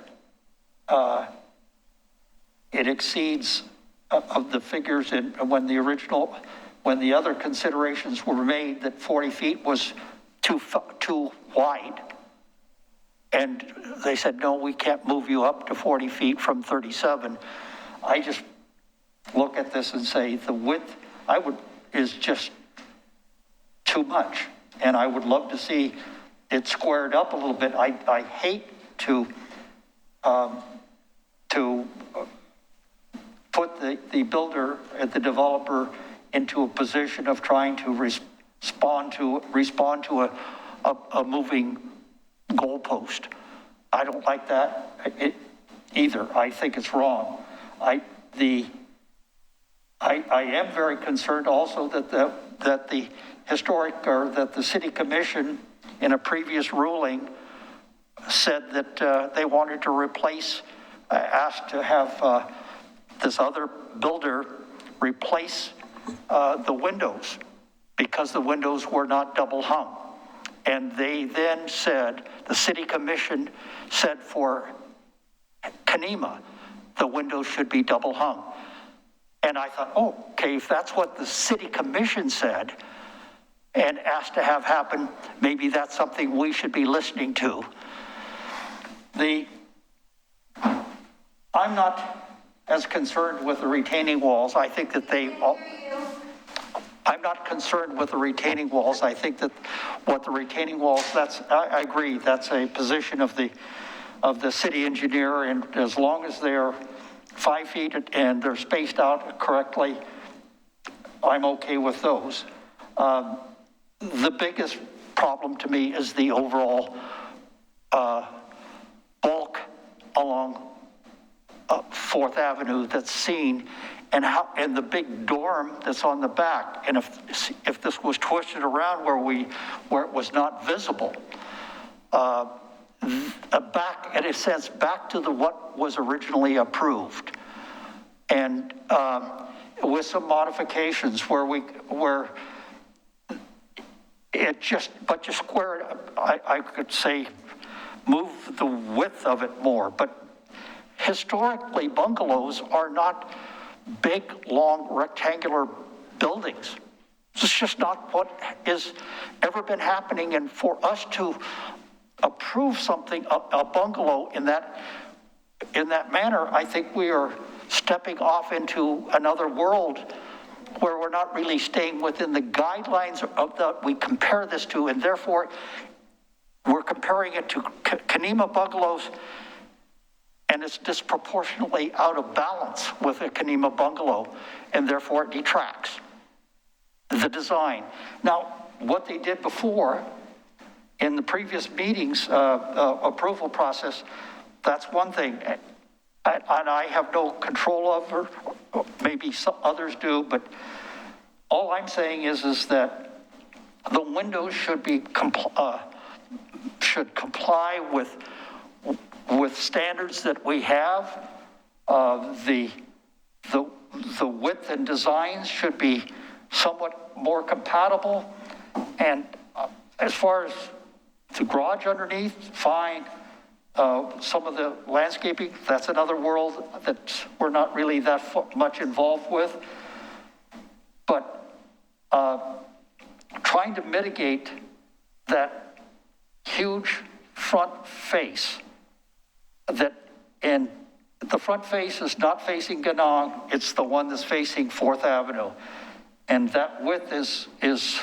Speaker 5: it exceeds of the figures when the other considerations were made that 40 feet was too wide. And they said, no, we can't move you up to 40 feet from 37. I just look at this and say the width is just too much. And I would love to see it squared up a little bit. I hate to put the builder and the developer into a position of trying to respond to a moving goalpost. I don't like that either. I think it's wrong. I am very concerned also that the city commission in a previous ruling said that they wanted to replace, asked to have this other builder replace the windows because the windows were not double hung. And they then said, the city commission said for Kenema, the windows should be double hung. And I thought, oh, okay, if that's what the city commission said and asked to have happen, maybe that's something we should be listening to. I'm not as concerned with the retaining walls. I think that I'm not concerned with the retaining walls. I think that what the retaining walls, I agree, that's a position of the the city engineer, and as long as they're 5 feet and they're spaced out correctly, I'm okay with those. The biggest problem to me is the overall bulk along 4th Avenue that's seen, and the big dorm that's on the back. And if this was twisted around where it was not visible, back, in a sense, back to what was originally approved, and with some modifications where it just square it. I could say move the width of it more, but historically bungalows are not big, long, rectangular buildings. It's just not what has ever been happening, and for us to approve something, a bungalow in that manner, I think we are stepping off into another world where we're not really staying within the guidelines of that we compare this to, and therefore we're comparing it to Kenema bungalows, and it's disproportionately out of balance with a Kenema bungalow, and therefore it detracts the design. Now, what they did before in the previous meetings, approval process, that's one thing. And I have no control over, maybe some others do, but all I'm saying is that the windows should comply with standards that we have. The width and designs should be somewhat more compatible. And as far as the garage underneath, fine. Some of the landscaping, that's another world that we're not really that much involved with. But trying to mitigate that huge front face, and the front face is not facing Ganong, it's the one that's facing 4th Avenue. And that width is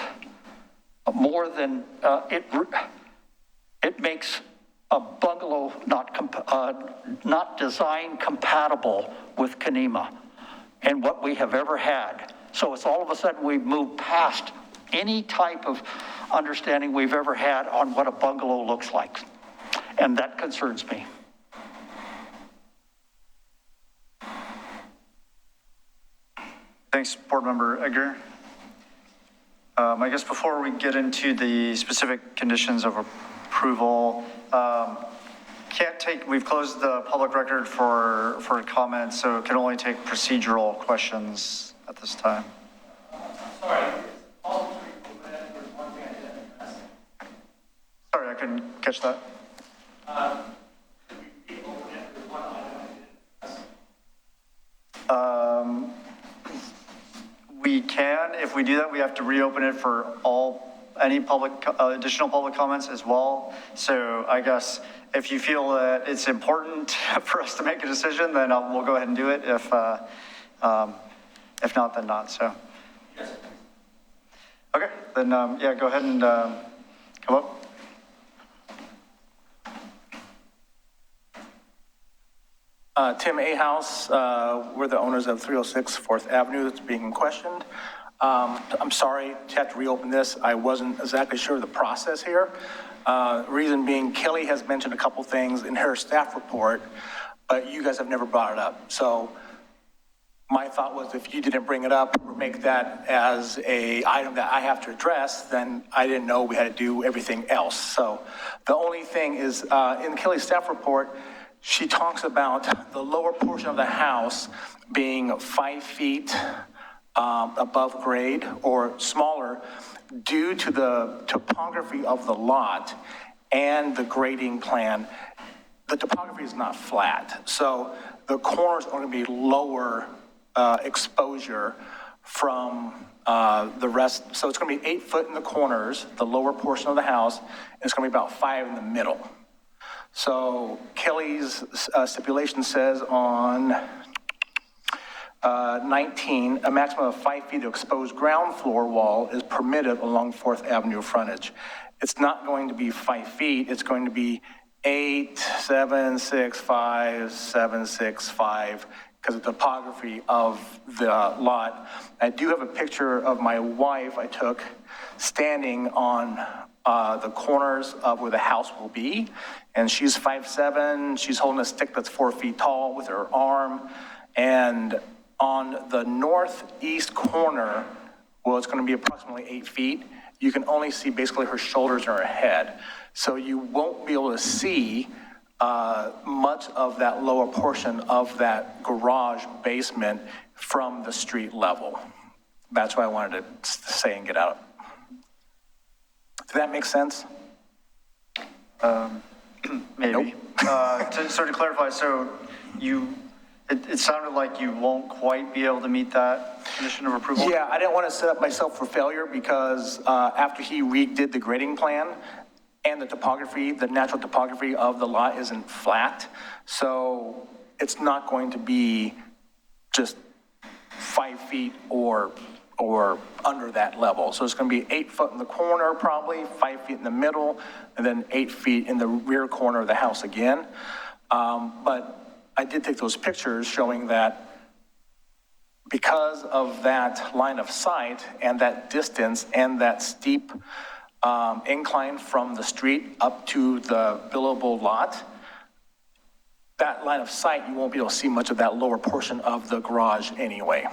Speaker 5: more than, it makes a bungalow not design compatible with Kenema and what we have ever had. So it's all of a sudden we've moved past any type of understanding we've ever had on what a bungalow looks like. And that concerns me.
Speaker 3: Thanks, Board Member Edgar. I guess before we get into the specific conditions of approval, we've closed the public record for comments, so can only take procedural questions at this time.
Speaker 14: Sorry.
Speaker 3: Sorry, I couldn't catch that. We can. If we do that, we have to reopen it for any additional public comments as well. So I guess if you feel that it's important for us to make a decision, then we'll go ahead and do it. If not, then not. So. Yes. Okay. Then yeah, go ahead and come up.
Speaker 14: Tim Ahouse, we're the owners of 306 4th Avenue that's being questioned. I'm sorry to have to reopen this. I wasn't exactly sure of the process here. Reason being, Kelly has mentioned a couple things in her staff report, but you guys have never brought it up. So my thought was if you didn't bring it up or make that as a item that I have to address, then I didn't know we had to do everything else. So the only thing is in Kelly's staff report, she talks about the lower portion of the house being 5 feet above grade or smaller due to the topography of the lot and the grading plan. The topography is not flat, so the corners are going to be lower exposure from the rest. So it's going to be 8 foot in the corners, the lower portion of the house, and it's going to be about 5 in the middle. So Kelly's stipulation says on 19, a maximum of 5 feet of exposed ground floor wall is permitted along 4th Avenue frontage. It's not going to be 5 feet, it's going to be 8,765, 765, because of the topography of the lot. I do have a picture of my wife I took standing on the corners of where the house will be, and she's 5'7", she's holding a stick that's 4 feet tall with her arm, and on the northeast corner, well, it's going to be approximately 8 feet, you can only see basically her shoulders and her head. So you won't be able to see much of that lower portion of that garage basement from the street level. That's why I wanted to say and get out. Does that make sense?
Speaker 3: Maybe. Nope. So to clarify, so it sounded like you won't quite be able to meet that condition of approval?
Speaker 14: Yeah, I didn't want to set up myself for failure because after he redid the grading plan and the topography, the natural topography of the lot isn't flat. So it's not going to be just 5 feet or under that level. So it's going to be 8 foot in the corner, probably 5 feet in the middle, and then 8 feet in the rear corner of the house again. But I did take those pictures showing that because of that line of sight and that distance and that steep incline from the street up to the billable lot, that line of sight, you won't be able to see much of that lower portion of the garage anyway.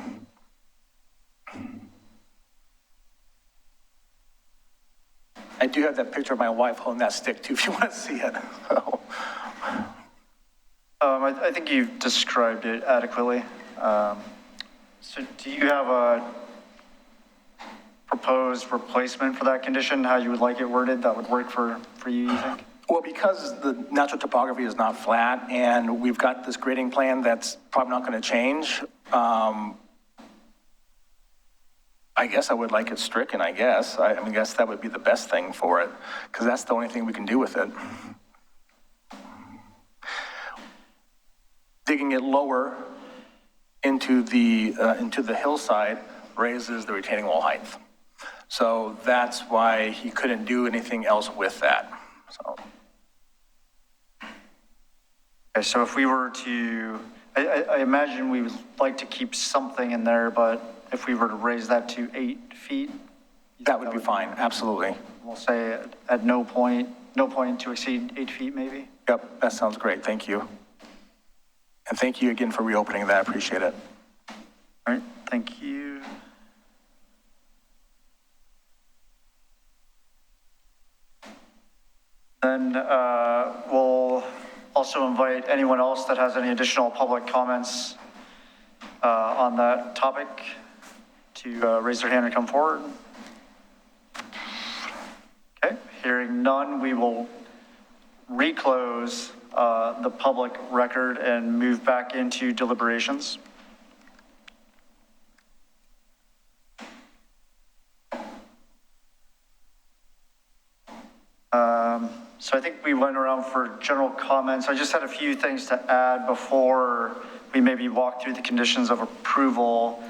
Speaker 14: I do have that picture of my wife holding that stick too, if you want to see it.
Speaker 3: I think you've described it adequately. So do you have a proposed replacement for that condition, how you would like it worded, that would work for you think?
Speaker 14: Well, because the natural topography is not flat and we've got this grading plan that's probably not going to change, I guess I would like it stricken, I guess. I guess that would be the best thing for it, because that's the only thing we can do with it. Digging it lower into the hillside raises the retaining wall height. So that's why he couldn't do anything else with that. So.
Speaker 3: Okay, so if we were to, I imagine we would like to keep something in there, but if we were to raise that to 8 feet?
Speaker 14: That would be fine, absolutely.
Speaker 3: We'll say at no point to exceed 8 feet maybe?
Speaker 14: Yep, that sounds great, thank you. And thank you again for reopening that, I appreciate it.
Speaker 3: All right, thank you. Then we'll also invite anyone else that has any additional public comments on that topic to raise their hand and come forward. Okay, hearing none, we will reclose the public record and move back into deliberations. So I think we went around for general comments. I just had a few things to add before we maybe walk through the conditions of approval,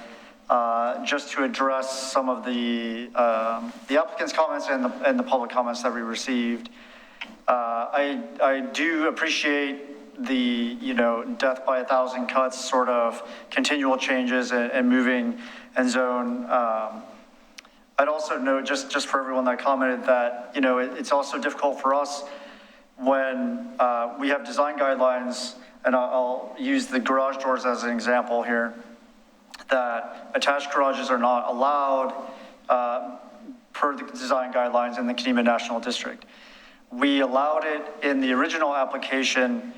Speaker 3: just to address some of the applicant's comments and the public comments that we received. I do appreciate the, death by 1,000 cuts sort of continual changes and moving and zone. I'd also note, just for everyone that commented, that, it's also difficult for us when we have design guidelines, and I'll use the garage doors as an example here, that attached garages are not allowed per the design guidelines in the Kenema National District. We allowed it in the original application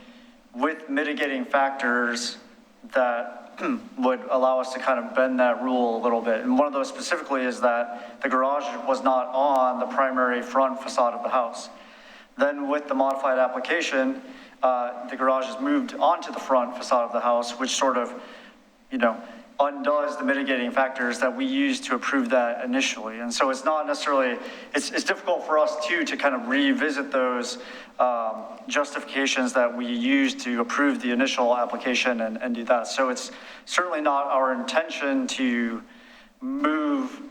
Speaker 3: with mitigating factors that would allow us to kind of bend that rule a little bit. And one of those specifically is that the garage was not on the primary front facade of the house. Then with the modified application, the garage is moved onto the front facade of the house, which sort of, undoes the mitigating factors that we used to approve that initially. And so it's not necessarily, it's difficult for us too to kind of revisit those justifications that we used to approve the initial application and do that. So it's certainly not our intention to move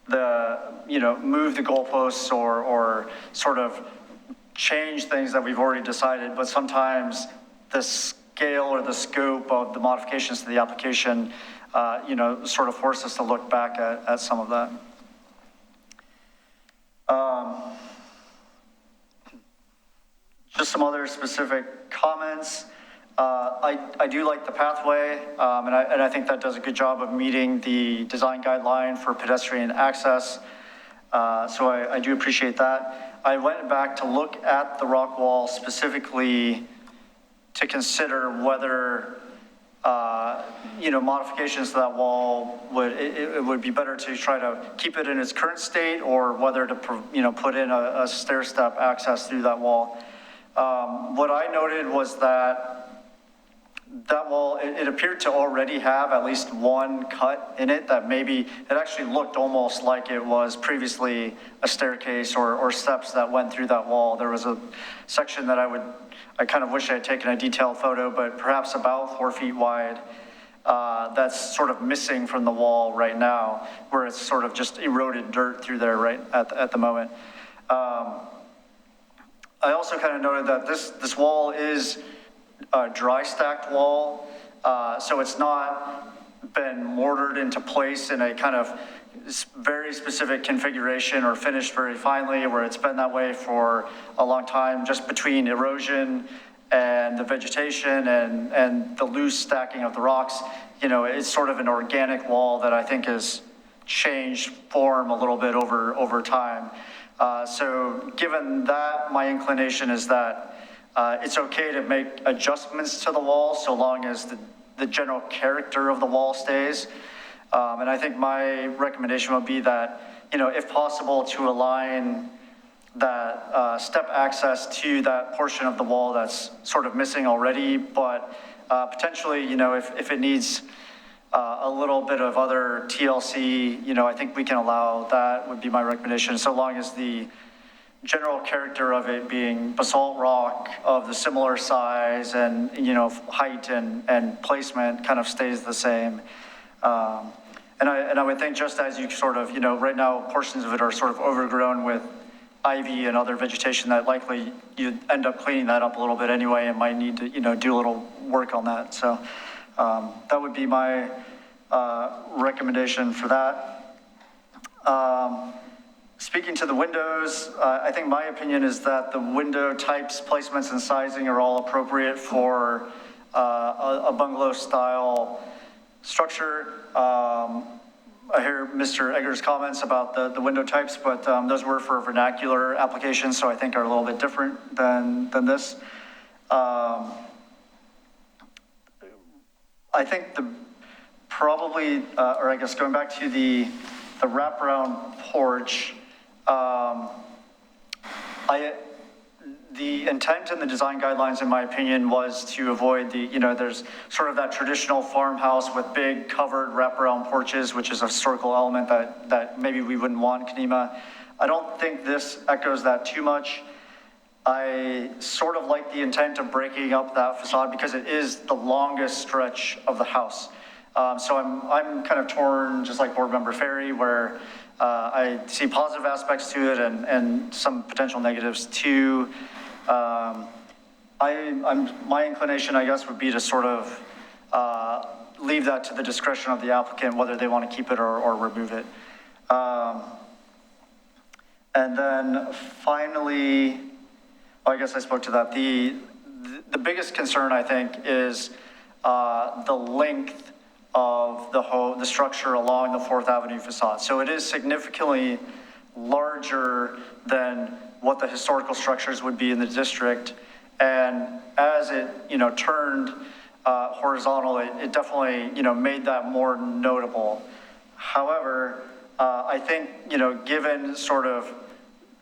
Speaker 3: the goalposts or sort of change things that we've already decided, but sometimes the scale or the scope of the modifications to the application, sort of force us to look back at some of that. Just some other specific comments. I do like the pathway, and I think that does a good job of meeting the design guideline for pedestrian access. So I do appreciate that. I went back to look at the rock wall specifically to consider whether, modifications to that wall it would be better to try to keep it in its current state, or whether to, put in a stair step access through that wall. What I noted was that wall, it appeared to already have at least one cut in it that maybe it actually looked almost like it was previously a staircase or steps that went through that wall. There was a section that I kind of wish I had taken a detailed photo, but perhaps about 4 feet wide, that's sort of missing from the wall right now, where it's sort of just eroded dirt through there right at the moment. I also kind of noted that this wall is a dry stacked wall, so it's not been mortared into place in a kind of very specific configuration or finished very finely, where it's been that way for a long time, just between erosion and the vegetation and the loose stacking of the rocks. It's sort of an organic wall that I think has changed form a little bit over time. So given that, my inclination is that it's okay to make adjustments to the wall so long as the general character of the wall stays. And I think my recommendation would be that, if possible, to align that step access to that portion of the wall that's sort of missing already, but potentially, if it needs a little bit of other TLC, I think we can allow that, would be my recommendation, so long as the general character of it being basalt rock of the similar size and, height and placement kind of stays the same. And I would think, just as you sort of, right now portions of it are sort of overgrown with ivy and other vegetation, that likely you end up cleaning that up a little bit anyway and might need to, do a little work on that. So that would be my recommendation for that. Speaking to the windows, I think my opinion is that the window types, placements, and sizing are all appropriate for a bungalow style structure. I hear Mr. Egger's comments about the window types, but those were for vernacular applications, so I think are a little bit different than this. I think going back to the wraparound porch, the intent in the design guidelines, in my opinion, was to avoid there's sort of that traditional farmhouse with big covered wraparound porches, which is a historical element that maybe we wouldn't want in Kenema. I don't think this echoes that too much. I sort of like the intent of breaking up that facade because it is the longest stretch of the house. So I'm kind of torn, just like Board Member Ferry, where I see positive aspects to it and some potential negatives too. My inclination, I guess, would be to sort of leave that to the discretion of the applicant, whether they want to keep it or remove it. And then finally, I guess I spoke to that. The biggest concern, I think, is the length of the structure along the 4th Avenue facade. So it is significantly larger than what the historical structures would be in the district. And as it, turned horizontal, it definitely, made that more notable. However, I think, given sort of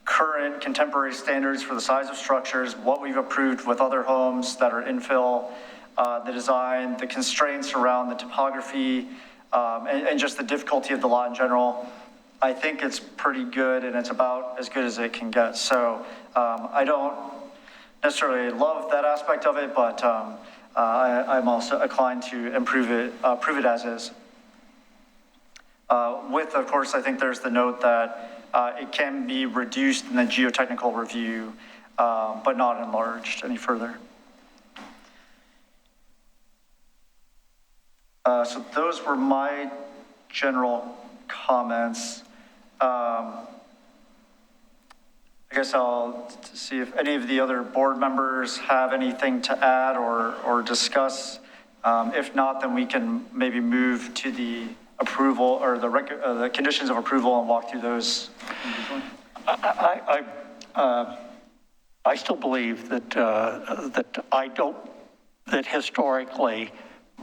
Speaker 3: current contemporary standards for the size of structures, what we've approved with other homes that are infill, the design, the constraints around the topography, and just the difficulty of the lot in general, I think it's pretty good, and it's about as good as it can get. So I don't necessarily love that aspect of it, but I'm also inclined to prove it as is. With, of course, I think there's the note that it can be reduced in the geotechnical review but not enlarged any further. So those were my general comments. I guess I'll see if any of the other board members have anything to add or discuss. If not, then we can maybe move to the approval or the conditions of approval and walk through those.
Speaker 5: I still believe that that historically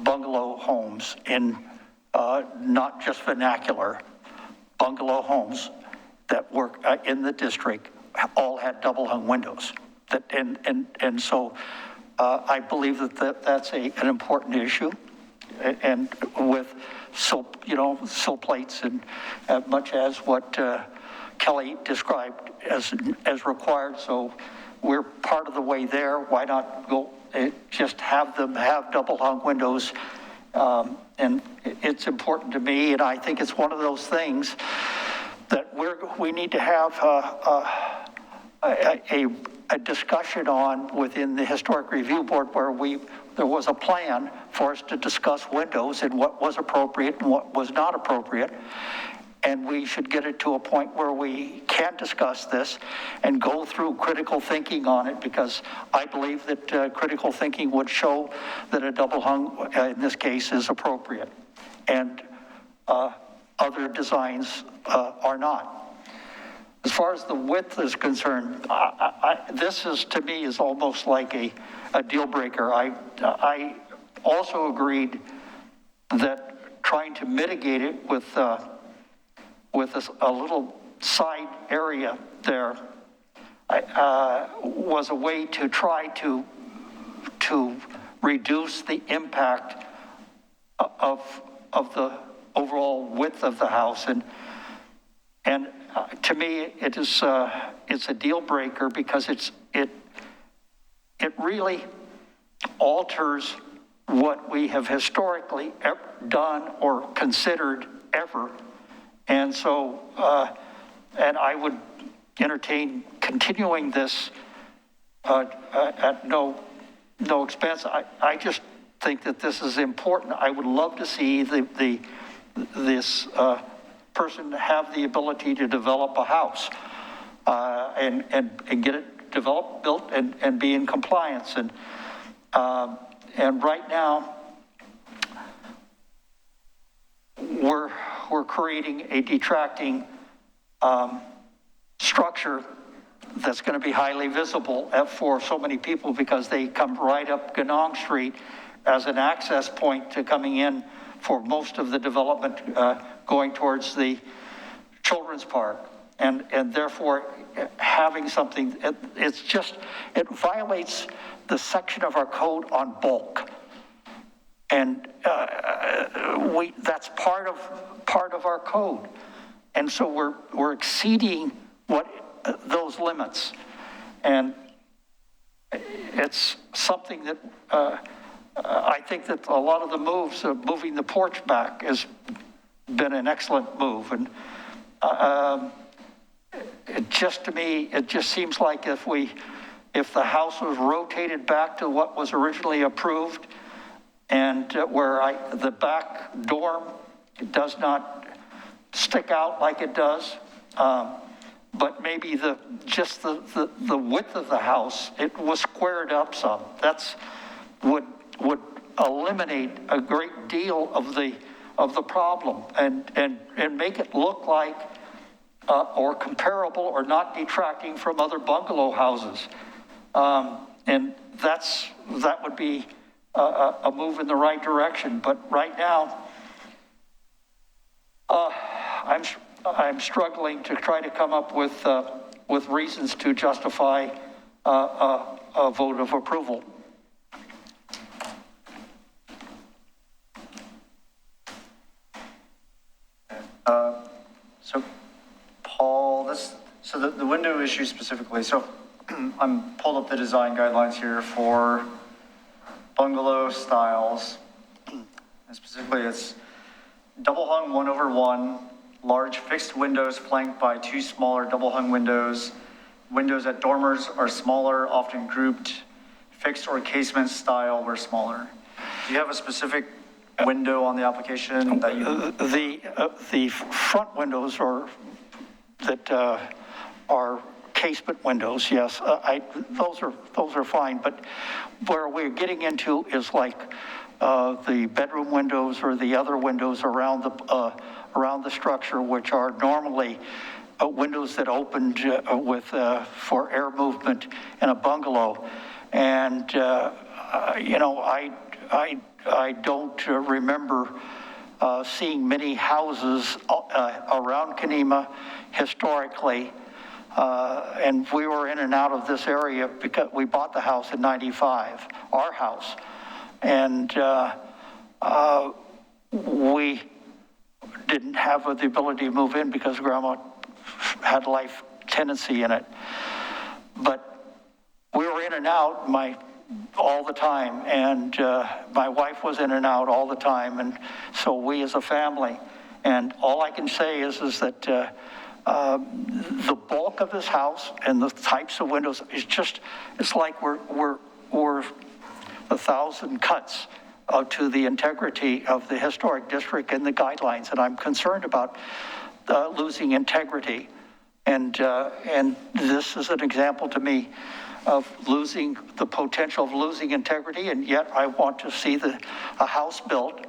Speaker 5: bungalow homes in not just vernacular, bungalow homes that work in the district all had double hung windows. And so I believe that's an important issue. And with sill plates and much as what Kelly described as required. So we're part of the way there. Why not go just have them have double hung windows? And it's important to me, and I think it's one of those things that we need to have a discussion on within the Historic Review Board where there was a plan for us to discuss windows and what was appropriate and what was not appropriate. And we should get it to a point where we can discuss this and go through critical thinking on it, because I believe that critical thinking would show that a double hung, in this case, is appropriate. And other designs are not. As far as the width is concerned, this is, to me, is almost like a deal breaker. I also agreed that trying to mitigate it with a little side area there was a way to try to reduce the impact of the overall width of the house. And to me, it's a deal breaker because it really alters what we have historically done or considered ever. And so, and I would entertain continuing this at no expense. I just think that this is important. I would love to see this person have the ability to develop a house and get it developed, built, and be in compliance. And right now, we're creating a detracting structure that's going to be highly visible for so many people because they come right up Ganong Street as an access point to coming in for most of the development going towards the children's park. And therefore, having something, it violates the section of our code on bulk. And that's part of our code. And so we're exceeding those limits. And it's something that I think that a lot of the moves of moving the porch back has been an excellent move. And to me, it just seems like if the house was rotated back to what was originally approved, and where the back dorm does not stick out like it does, but maybe the width of the house, it was squared up some. That's would eliminate a great deal of the problem and make it look like or comparable or not detracting from other bungalow houses. And that would be a move in the right direction. But right now, I'm struggling to try to come up with reasons to justify a vote of approval.
Speaker 3: So Paul, so the window issue specifically, so I'm pulled up the design guidelines here for bungalow styles. And specifically, it's double hung 1/1, large fixed windows flanked by two smaller double hung windows, Windows at dormers are smaller, often grouped. Fixed or casement style were smaller. Do you have a specific window on the application that you?
Speaker 5: The front windows are casement windows, yes. Those are fine, but where we're getting into is like the bedroom windows or the other windows around the structure, which are normally windows that opened for air movement in a bungalow. And, you know, I don't remember seeing many houses around Kenema historically. And we were in and out of this area because we bought the house in '95, our house. And we didn't have the ability to move in because Grandma had life tenancy in it. But we were in and out all the time, and my wife was in and out all the time, and so we as a family. And all I can say is that the bulk of this house and the types of windows is just, it's like we're 1,000 cuts to the integrity of the historic district and the guidelines, and I'm concerned about losing integrity. And this is an example to me of losing the potential of losing integrity, and yet I want to see a house built,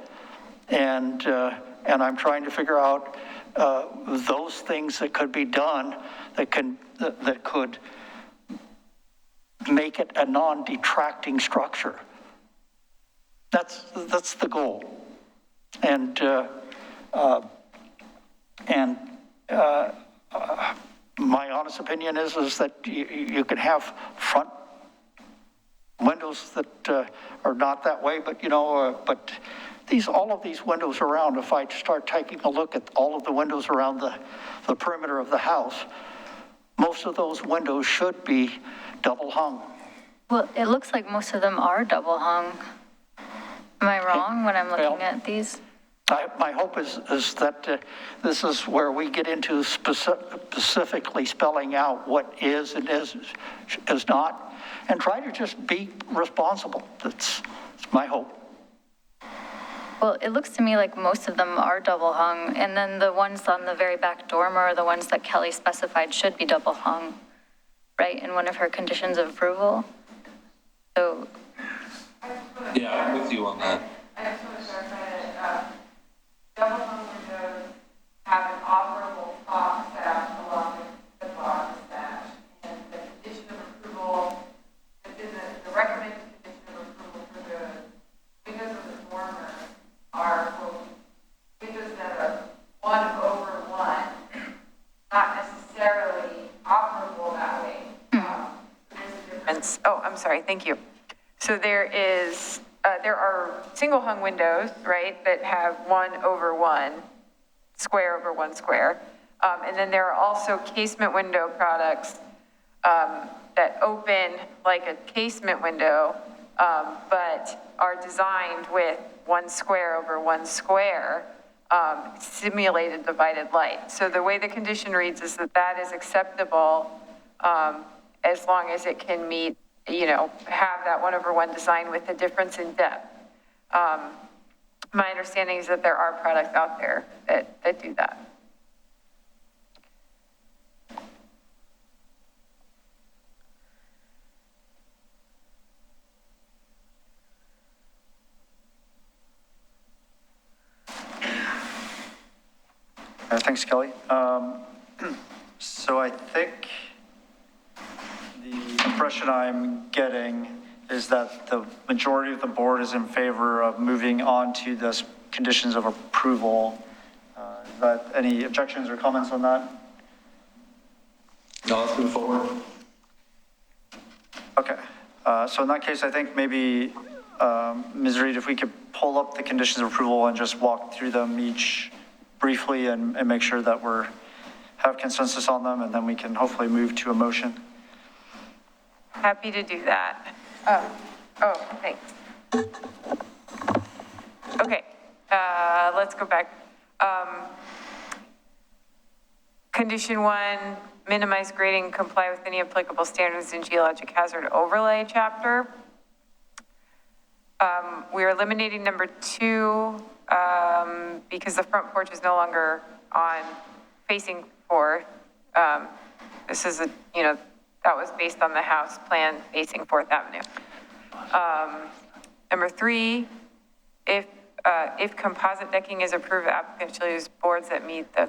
Speaker 5: and I'm trying to figure out those things that could be done that could make it a non-detracting structure. That's the goal, and my honest opinion is that you can have front windows that are not that way, but but all of these windows around, if I start taking a look at all of the windows around the perimeter of the house, most of those windows should be double hung.
Speaker 4: Well, it looks like most of them are double hung. Am I wrong when I'm looking at these?
Speaker 5: My hope is that this is where we get into specifically spelling out what is and is not, and try to just be responsible. That's my hope.
Speaker 4: Well, it looks to me like most of them are double hung, and then the ones on the very back dormer are the ones that Kelly specified should be double hung, right, in one of her conditions of approval. So.
Speaker 6: Yeah, I'm with you on that.
Speaker 2: I just want to clarify that double hung windows have an operable box set along the box that, and the condition of approval, the recommended condition of approval for the windows of the dormer are windows that are 1/1, not necessarily operable that way. There's a difference. Oh, I'm sorry. Thank you. So there are single hung windows, right, that have 1/1, square over 1 square. And then there are also casement window products that open like a casement window, but are designed with 1 square over 1 square, simulated divided light. So the way the condition reads is that is acceptable as long as it can meet, have that 1/1 design with the difference in depth. My understanding is that there are products out there that do that.
Speaker 3: Thanks, Kelly. So I think the impression I'm getting is that the majority of the board is in favor of moving on to this conditions of approval. Any objections or comments on that?
Speaker 6: No, let's move forward.
Speaker 3: Okay. So in that case, I think maybe, Ms. Reed, if we could pull up the conditions of approval and just walk through them each briefly and make sure that have consensus on them, and then we can hopefully move to a motion.
Speaker 2: Happy to do that. Thanks. Okay, let's go back. Condition 1, minimize grading, comply with any applicable standards in geologic hazard overlay chapter. We are eliminating number 2 because the front porch is no longer on facing 4th. This is that was based on the house plan facing 4th Avenue. Number 3, if composite decking is approved, applicant shall use boards that meet the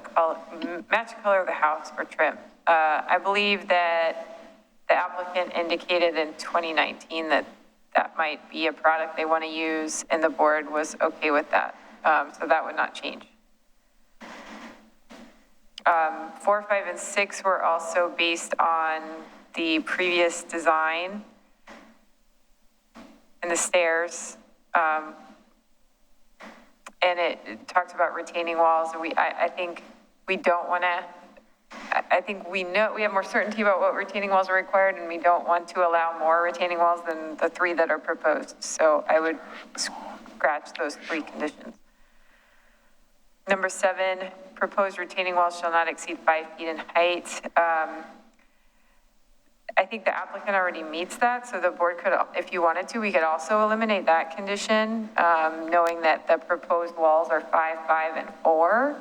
Speaker 2: match color of the house or trim. I believe that the applicant indicated in 2019 that might be a product they want to use, and the board was okay with that. So that would not change. 4, 5, and 6 were also based on the previous design and the stairs. And it talks about retaining walls. I think we don't want to, I think we know, we have more certainty about what retaining walls are required, and we don't want to allow more retaining walls than the 3 that are proposed. So I would scratch those 3 conditions. Number 7, proposed retaining walls shall not exceed 5 feet in height. I think the applicant already meets that, so the board could, if you wanted to, we could also eliminate that condition, knowing that the proposed walls are 5, 5, and 4.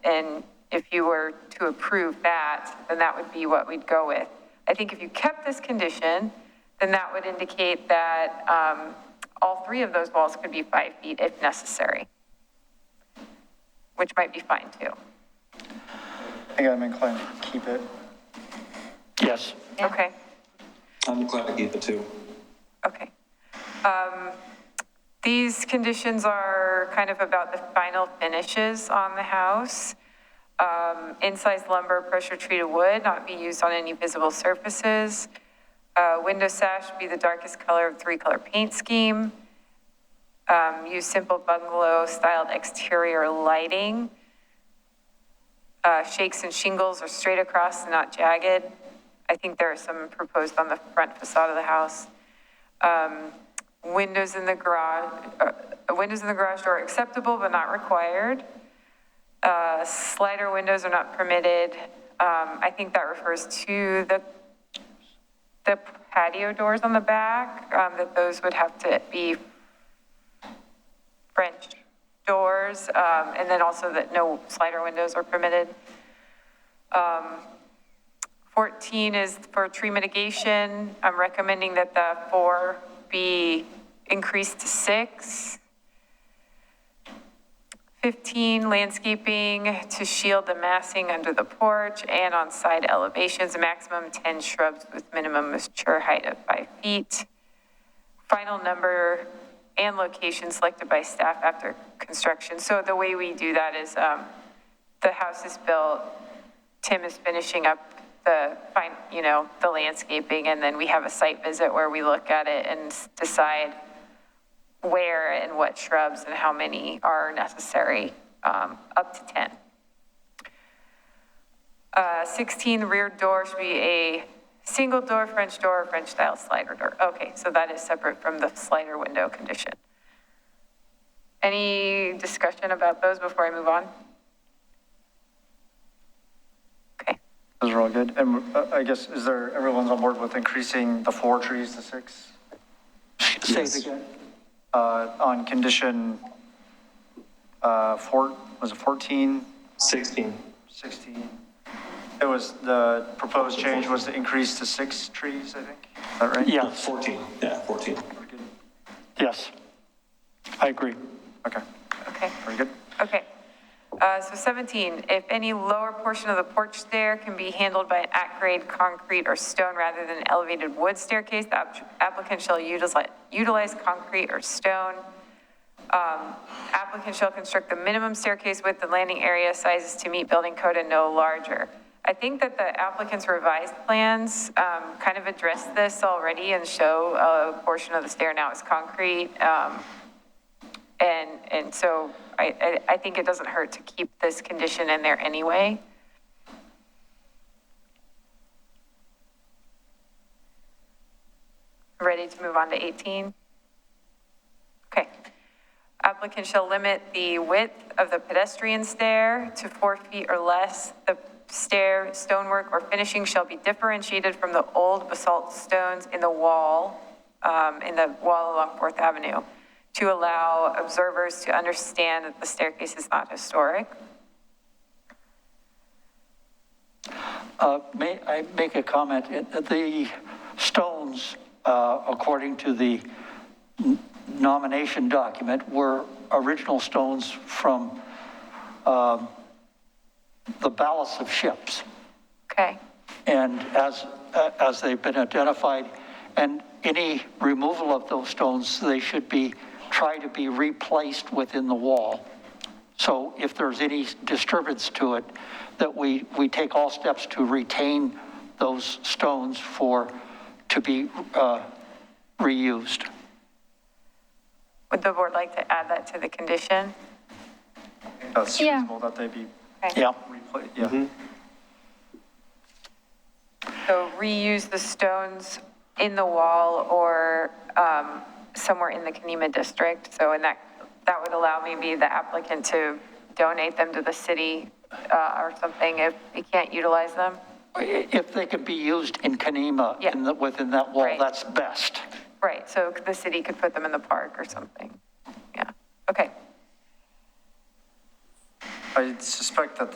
Speaker 2: And if you were to approve that, then that would be what we'd go with. I think if you kept this condition, then that would indicate that all 3 of those walls could be 5 feet if necessary, which might be fine too.
Speaker 3: I think I'm inclined to keep it.
Speaker 5: Yes.
Speaker 2: Okay.
Speaker 6: I'm glad to keep it too.
Speaker 2: Okay. These conditions are kind of about the final finishes on the house. Incised lumber, pressure treated wood, not be used on any visible surfaces. Window sash be the darkest color of 3-color paint scheme. Use simple bungalow styled exterior lighting. Shakes and shingles are straight across, not jagged. I think there are some proposed on the front facade of the house. Windows in the garage door acceptable but not required. Slider windows are not permitted. I think that refers to the patio doors on the back, that those would have to be French doors, and then also that no slider windows are permitted. 14 is for tree mitigation. I'm recommending that the 4 be increased to 6. 15, landscaping to shield the massing under the porch and on side elevations, maximum 10 shrubs with minimum mature height of 5 feet. Final number and location selected by staff after construction. So the way we do that is the house is built, Tim is finishing up the landscaping, and then we have a site visit where we look at it and decide where and what shrubs and how many are necessary, up to 10. 16, the rear door should be a single door, French door, or French style slider door. Okay, so that is separate from the slider window condition. Any discussion about those before I move on? Okay.
Speaker 3: Those are all good. And I guess, everyone's on board with increasing the 4 trees to 6?
Speaker 5: Say it again.
Speaker 3: On condition 4, was it 14?
Speaker 6: 16.
Speaker 3: 16. It was, the proposed change was to increase to 6 trees, I think. Is that right?
Speaker 5: Yeah.
Speaker 6: 14. Yeah, 14.
Speaker 5: Yes. I agree.
Speaker 3: Okay.
Speaker 2: Okay.
Speaker 3: Very good.
Speaker 2: Okay. So 17, if any lower portion of the porch stair can be handled by an at-grade concrete or stone rather than an elevated wood staircase, the applicant shall utilize concrete or stone. Applicant shall construct the minimum staircase width and landing area sizes to meet building code and no larger. I think that the applicant's revised plans kind of address this already and show a portion of the stair now is concrete. And so I think it doesn't hurt to keep this condition in there anyway. Ready to move on to 18? Okay. Applicant shall limit the width of the pedestrian stair to 4 feet or less. The stonework, or finishing shall be differentiated from the old basalt stones in the wall along Fourth Avenue, to allow observers to understand that the staircase is not historic.
Speaker 5: May I make a comment? The stones, according to the nomination document, were original stones from the ballast of ships.
Speaker 2: Okay.
Speaker 5: And as they've been identified, and any removal of those stones, they should try to be replaced within the wall. So if there's any disturbance to it, that we take all steps to retain those stones to be reused.
Speaker 2: Would the board like to add that to the condition?
Speaker 3: That's
Speaker 4: Yeah.
Speaker 3: reasonable that they be
Speaker 2: Okay.
Speaker 5: Yeah.
Speaker 3: replaced, yeah.
Speaker 2: So reuse the stones in the wall or somewhere in the Kenema district. So in that would allow maybe the applicant to donate them to the city or something if he can't utilize them.
Speaker 5: If they could be used in Kenema,
Speaker 2: Yeah.
Speaker 5: within that wall,
Speaker 2: Right.
Speaker 5: that's best.
Speaker 2: Right, so the city could put them in the park or something. Yeah, okay.
Speaker 3: I suspect that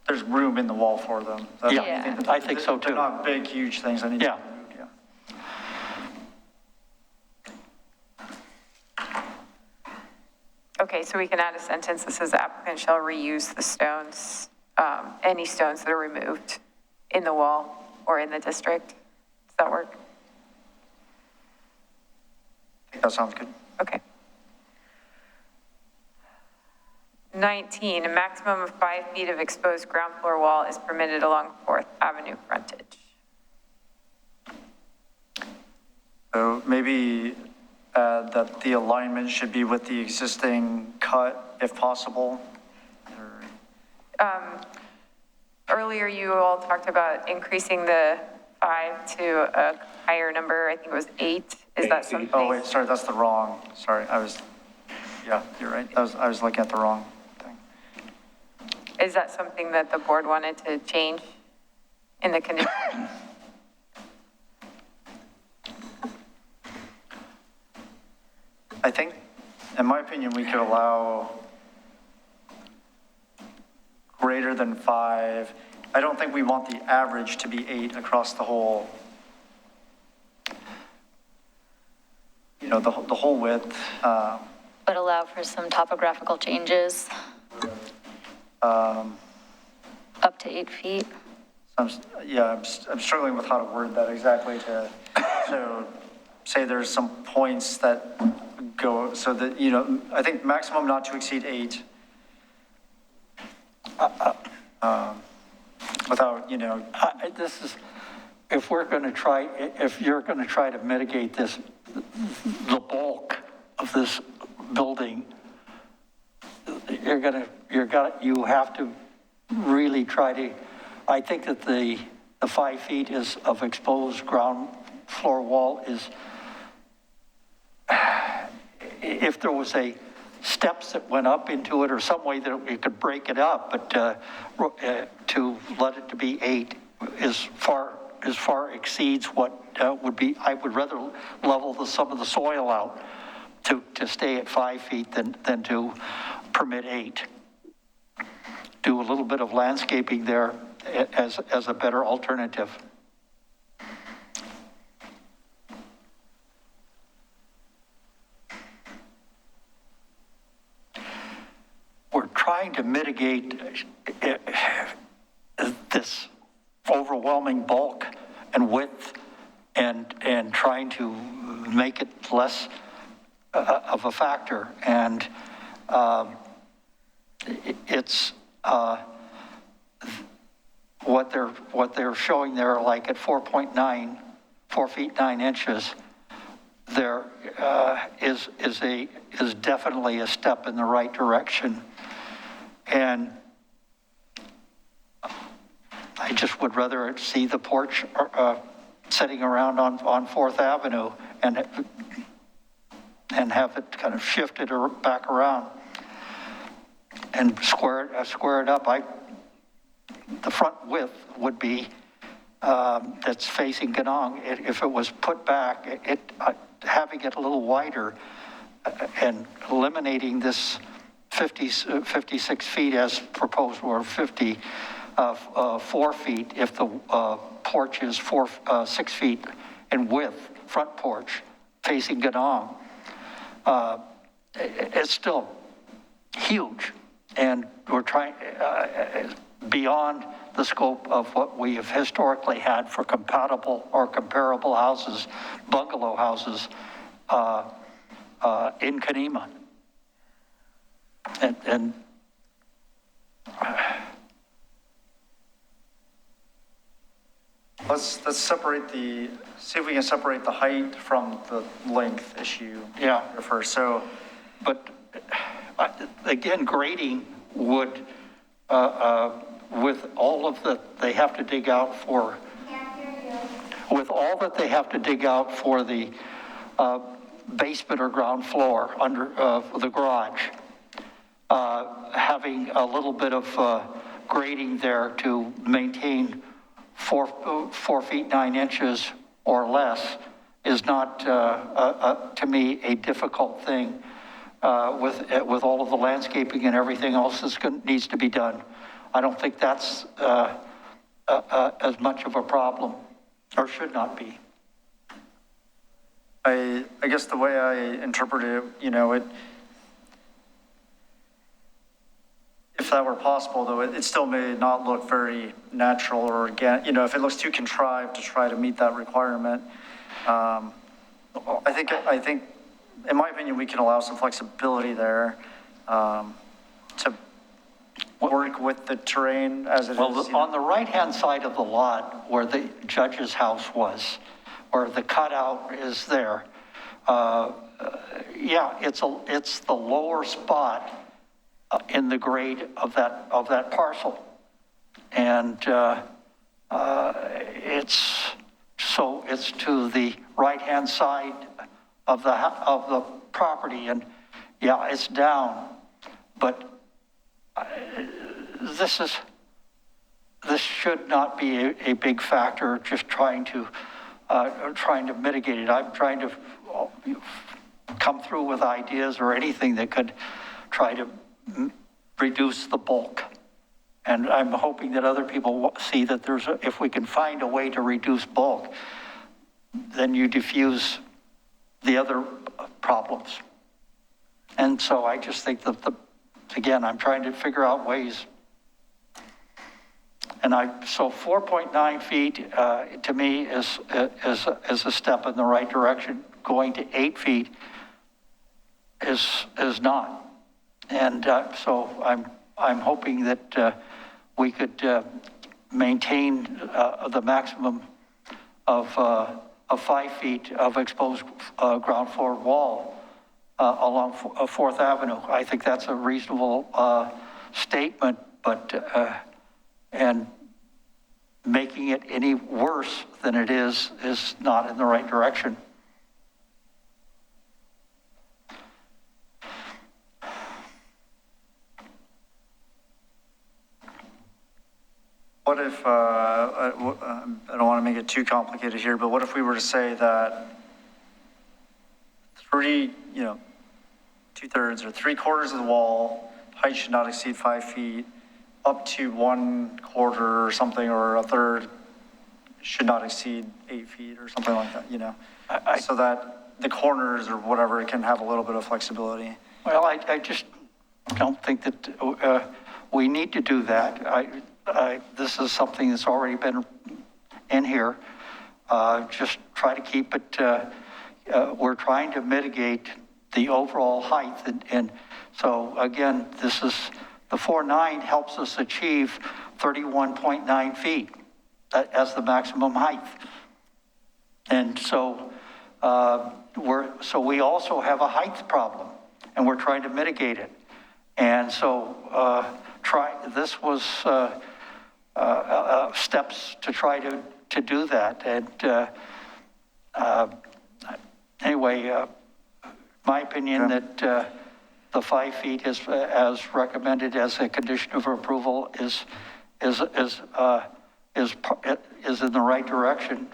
Speaker 3: there's room in the wall for them. That's the
Speaker 5: Yeah,
Speaker 3: thing that-
Speaker 5: I think so
Speaker 3: They're
Speaker 5: too.
Speaker 3: not big, huge things. I need to
Speaker 5: Yeah.
Speaker 3: be removed, yeah.
Speaker 2: Okay, so we can add a sentence that says the applicant shall reuse the stones, any stones that are removed in the wall or in the district. Does that work?
Speaker 3: I think that sounds good.
Speaker 2: Okay. 19, a maximum of 5 feet of exposed ground floor wall is permitted along Fourth Avenue frontage.
Speaker 3: So maybe that the alignment should be with the existing cut if possible.
Speaker 2: Earlier, you all talked about increasing the 5 to a higher number. I think it was 8. Is that something?
Speaker 3: Oh, wait, sorry, that's the wrong, sorry, yeah, you're right. I was looking at the wrong thing.
Speaker 2: Is that something that the board wanted to change in the condition?
Speaker 3: I think, in my opinion, we could allow greater than 5. I don't think we want the average to be 8 across the whole, the whole width.
Speaker 4: But allow for some topographical changes. Up to 8 feet.
Speaker 3: I'm struggling with how to word that exactly so say there's some points that go, so that, I think maximum not to exceed 8. Without,
Speaker 5: This is, if you're going to try to mitigate this, the bulk of this building, you have to really try to, I think that the 5 feet of exposed ground floor wall is, if there was steps that went up into it or some way that we could break it up, but to let it to be 8 far exceeds what would be. I would rather level some of the soil out to stay at 5 feet than to permit 8. Do a little bit of landscaping there as a better alternative. We're trying to mitigate this overwhelming bulk and width and trying to make it less of a factor. And it's what they're showing there, like at 4.9, 4 feet 9 inches, there is definitely a step in the right direction. And I just would rather see the porch sitting around on Fourth Avenue and have it kind of shifted or back around and square it up. the front width would be, that's facing Ganong, if it was put back, having it a little wider and eliminating this 56 feet as proposed, or 4 feet if the porch is 6 feet in width, front porch facing Ganong, it's still huge. And we're trying, beyond the scope of what we have historically had for compatible or comparable houses, bungalow houses in Kanema. And
Speaker 3: let's separate see if we can separate the height from the length issue.
Speaker 5: Yeah.
Speaker 3: First, so,
Speaker 5: but again, grading would, with all of they have to dig out for, with all that they have to dig out for the basement or ground floor under the garage, having a little bit of grading there to maintain 4 feet 9 inches or less is not, to me, a difficult thing with all of the landscaping and everything else that needs to be done. I don't think that's as much of a problem, or should not be.
Speaker 3: I guess the way I interpret it, if that were possible, though, it still may not look very natural or organic. If it looks too contrived to try to meet that requirement, I think, in my opinion, we can allow some flexibility there to work with the terrain as it is.
Speaker 5: Well, on the right-hand side of the lot where the judge's house was, where the cutout is there, yeah, it's the lower spot in the grade of that parcel, and it's to the right-hand side of the property, and yeah, it's down, but this should not be a big factor. Just trying to mitigate it. I'm trying to come through with ideas or anything that could try to reduce the bulk. And I'm hoping that other people see that if we can find a way to reduce bulk, then you diffuse the other problems. And so I just think that again, I'm trying to figure out ways. And so 4.9 feet to me is a step in the right direction. Going to 8 feet is not. And so I'm hoping that we could maintain the maximum of 5 feet of exposed ground floor wall along 4th Avenue. I think that's a reasonable statement, but and making it any worse than it is not in the right direction.
Speaker 3: What if, I don't want to make it too complicated here, but what if we were to say that 2/3 or 3/4 of the wall, height should not exceed 5 feet, up to 1/4 or something, or 1/3 should not exceed 8 feet or something like that, so that the corners or whatever can have a little bit of flexibility.
Speaker 5: Well, I just don't think that we need to do that. This is something that's already been in here. Just try to keep it, we're trying to mitigate the overall height. And so again, this is, the 4.9 helps us achieve 31.9 feet as the maximum height. And so we also have a height problem, and we're trying to mitigate it. And so this was steps to try to do that. And anyway, my opinion that the 5 feet is, as recommended as a condition of approval, is is in the right direction,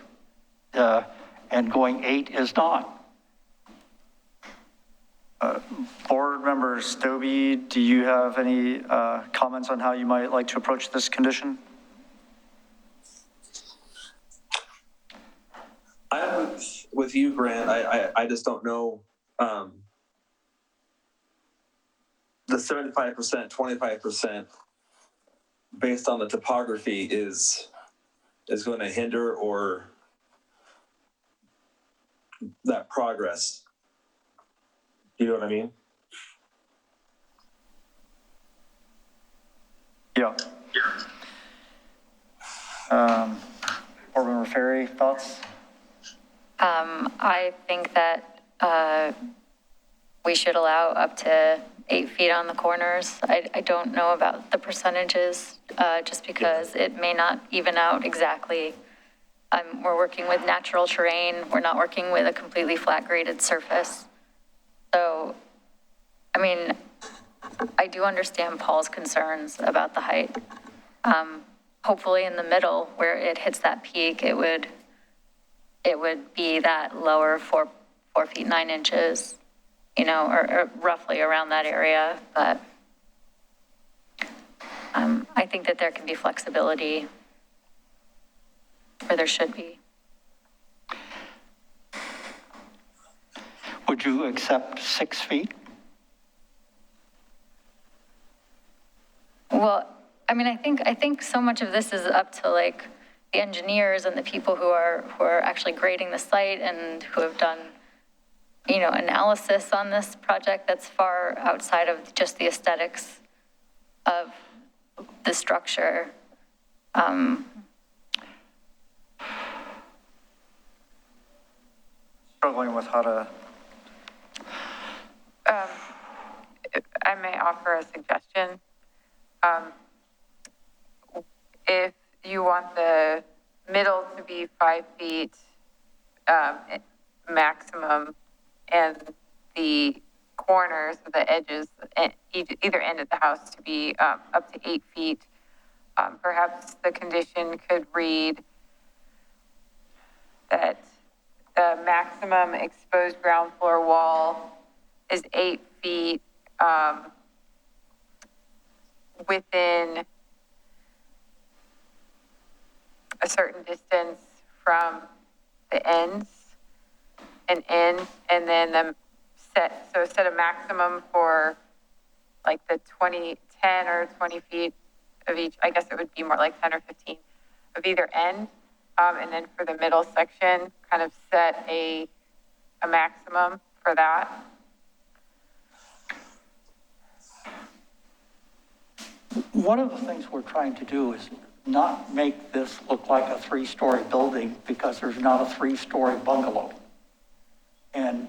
Speaker 5: and going 8 is not.
Speaker 3: Board Member Stobie, do you have any comments on how you might like to approach this condition?
Speaker 6: I'm with you, Grant. I just don't know. The 75%, 25% based on the topography is going to hinder or that progress. You know what I mean?
Speaker 3: Yeah. Board Member Ferry, thoughts?
Speaker 4: I think that we should allow up to 8 feet on the corners. I don't know about the percentages, just because it may not even out exactly. We're working with natural terrain. We're not working with a completely flat graded surface. So, I mean, I do understand Paul's concerns about the height. Hopefully in the middle where it hits that peak, it would be that lower 4 feet 9 inches, you know, or roughly around that area. But I think that there can be flexibility where there should be.
Speaker 5: Would you accept 6 feet?
Speaker 4: Well, I mean, I think so much of this is up to like the engineers and the people who are actually grading the site and who have done, you know, analysis on this project that's far outside of just the aesthetics of the structure.
Speaker 3: Struggling with how to.
Speaker 2: I may offer a suggestion. If you want the middle to be 5 feet maximum and the corners, the edges, either end of the house to be up to 8 feet, perhaps the condition could read that the maximum exposed ground floor wall is 8 feet within a certain distance from the ends and then set a maximum for like the 10 or 20 feet of each. I guess it would be more like 10 or 15 of either end. And then for the middle section, kind of set a maximum for that.
Speaker 5: One of the things we're trying to do is not make this look like a 3-story building because there's not a 3-story bungalow. And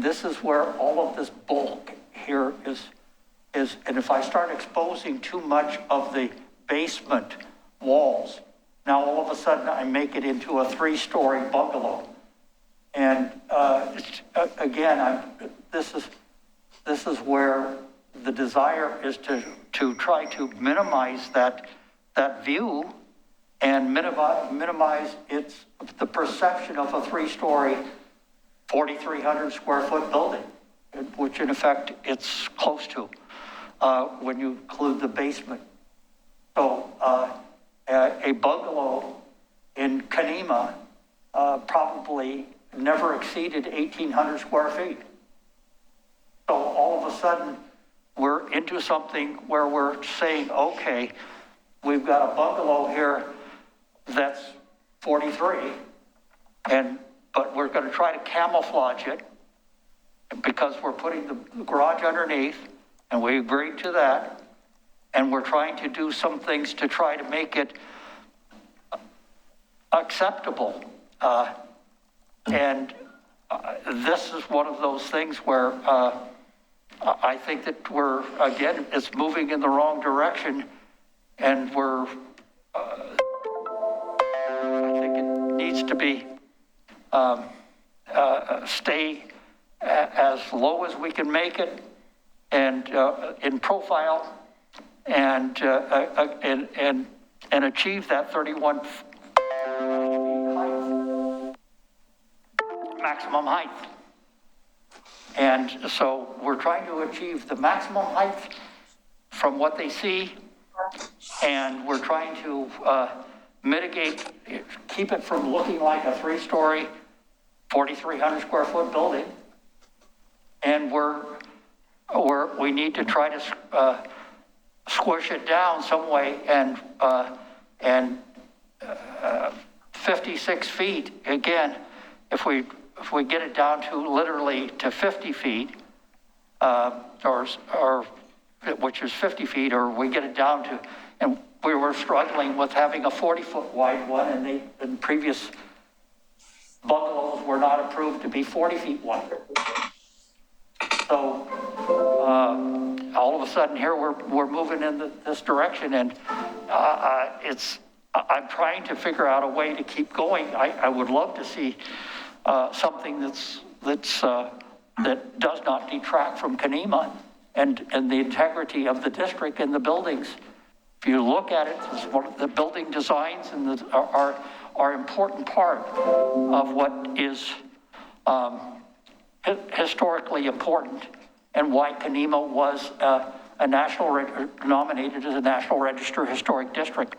Speaker 5: this is where all of this bulk here is, and if I start exposing too much of the basement walls, now all of a sudden I make it into a 3-story bungalow. And again, this is where the desire is to try to minimize that view and minimize the perception of a 3-story, 4,300 square foot building, which in effect it's close to when you include the basement. So a bungalow in Kanema probably never exceeded 1,800 square feet. So all of a sudden we're into something where we're saying, okay, we've got a bungalow here that's 43, but we're going to try to camouflage it because we're putting the garage underneath, and we agreed to that, and we're trying to do some things to try to make it acceptable. And this is one of those things where I think that it's moving in the wrong direction, and I think it needs to be, stay as low as we can make it, and in profile, and achieve that 31 maximum height. And so we're trying to achieve the maximum height from what they see, and we're trying to mitigate, keep it from looking like a 3-story, 4,300 square foot building. And we need to try to squish it down some way, and 56 feet, again, if we get it down to literally to 50 feet, or which is 50 feet, or we get it down to, and we were struggling with having a 40-foot wide one, and previous bungalows were not approved to be 40 feet wide. So all of a sudden here we're moving in this direction, and I'm trying to figure out a way to keep going. I would love to see something that does not detract from Kenema and the integrity of the district and the buildings. If you look at it, the building designs and are important part of what is historically important, and why Kenema was nominated as a National Register Historic District.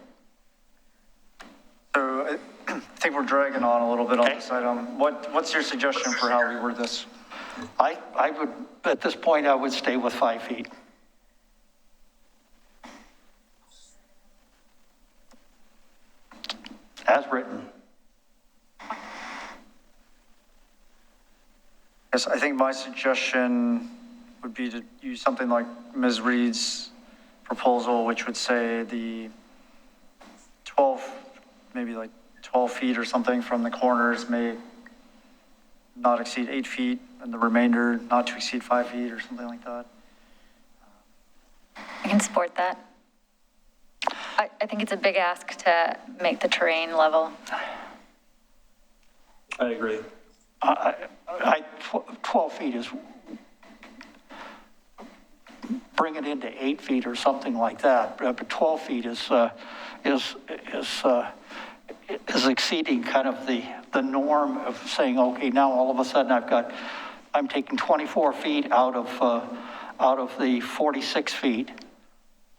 Speaker 3: So I think we're dragging on a little bit on this item. What's your suggestion for how we word this?
Speaker 5: I would, at this point, I would stay with 5 feet. As written.
Speaker 3: Yes, I think my suggestion would be to use something like Ms. Reed's proposal, which would say the 12 feet or something from the corners may not exceed 8 feet, and the remainder not to exceed 5 feet or something like that.
Speaker 4: I can support that. I think it's a big ask to make the terrain level.
Speaker 6: I agree.
Speaker 5: 12 feet is, bring it into 8 feet or something like that. But 12 feet is exceeding kind of the norm of saying, okay, now all of a sudden I'm taking 24 feet out of the 46 feet.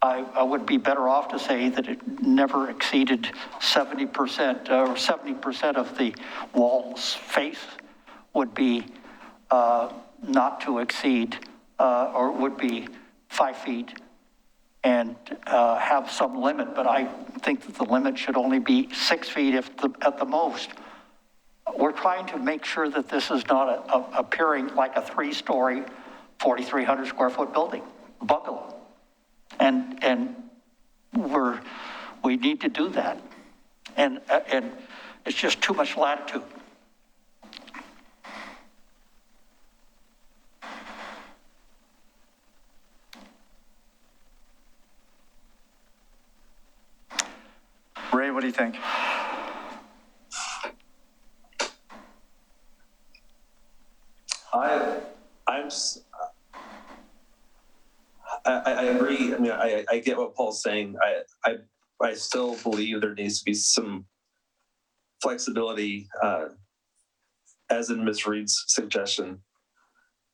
Speaker 5: I would be better off to say that it never exceeded 70% or 70% of the wall's face would be not to exceed, or would be 5 feet, and have some limit. But I think that the limit should only be 6 feet at the most. We're trying to make sure that this is not appearing like a 3-story, 4,300 square foot building, bungalow. And we need to do that. And it's just too much latitude.
Speaker 3: Ray, what do you think?
Speaker 6: I agree. I mean, I get what Paul's saying. I still believe there needs to be some flexibility, as in Ms. Reed's suggestion.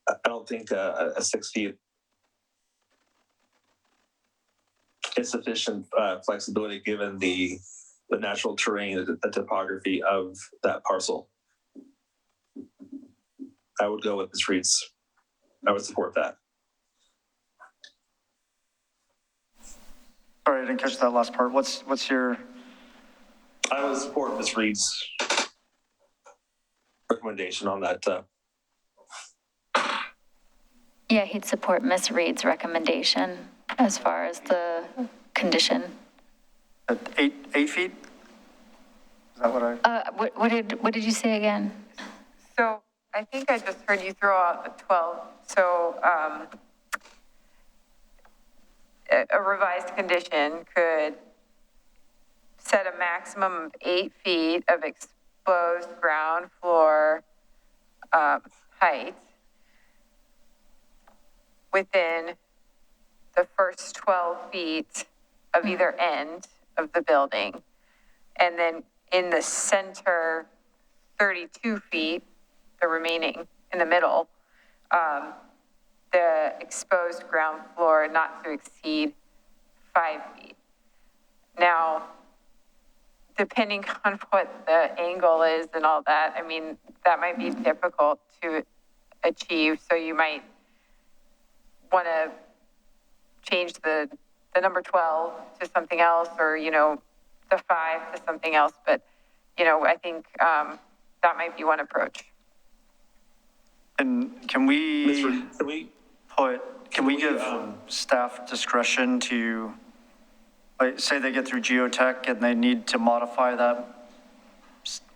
Speaker 6: I don't think a 6 feet is sufficient flexibility given the natural terrain, the topography of that parcel. I would go with Ms. Reed's. I would support that.
Speaker 3: Sorry, I didn't catch that last part. What's your?
Speaker 6: I would support Ms. Reed's recommendation on that.
Speaker 4: Yeah, he'd support Ms. Reed's recommendation as far as the condition.
Speaker 3: At 8 feet? Is that what I?
Speaker 4: What did you say again?
Speaker 2: So I think I just heard you throw out the 12. So a revised condition could set a maximum of 8 feet of exposed ground floor height within the the first 12 feet of either end of the building. And then in the center, 32 feet, the remaining in the middle, the exposed ground floor not to exceed 5 feet. Now, depending on what the angle is and all that, I mean, that might be difficult to achieve. So you might want to change the number 12 to something else, or, you know, the 5 to something else. But, you know, I think that might be one approach.
Speaker 3: And can we give staff discretion to, like, say they get through geotech and they need to modify that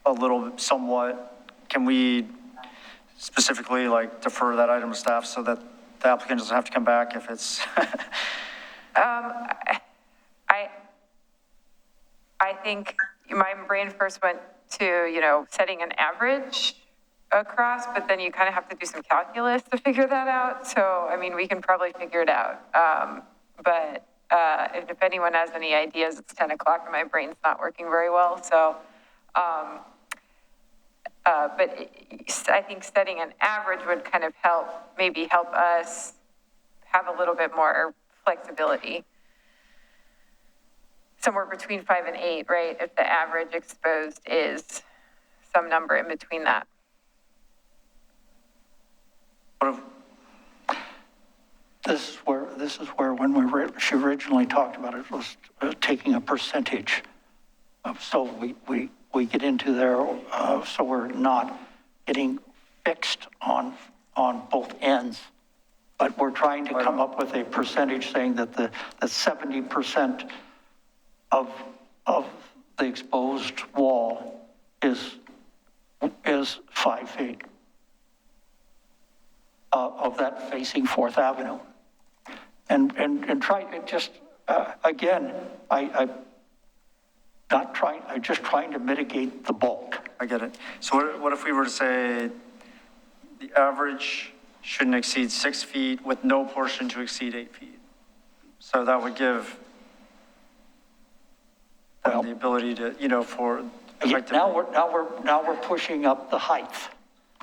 Speaker 3: a little, somewhat, can we specifically like defer that item to staff so that the applicant doesn't have to come back if it's?
Speaker 2: I think my brain first went to, you know, setting an average across, but then you kind of have to do some calculus to figure that out. So, I mean, we can probably figure it out. But if anyone has any ideas, it's 10 o'clock and my brain's not working very well. So, but I think setting an average would kind of maybe help us have a little bit more flexibility. Somewhere between 5 and 8, right? If the average exposed is some number in between that.
Speaker 5: This is where when she originally talked about it, was taking a percentage. So we get into there, so we're not getting fixed on both ends, but we're trying to come up with a percentage saying that the 70% of the exposed wall is 5 feet of that facing 4th Avenue. And try to just, again, I'm just trying to mitigate the bulk.
Speaker 3: I get it. So what if we were to say the average shouldn't exceed 6 feet with no portion to exceed 8 feet? So that would give them the ability to, you know, for effectively.
Speaker 5: Now we're pushing up the height.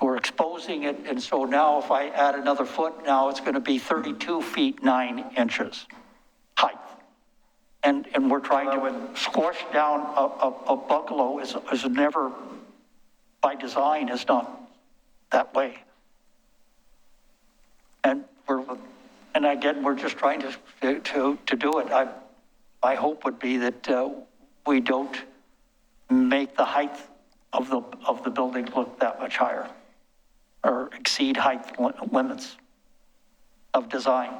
Speaker 5: We're exposing it, and so now if I add another foot, now it's going to be 32 feet 9 inches height. And we're trying to squash down a bungalow is never, by design, is not that way. And again, we're just trying to do it. My hope would be that we don't make the height of the building look that much higher, or exceed height limits of design.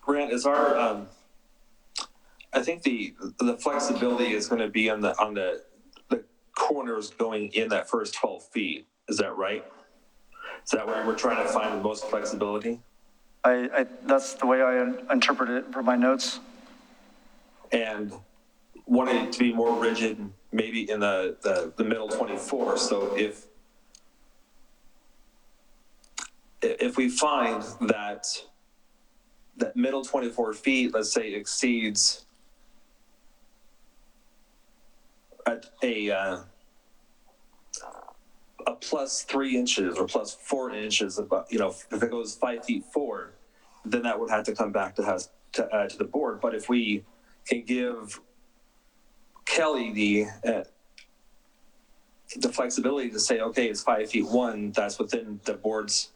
Speaker 6: Grant, is our, I think the flexibility is going to be on the corners going in that first 12 feet. Is that right? Is that where we're trying to find the most flexibility?
Speaker 3: That's the way I interpret it from my notes.
Speaker 6: And wanted it to be more rigid, maybe in the middle 24. So if we find that middle 24 feet, let's say, exceeds a plus 3 inches or plus 4 inches, above, you know, if it goes 5 feet forward, then that would have to come back to the board. But if we can give Kelly the flexibility to say, okay, it's 5 feet 1, that's within the board's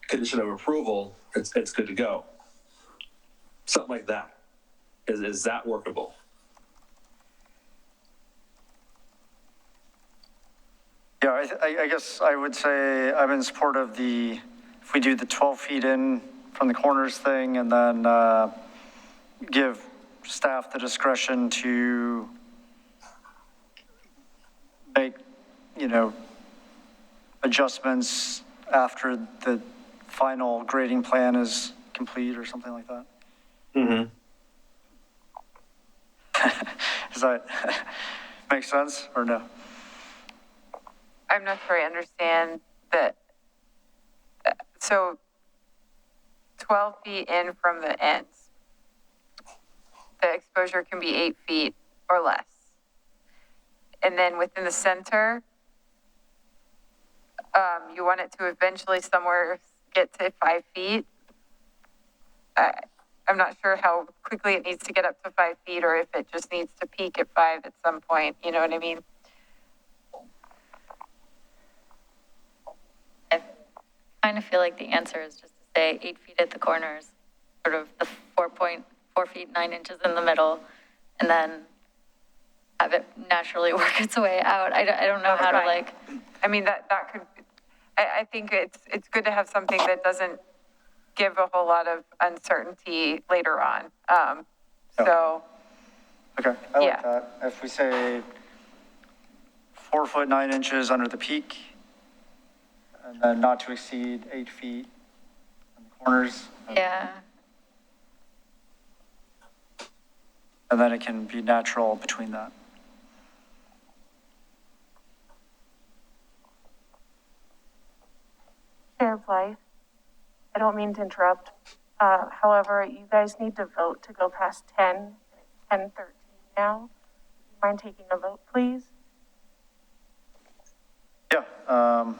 Speaker 6: condition of approval, it's good to go. Something like that. Is that workable?
Speaker 3: Yeah, I guess I would say I'm in support of if we do the 12 feet in from the corners thing, and then give staff the discretion to make, you know, adjustments after the final grading plan is complete or something like that.
Speaker 6: Mm-hmm.
Speaker 3: Does that make sense or no?
Speaker 2: I'm not sure I understand that. So 12 feet in from the ends. The exposure can be 8 feet or less. And then within the center, you want it to eventually somewhere get to 5 feet. I'm not sure how quickly it needs to get up to 5 feet or if it just needs to peak at 5 at some point, you know what I mean?
Speaker 4: I kind of feel like the answer is just to say 8 feet at the corners, sort of the 4.4 feet, 9 inches in the middle, and then have it naturally work its way out. I don't know how to like.
Speaker 2: I mean, that could, I think it's good to have something that doesn't give a whole lot of uncertainty later on. So.
Speaker 3: Okay, I like
Speaker 2: Yeah.
Speaker 3: that. If we say 4 foot 9 inches under the peak, and then not to exceed 8 feet on the corners.
Speaker 4: Yeah.
Speaker 3: And then it can be natural between that.
Speaker 15: Chair of Life, I don't mean to interrupt. However, you guys need to vote to go past 10, 10:13 now. Mind taking a vote, please?
Speaker 3: Yeah, I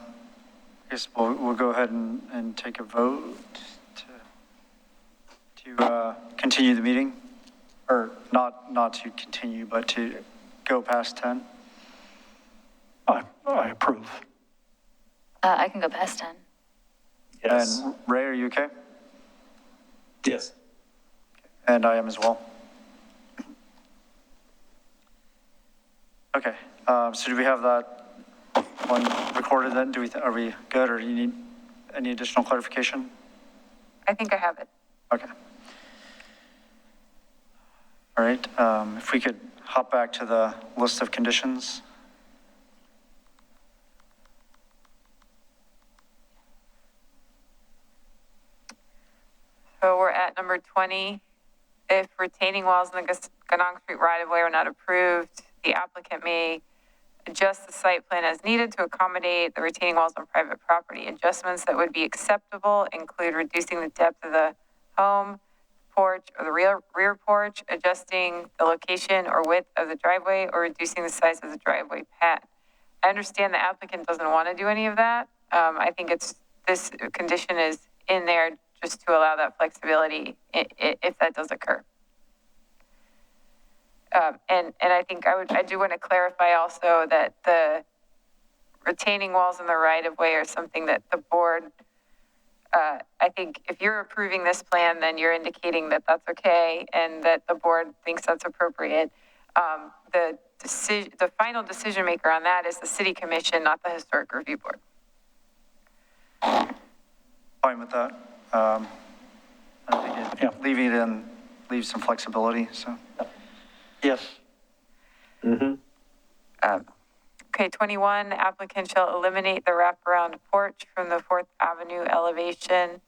Speaker 3: guess we'll go ahead and take a vote to continue the meeting, or not to continue, but to go past 10.
Speaker 5: I approve.
Speaker 4: I can go past 10.
Speaker 6: Yes.
Speaker 3: And Ray, are you okay?
Speaker 6: Yes.
Speaker 3: And I am as well. Okay, so do we have that one recorded then? Are we good, or do you need any additional clarification?
Speaker 2: I think I have it.
Speaker 3: Okay. All right, if we could hop back to the list of conditions.
Speaker 2: So we're at number 20. If retaining walls in the Ganong Street right-of-way are not approved, the applicant may adjust the site plan as needed to accommodate the retaining walls on private property. Adjustments that would be acceptable include reducing the depth of the home, porch, or the rear porch, adjusting the location or width of the driveway, or reducing the size of the driveway pad. I understand the applicant doesn't want to do any of that. I think this condition is in there just to allow that flexibility if that does occur. And I think I do want to clarify also that the retaining walls in the right of way are something that the board, I think if you're approving this plan, then you're indicating that that's okay and that the board thinks that's appropriate. The final decision maker on that is the city commission, not the historic review board.
Speaker 3: Fine with that. I think leaving it in leaves some flexibility, so.
Speaker 5: Yes.
Speaker 6: Mm-hmm.
Speaker 2: Okay, 21, applicant shall eliminate the wraparound porch from the 4th Avenue elevation.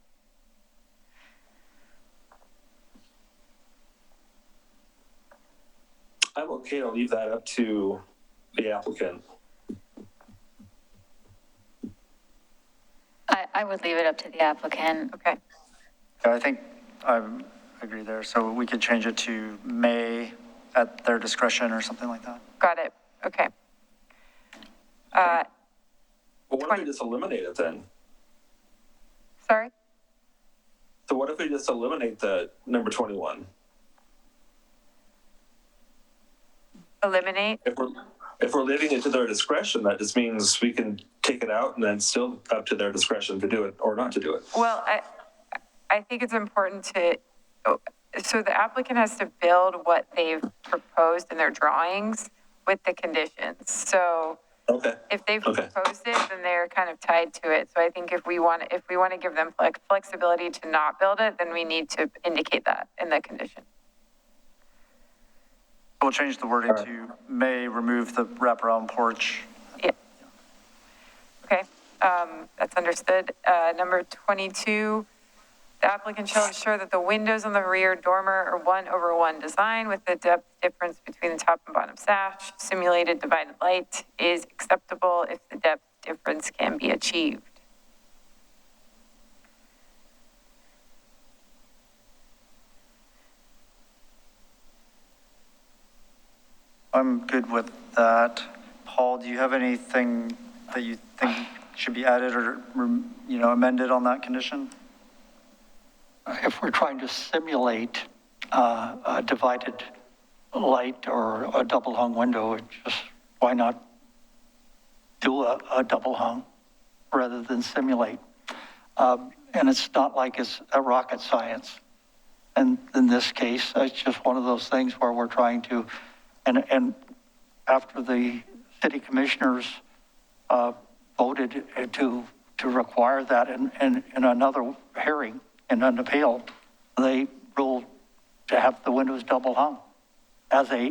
Speaker 6: I'm okay to leave that up to the applicant.
Speaker 4: I would leave it up to the applicant.
Speaker 2: Okay.
Speaker 3: Yeah, I think I agree there. So we could change it to may at their discretion or something like that.
Speaker 2: Got it. Okay.
Speaker 6: Well, what if we just eliminate it then?
Speaker 2: Sorry?
Speaker 6: So what if we just eliminate the number 21?
Speaker 2: Eliminate?
Speaker 6: If we're leaving it to their discretion, that just means we can take it out and then still up to their discretion to do it or not to do it.
Speaker 2: Well, I think it's important so the applicant has to build what they've proposed in their drawings with the conditions. So
Speaker 6: okay.
Speaker 2: If they've proposed it, then they're kind of tied to it. So I think if we want to give them flexibility to not build it, then we need to indicate that in the condition.
Speaker 3: We'll change the wording to may remove the wraparound porch.
Speaker 2: Yeah. Okay, that's understood. Number 22, the applicant shall ensure that the windows on the rear dormer are 1/1 design with the depth difference between the top and bottom sash. Simulated divided light is acceptable if the depth difference can be achieved.
Speaker 3: I'm good with that. Paul, do you have anything that you think should be added or, amended on that condition?
Speaker 5: If we're trying to simulate a divided light or a double hung window, why not do a double hung rather than simulate? And it's not like it's a rocket science. And in this case, it's just one of those things where we're trying to, and after the city commissioners voted to require that in another hearing, in an appeal, they ruled to have the windows double hung as a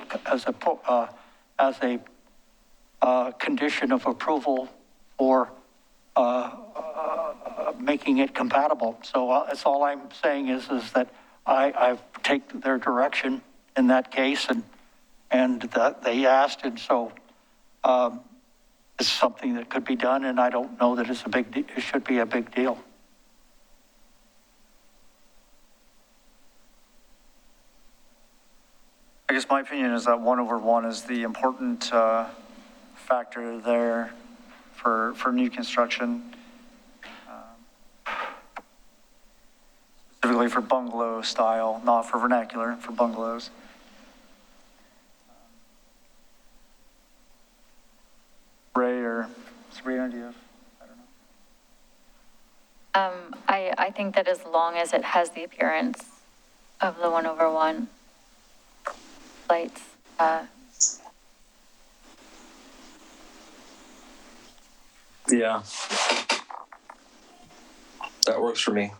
Speaker 5: condition of approval for making it compatible. So that's all I'm saying is that I take their direction in that case, and that they asked, and so it's something that could be done, and I don't know that it should be a big deal.
Speaker 3: I guess my opinion is that 1/1 is the important factor there for new construction, specifically for bungalow style, not for vernacular, for bungalows. Ray or Sabrina, do you have? I don't know.
Speaker 4: I think that as long as it has the appearance of the 1/1 lights,
Speaker 6: Yeah. That works for me.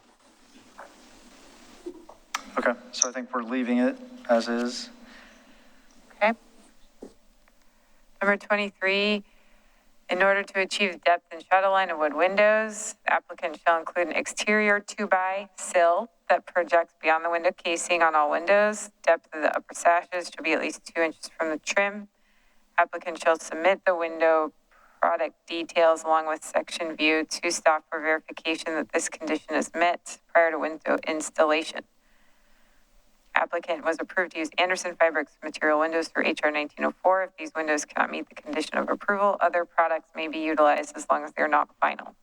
Speaker 3: Okay, so I think we're leaving it as is.
Speaker 2: Okay. Number 23, in order to achieve depth and shadow line of wood windows, the applicant shall include an exterior 2x sill that projects beyond the window casing on all windows. Depth of the upper sashes should be at least 2 inches from the trim. Applicant shall submit the window product details along with section view to staff for verification that this condition is met prior to window installation. Applicant was approved to use Anderson Fibrex material windows through HR 1904. If these windows cannot meet the condition of approval, other products may be utilized as long as they're not final.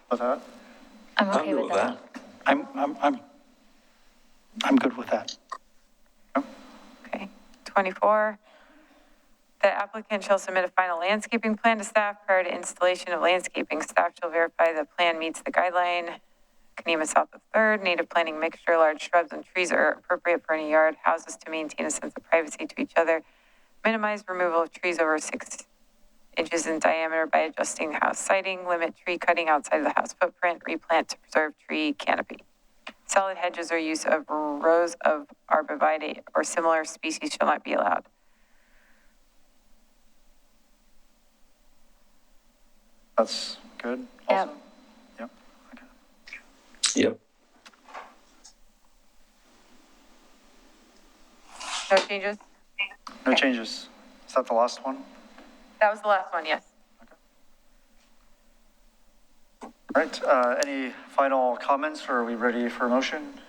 Speaker 3: With that?
Speaker 4: I'm okay with that.
Speaker 5: I'm good with that.
Speaker 2: Okay. 24, the applicant shall submit a final landscaping plan to staff prior to installation of landscaping. Staff shall verify the plan meets the guideline. Kenema South of 3rd, native planting mixture, large shrubs and trees are appropriate for any yard, houses to maintain a sense of privacy to each other. Minimize removal of trees over 6 inches in diameter by adjusting the house siding. Limit tree cutting outside of the house footprint. Replant to preserve tree canopy. Solid hedges or use of rows of arborvitae or similar species shall not be allowed.
Speaker 3: That's good also? Yep. Okay.
Speaker 6: Yep.
Speaker 2: No changes?
Speaker 3: No changes. Is that the last one?
Speaker 2: That was the last one, yes.
Speaker 3: All right, any final comments, or are we ready for a motion?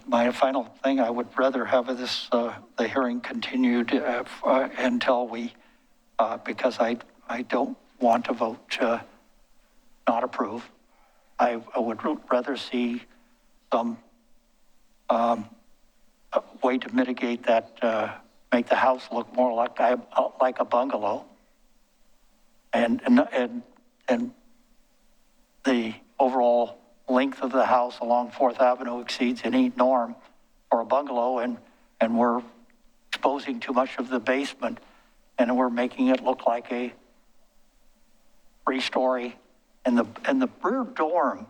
Speaker 5: My final thing, I would rather have the hearing continued until we, because I don't want to vote to not approve. I would rather see some way to mitigate that, make the house look more like a bungalow. And the overall length of the house along 4th Avenue exceeds any norm for a bungalow, and we're exposing too much of the basement, and we're making it look like a 3-story. And the rear dorm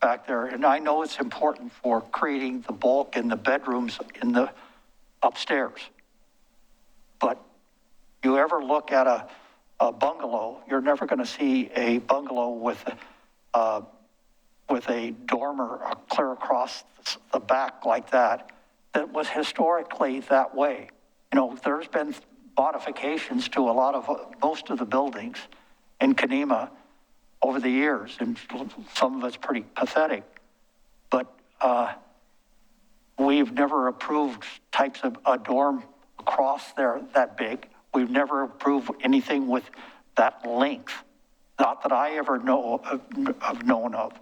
Speaker 5: back there, and I know it's important for creating the bulk in the bedrooms in the upstairs, but you ever look at a bungalow, you're never going to see a bungalow with with a dormer clear across the back like that, that was historically that way. You know, there's been modifications to most of the buildings in Kenema over the years, and some of it's pretty pathetic. But we've never approved types of a dorm across there that big. We've never approved anything with that length, not that I ever have known of.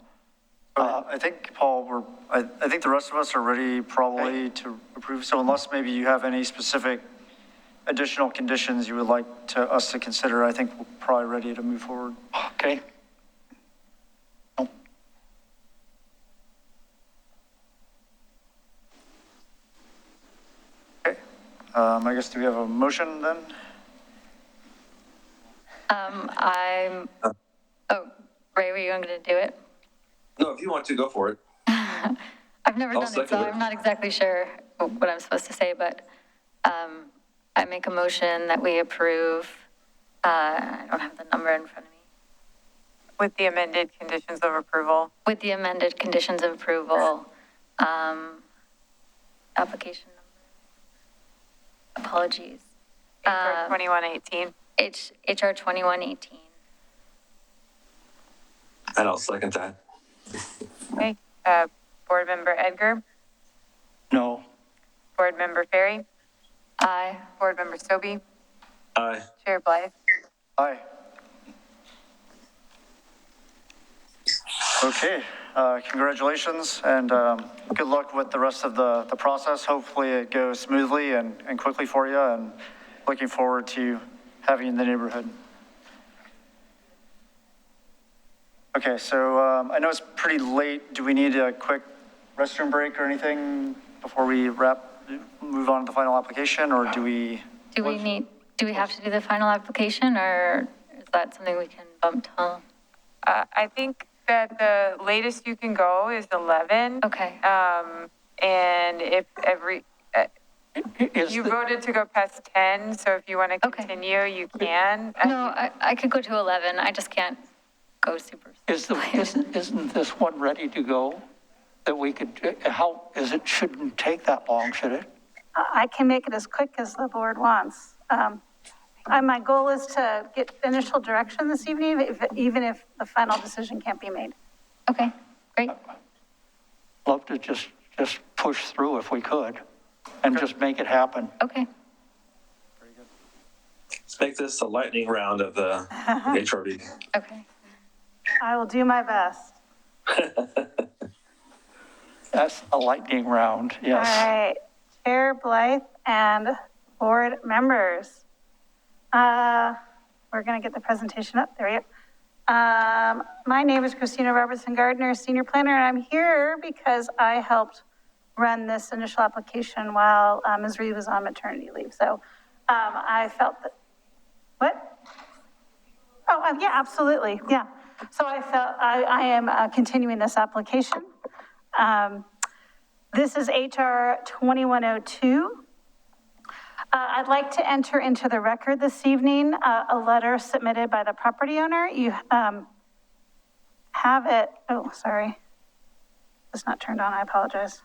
Speaker 3: I think, Paul, I think the rest of us are ready probably to approve. So unless maybe you have any specific additional conditions you would like us to consider, I think we're probably ready to move forward.
Speaker 5: Okay.
Speaker 3: Okay. I guess, do we have a motion then?
Speaker 4: Ray, were you going to do it?
Speaker 6: No, if you want to, go for it.
Speaker 4: I've never done it, so I'm not exactly sure what I'm supposed to say, but I make a motion that we approve, I don't have the number in front of me.
Speaker 2: With the amended conditions of approval.
Speaker 4: With the amended conditions of approval, application number, apologies.
Speaker 2: HR 2118.
Speaker 4: HR 2118.
Speaker 6: And I'll second that.
Speaker 2: Okay, Board Member Edgar,
Speaker 5: No.
Speaker 2: Board Member Ferry,
Speaker 4: Aye.
Speaker 2: Board Member Stobie,
Speaker 6: Aye.
Speaker 2: Chair Blythe.
Speaker 3: Aye. Okay, congratulations and good luck with the rest of the process. Hopefully it goes smoothly and quickly for you, and looking forward to having you in the neighborhood. Okay, so I know it's pretty late. Do we need a quick restroom break or anything before we move on to the final application, or do we?
Speaker 4: Do we have to do the final application, or is that something we can bump till?
Speaker 2: I think that the latest you can go is 11.
Speaker 4: Okay.
Speaker 2: And if you voted to go past 10, so if you want to continue, you can.
Speaker 4: No, I could go to 11. I just can't go super.
Speaker 5: Isn't this one ready to go? That we could, shouldn't take that long, should it?
Speaker 16: I can make it as quick as the board wants. My goal is to get initial direction this evening, even if the final decision can't be made.
Speaker 4: Okay, great.
Speaker 5: Love to just push through if we could and just make it happen.
Speaker 4: Okay.
Speaker 6: Let's make this a lightning round of the HRB.
Speaker 4: Okay.
Speaker 16: I will do my best.
Speaker 5: That's a lightning round, yes.
Speaker 16: All right, Chair Blythe and board members. We're going to get the presentation up. There we go. My name is Christina Robertson Gardner, Senior Planner, and I'm here because I helped run this initial application while Ms. Reed was on maternity leave. So I felt that, what? Oh, yeah, absolutely, yeah. So I felt I am continuing this application. This is HR 2102. I'd like to enter into the record this evening a letter submitted by the property owner. You have it, oh, sorry. It's not turned on, I apologize.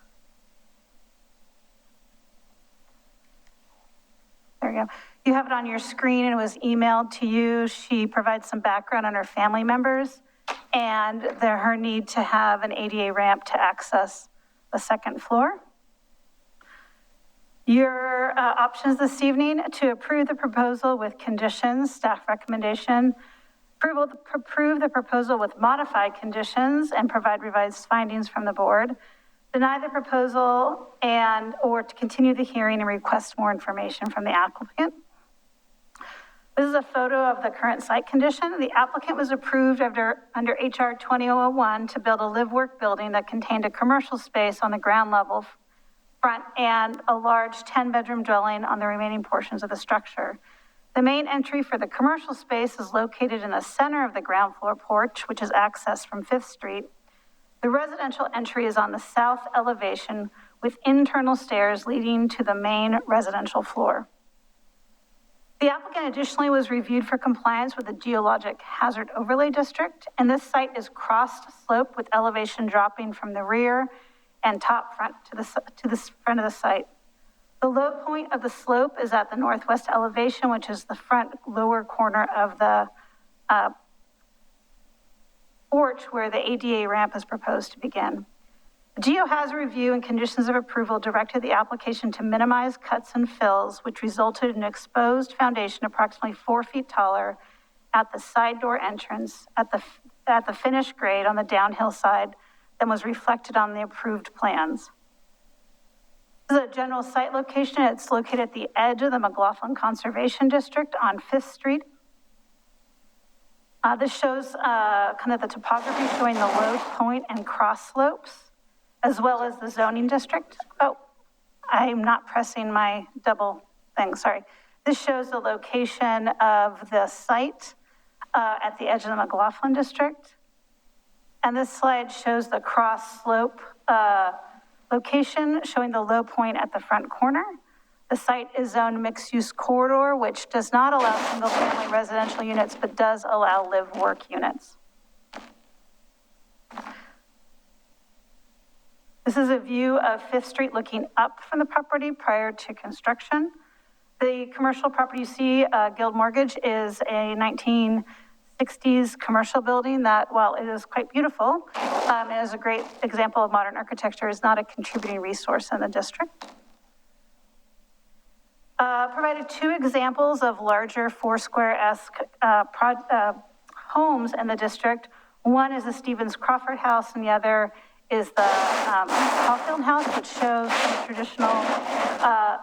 Speaker 16: There we go. You have it on your screen and it was emailed to you. She provides some background on her family members and her need to have an ADA ramp to access the second floor. Your options this evening: to approve the proposal with conditions, staff recommendation, approve the proposal with modified conditions and provide revised findings from the board, deny the proposal or to continue the hearing and request more information from the applicant. This is a photo of the current site condition. The applicant was approved under HR 2001 to build a live-work building that contained a commercial space on the ground level front and a large 10-bedroom dwelling on the remaining portions of the structure. The main entry for the commercial space is located in the center of the ground floor porch, which is accessed from 5th Street. The residential entry is on the south elevation with internal stairs leading to the main residential floor. The applicant applicant additionally was reviewed for compliance with the geologic hazard overlay district, and this site is crossed slope with elevation dropping from the rear and top front to the front of the site. The low point of the slope is at the northwest elevation, which is the front lower corner of the porch where the ADA ramp is proposed to begin. The geohazard review and conditions of approval directed the application to minimize cuts and fills, which resulted in an exposed foundation approximately 4 feet taller at the side door entrance at the finished grade on the downhill side than was reflected on the approved plans. This is a general site location. It's located at the edge of the McLaughlin Conservation District on 5th Street. This shows kind of the topography showing the low point and cross slopes, as well as the zoning district. Oh, I'm not pressing my double thing, sorry. This shows the location of the site at the edge of the McLaughlin district. And this slide shows the cross slope location, showing the low point at the front corner. The site is zoned mixed-use corridor, which does not allow single-family residential units, but does allow live-work units. This is a view of 5th Street looking up from the property prior to construction. The commercial property you see, Guild Mortgage, is a 1960s commercial building that, while it is quite beautiful, it is a great example of modern architecture, is not a contributing resource in the district. Provided 2 examples of larger Foursquare-esque homes in the district. One is the Stevens Crawford House, and the other is the Caulfield House, which shows a traditional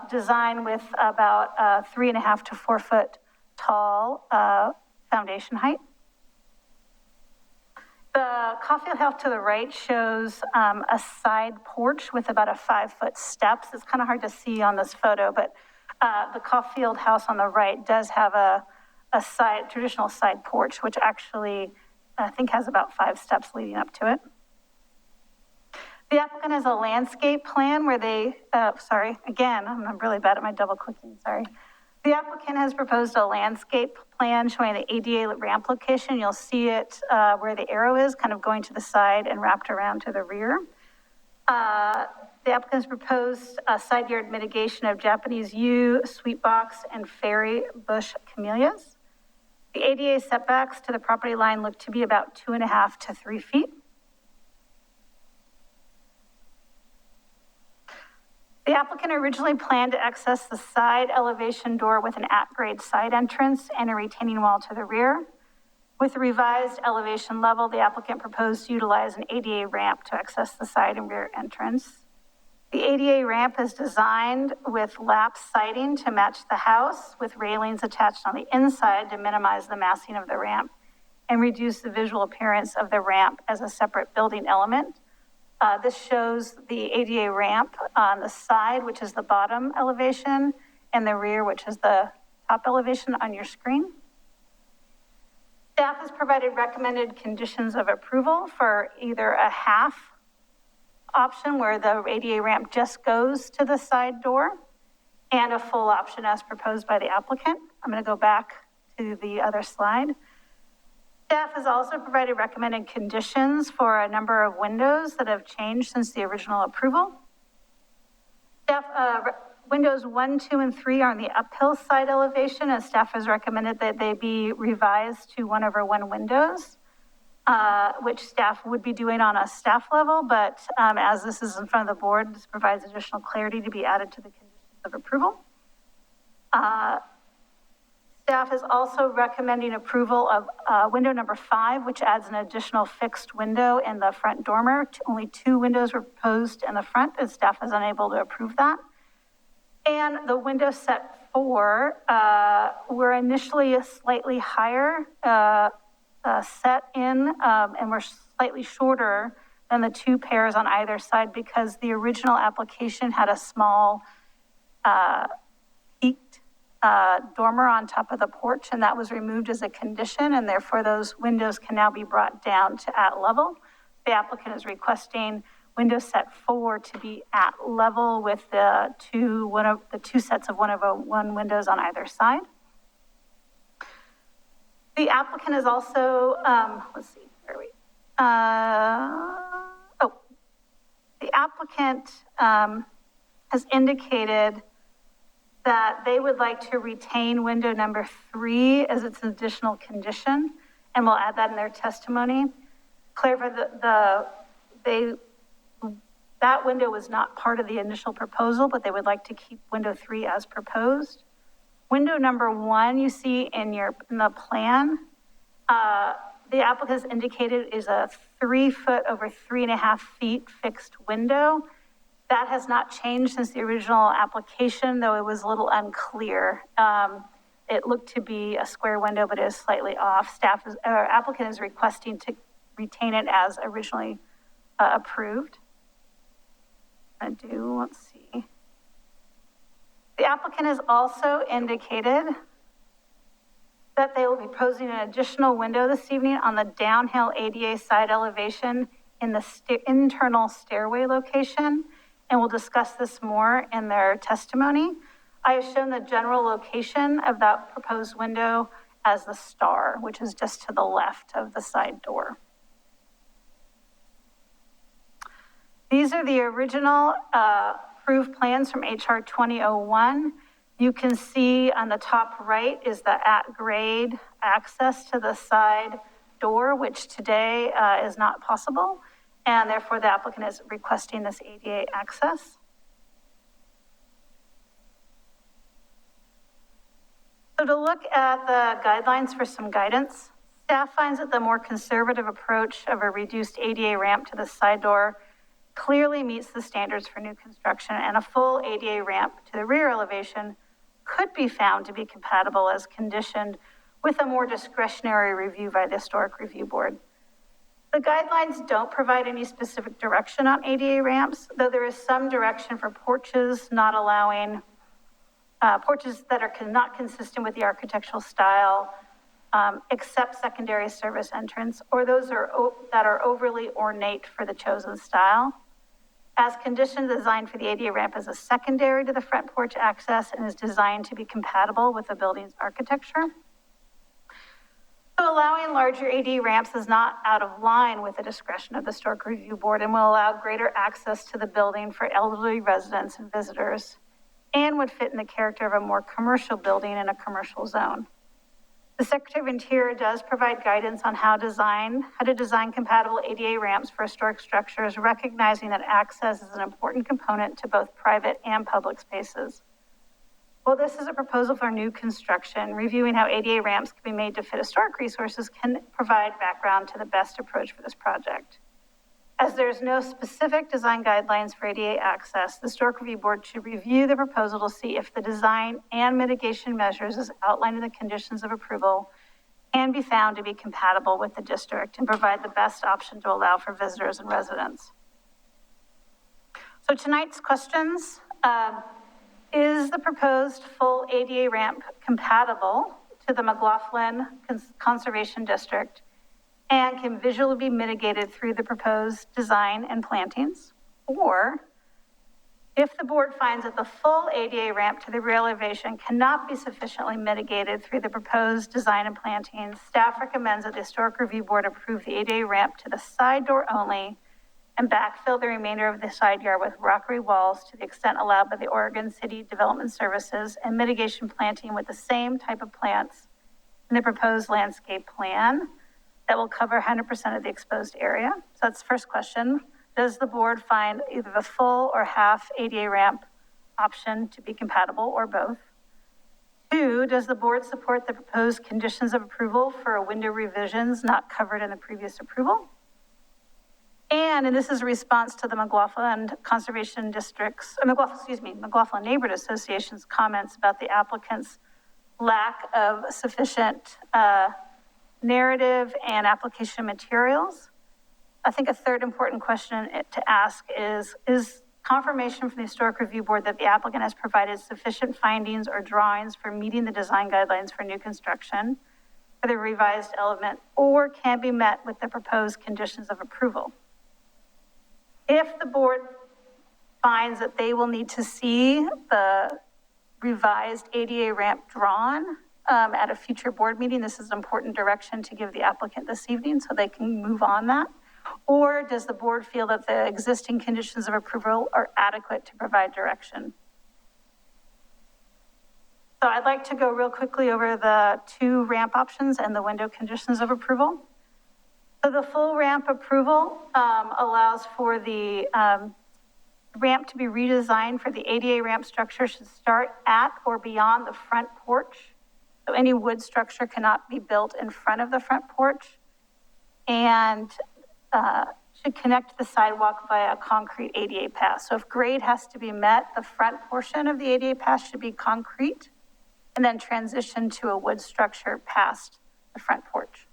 Speaker 16: design with about 3.5 to 4 foot tall foundation height. The Caulfield House to the right shows a side porch with about a 5-foot steps. It's kind of hard to see on this photo, but the Caulfield House on the right does have a traditional side porch, which actually I think has about 5 steps leading up to it. The applicant has a landscape plan where they, again, I'm really bad at my double clicking, sorry. The applicant has proposed a landscape plan showing the ADA ramp location. You'll see it where the arrow is, kind of going to the side and wrapped around to the rear. The applicant has proposed a side yard mitigation of Japanese yew, sweet box, and fairy bush camellias. The ADA setbacks to the property line look to be about 2.5 to 3 feet. The applicant originally planned to access the side elevation door with an at-grade side entrance and a retaining wall to the rear. With the revised elevation level, the applicant proposed to utilize an ADA ramp to access the side and rear entrance. The ADA ramp is designed with lap siding to match the house, with railings attached on the inside to minimize the massing of the ramp and reduce the visual appearance of the ramp as a separate building element. This shows the ADA ramp on the side, which is the bottom elevation, and the rear, which is the top elevation on your screen. Staff has provided recommended conditions of approval for either a half option where the ADA ramp just goes to the side door, and a full option as proposed by the applicant. I'm going to go back to the other slide. Staff has also provided recommended conditions for a number of windows that have changed since the original approval. Staff, windows 1, 2, and 3 are on the uphill side elevation, and staff has recommended that they be revised to 1/1 windows, which staff would be doing on a staff level, but as this is in front of the board, this provides additional clarity to be added to the conditions of approval. Staff is also recommending approval of window number 5, which adds an additional fixed window in the front dormer. Only 2 windows were proposed in the front, and staff is unable to approve that. And the window set 4 were initially a slightly higher set in, and were slightly shorter than the 2 pairs on either side because the original application had a small peaked dormer on top of the porch, and that was removed as a condition, and therefore those windows can now be brought down to at level. The applicant is requesting window set 4 to be at level with the two sets of 1/1 windows on either side. The applicant is also, let's see, where are we? The applicant has indicated that they would like to retain window number 3 as its additional condition, and we'll add that in their testimony. Clarify that window was not part of the initial proposal, but they would like to keep window 3 as proposed. Window number 1 you see in the plan, the applicant has indicated is a 3 foot over 3.5 feet fixed window. That has not changed since the original application, though it was a little unclear. It looked to be a square window, but it is slightly off. Applicant is requesting to retain it as originally approved. Let's see. The applicant has also indicated that they will be proposing an additional window this evening on the downhill ADA side elevation in the internal stairway location, and we'll discuss this more in their testimony. I have shown the general location of that proposed window as the star, which is just to the left of the side door. These are the original approved plans from HR 2001. You can see on the top right is the at-grade access to the side door, which today is not possible, and therefore the applicant is requesting this ADA access. So to look at the guidelines for some guidance, staff finds that the more conservative approach of a reduced ADA ramp to the side door clearly meets the standards for new construction, and a full ADA ramp to the rear elevation could be found to be compatible as conditioned with a more discretionary review by the Historic Review Board. The guidelines don't provide any specific direction on ADA ramps, though there is some direction for porches not allowing, porches that are not consistent with the architectural style, except secondary service entrance, or those that are overly ornate for the chosen style. As conditioned, designed for the ADA ramp as a secondary to the front porch access and is designed to be compatible with the building's architecture. So allowing larger ADA ramps is not out of line with the discretion of the Historic Review Board and will allow greater access to the building for elderly residents and visitors, and would fit in the character of a more commercial building in a commercial zone. The Secretary of Interior does provide guidance on how to design compatible ADA ramps for historic structures, recognizing that access is an important component to both private and public spaces. While this is a proposal for new construction, reviewing how ADA ramps can be made to fit historic resources can provide background to the best approach for this project. As there's no specific design guidelines for ADA access, the Historic Review Board should review the proposal to see if the design and mitigation measures as outlined in the conditions of approval can be found to be compatible with the district and provide the best option to allow for visitors and residents. So tonight's questions, is the proposed full ADA ramp compatible to the McLaughlin Conservation District and can visually be mitigated through the proposed design and plantings? Or if the board finds that the full ADA ramp to the rear elevation cannot be sufficiently mitigated through the proposed design and plantings, staff recommends that the Historic Review Board approve the ADA ramp to the side door only and backfill the remainder of the side yard with rockery walls to the extent allowed by the Oregon City Development Services and mitigation planting with the same type of plants in the proposed landscape plan that will cover 100% of the exposed area. So that's the first question. Does the board find either the full or half ADA ramp option to be compatible or both? 2, does the board support the proposed conditions of approval for window revisions not covered in the previous approval? And this is a response to the McLaughlin Conservation District's, McLaughlin Neighborhood Association's comments about the applicant's lack of sufficient narrative and application materials. I think a third important question to ask is confirmation from the Historic Review Board that the applicant has provided sufficient findings or drawings for meeting the design guidelines for new construction for the revised element, or can be met with the proposed conditions of approval? If the board finds that they will need to see the revised ADA ramp drawn at a future board meeting. This is important direction to give the applicant this evening so they can move on that. Or does the board feel that the existing conditions of approval are adequate to provide direction? So I'd like to go real quickly over the 2 ramp options and the window conditions of approval. So the full ramp approval allows for the ramp to be redesigned for the ADA ramp structure should start at or beyond the front porch. So any wood structure cannot be built in front of the front porch, and should connect the sidewalk via a concrete ADA path. So if grade has to be met, the front portion of the ADA path should be concrete and then transition to a wood structure past the front porch.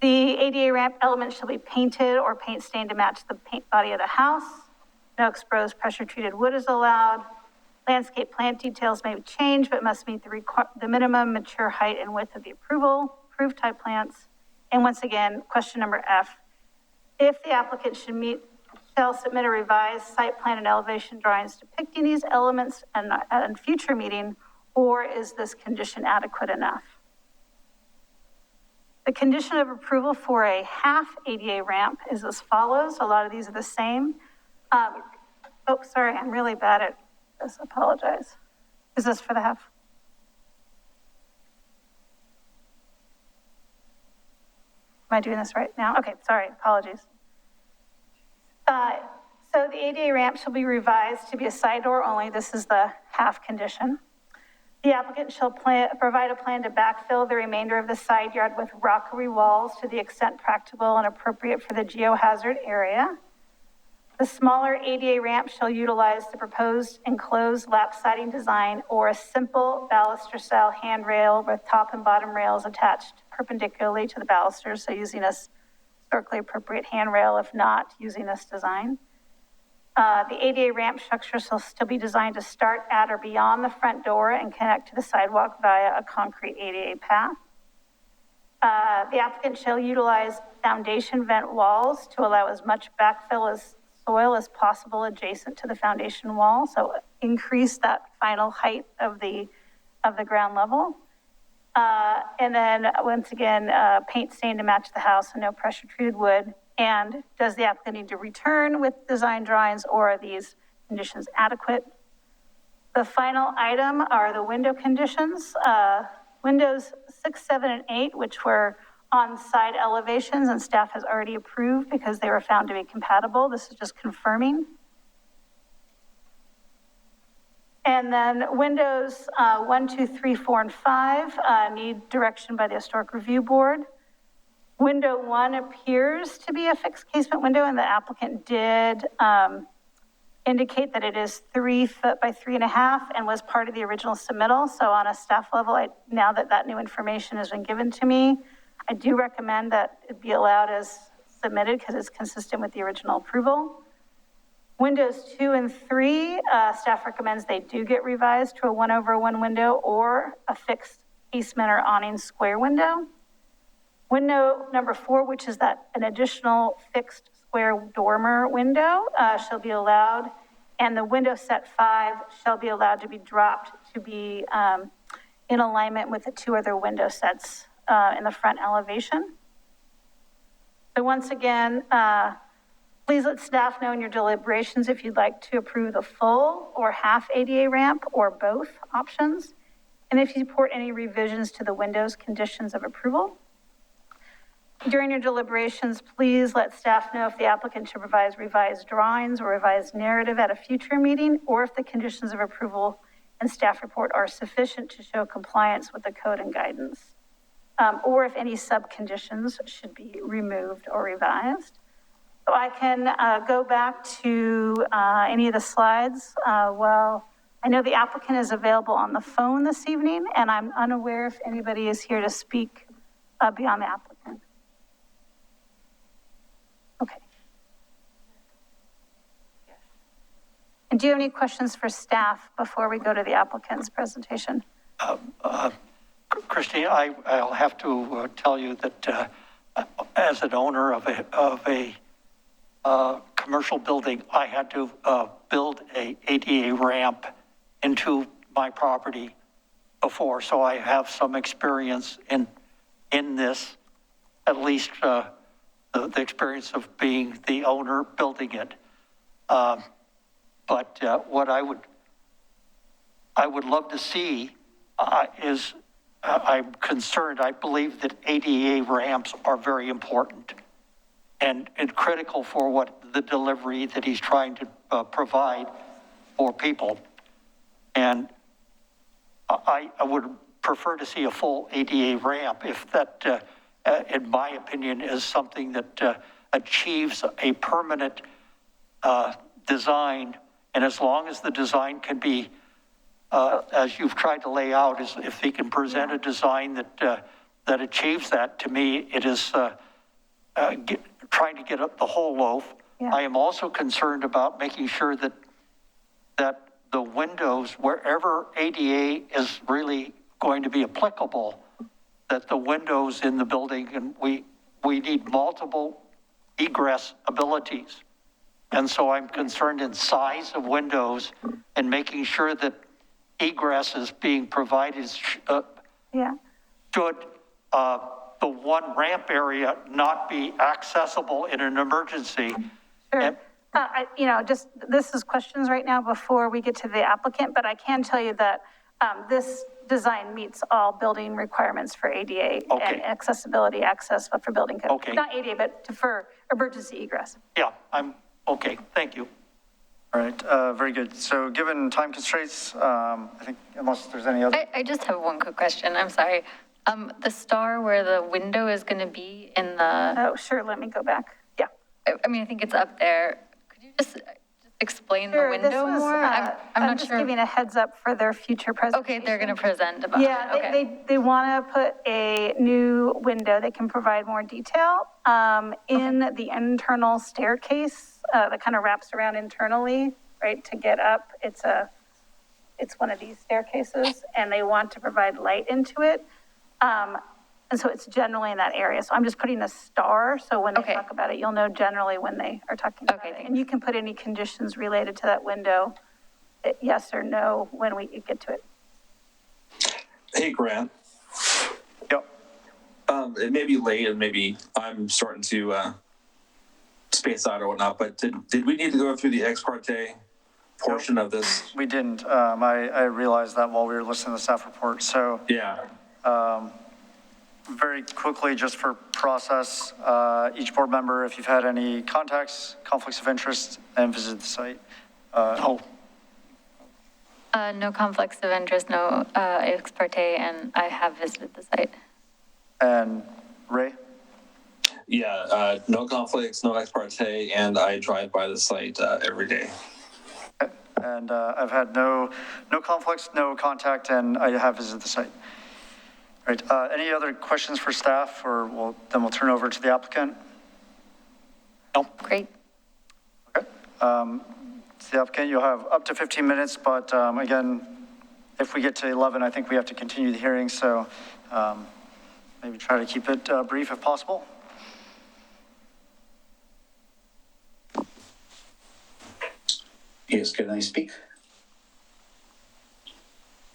Speaker 16: The ADA ramp element shall be painted or paint stained to match the paint body of the house. No exposed pressure-treated wood is allowed. Landscape plant details may change, but must meet the minimum mature height and width of the approved type plants. And once again, question number F, if the applicant shall submit a revised site plan and elevation drawings depicting these elements at a future meeting, or is this condition adequate enough? The condition of approval for a half ADA ramp is as follows. A lot of these are the same. Oh, sorry, I'm really bad at this, apologize. Is this for the half? Am I doing this right now? Okay, sorry, apologies. So the ADA ramp shall be revised to be a side door only. This is the half condition. The applicant shall provide a plan to backfill the remainder of the side yard with rockery walls to the extent practical and appropriate for the geohazard area. The smaller ADA ramp shall utilize the proposed enclosed lap siding design or a simple baluster style handrail with top and bottom rails attached perpendicularly to the balusters, so using a historically appropriate handrail, if not using this design. The ADA ramp structure shall still be designed to start at or beyond the front door and connect to the sidewalk via a concrete ADA path. The applicant shall utilize foundation vent walls to allow as much backfill as soil as possible adjacent to the foundation wall, so increase that final height of the ground level. And then once again, paint stain to match the house and no pressure treated wood. And does the applicant need to return with design drawings, or are these conditions adequate? The final item are the window conditions. Windows 6, 7, and 8, which were on side elevations and staff has already approved because they were found to be compatible. This is just confirming. And then windows 1, 2, 3, 4, and 5 need direction by the Historic Review Board. Window 1 appears to be a fixed casement window, and the applicant did indicate that it is 3 foot by 3.5 and was part of the original submittal. So on a staff level, now that new information has been given to me, I do recommend that it be allowed as submitted because it's consistent with the original approval. Windows 2 and 3, staff recommends they do get revised to a 1/1 window or a fixed casement or awning square window. Window number 4, which is an additional fixed square dormer window, shall be allowed, and the window set 5 shall be allowed to be dropped to be in alignment with the 2 other window sets in the front elevation. So once again, please let staff know in your deliberations if you'd like to approve the full or half ADA ramp or both options, and if you support any revisions to the windows conditions of approval. During your deliberations, please let staff know if the applicant should provide revised drawings or revised narrative at a future meeting, or if the conditions of approval and staff report are sufficient to show compliance with the code and guidance, or if any sub-conditions should be removed or revised. So I can go back to any of the slides. Well, I know the applicant is available on the phone this evening, and I'm unaware if anybody is here to speak beyond the applicant. Okay. And do you have any questions for staff before we go to the applicant's presentation?
Speaker 5: Christine, I'll have to tell you that as an owner of a commercial building, I had to build a ADA ramp into my property before, so I have some experience in this, at least the experience of being the owner building it. But what I would love to see is, I'm concerned, I believe that ADA ramps are very important and critical for what the delivery that he's trying to provide for people. And I would prefer to see a full ADA ramp if that, in my opinion, is something that achieves a permanent design. And as long as the design can be, as you've tried to lay out, is if he can present a design that achieves that, to me, it is trying to get up the whole loaf.
Speaker 16: Yeah.
Speaker 5: I am also concerned about making sure that the windows, wherever ADA is really going to be applicable, that the windows in the building, and we need multiple egress abilities. And so I'm concerned in size of windows and making sure that egress is being provided. Should the one ramp area not be accessible in an emergency?
Speaker 16: Sure. This is questions right now before we get to the applicant, but I can tell you that this design meets all building requirements for ADA and accessibility access for building code.
Speaker 5: Okay.
Speaker 16: Not ADA, but for emergency egress.
Speaker 5: Yeah, I'm okay. Thank you.
Speaker 3: All right, very good. So given time constraints, I think unless there's any other.
Speaker 4: I just have one quick question. I'm sorry. The star where the window is going to be in the.
Speaker 16: Oh, sure. Let me go back. Yeah.
Speaker 4: I mean, I think it's up there. Could you just explain the window more? I'm not
Speaker 16: just
Speaker 4: sure.
Speaker 16: Giving a heads up for their future presentation.
Speaker 4: Okay, they're going to present about it.
Speaker 16: They want to put a new window that can provide more detail in the internal staircase that kind of wraps around internally, right, to get up. It's one of these staircases, and they want to provide light into it. And so it's generally in that area. So I'm just putting a star, so when they talk about it, you'll know generally when they are talking about it. And you can put any conditions related to that window, yes or no, when we get to it.
Speaker 6: Hey, Grant.
Speaker 3: Yep.
Speaker 6: It may be late and maybe I'm starting to space out or whatnot, but did we need to go through the ex parte portion of this?
Speaker 3: We didn't. I realized that while we were listening to the staff report. So
Speaker 6: yeah.
Speaker 3: Very quickly, just for process, each board member, if you've had any contacts, conflicts of interest, and visited the site.
Speaker 4: No conflicts of interest, no ex parte, and I have visited the site.
Speaker 3: And Ray?
Speaker 6: Yeah, no conflicts, no ex parte, and I drive by the site every day.
Speaker 3: Okay. And I've had no conflicts, no contact, and I have visited the site. All right, any other questions for staff, or then we'll turn over to the applicant?
Speaker 5: No.
Speaker 4: Great.
Speaker 3: Okay. To the applicant, you'll have up to 15 minutes, but again, if we get to 11, I think we have to continue the hearing, so maybe try to keep it brief if possible.
Speaker 17: Yes, can I speak?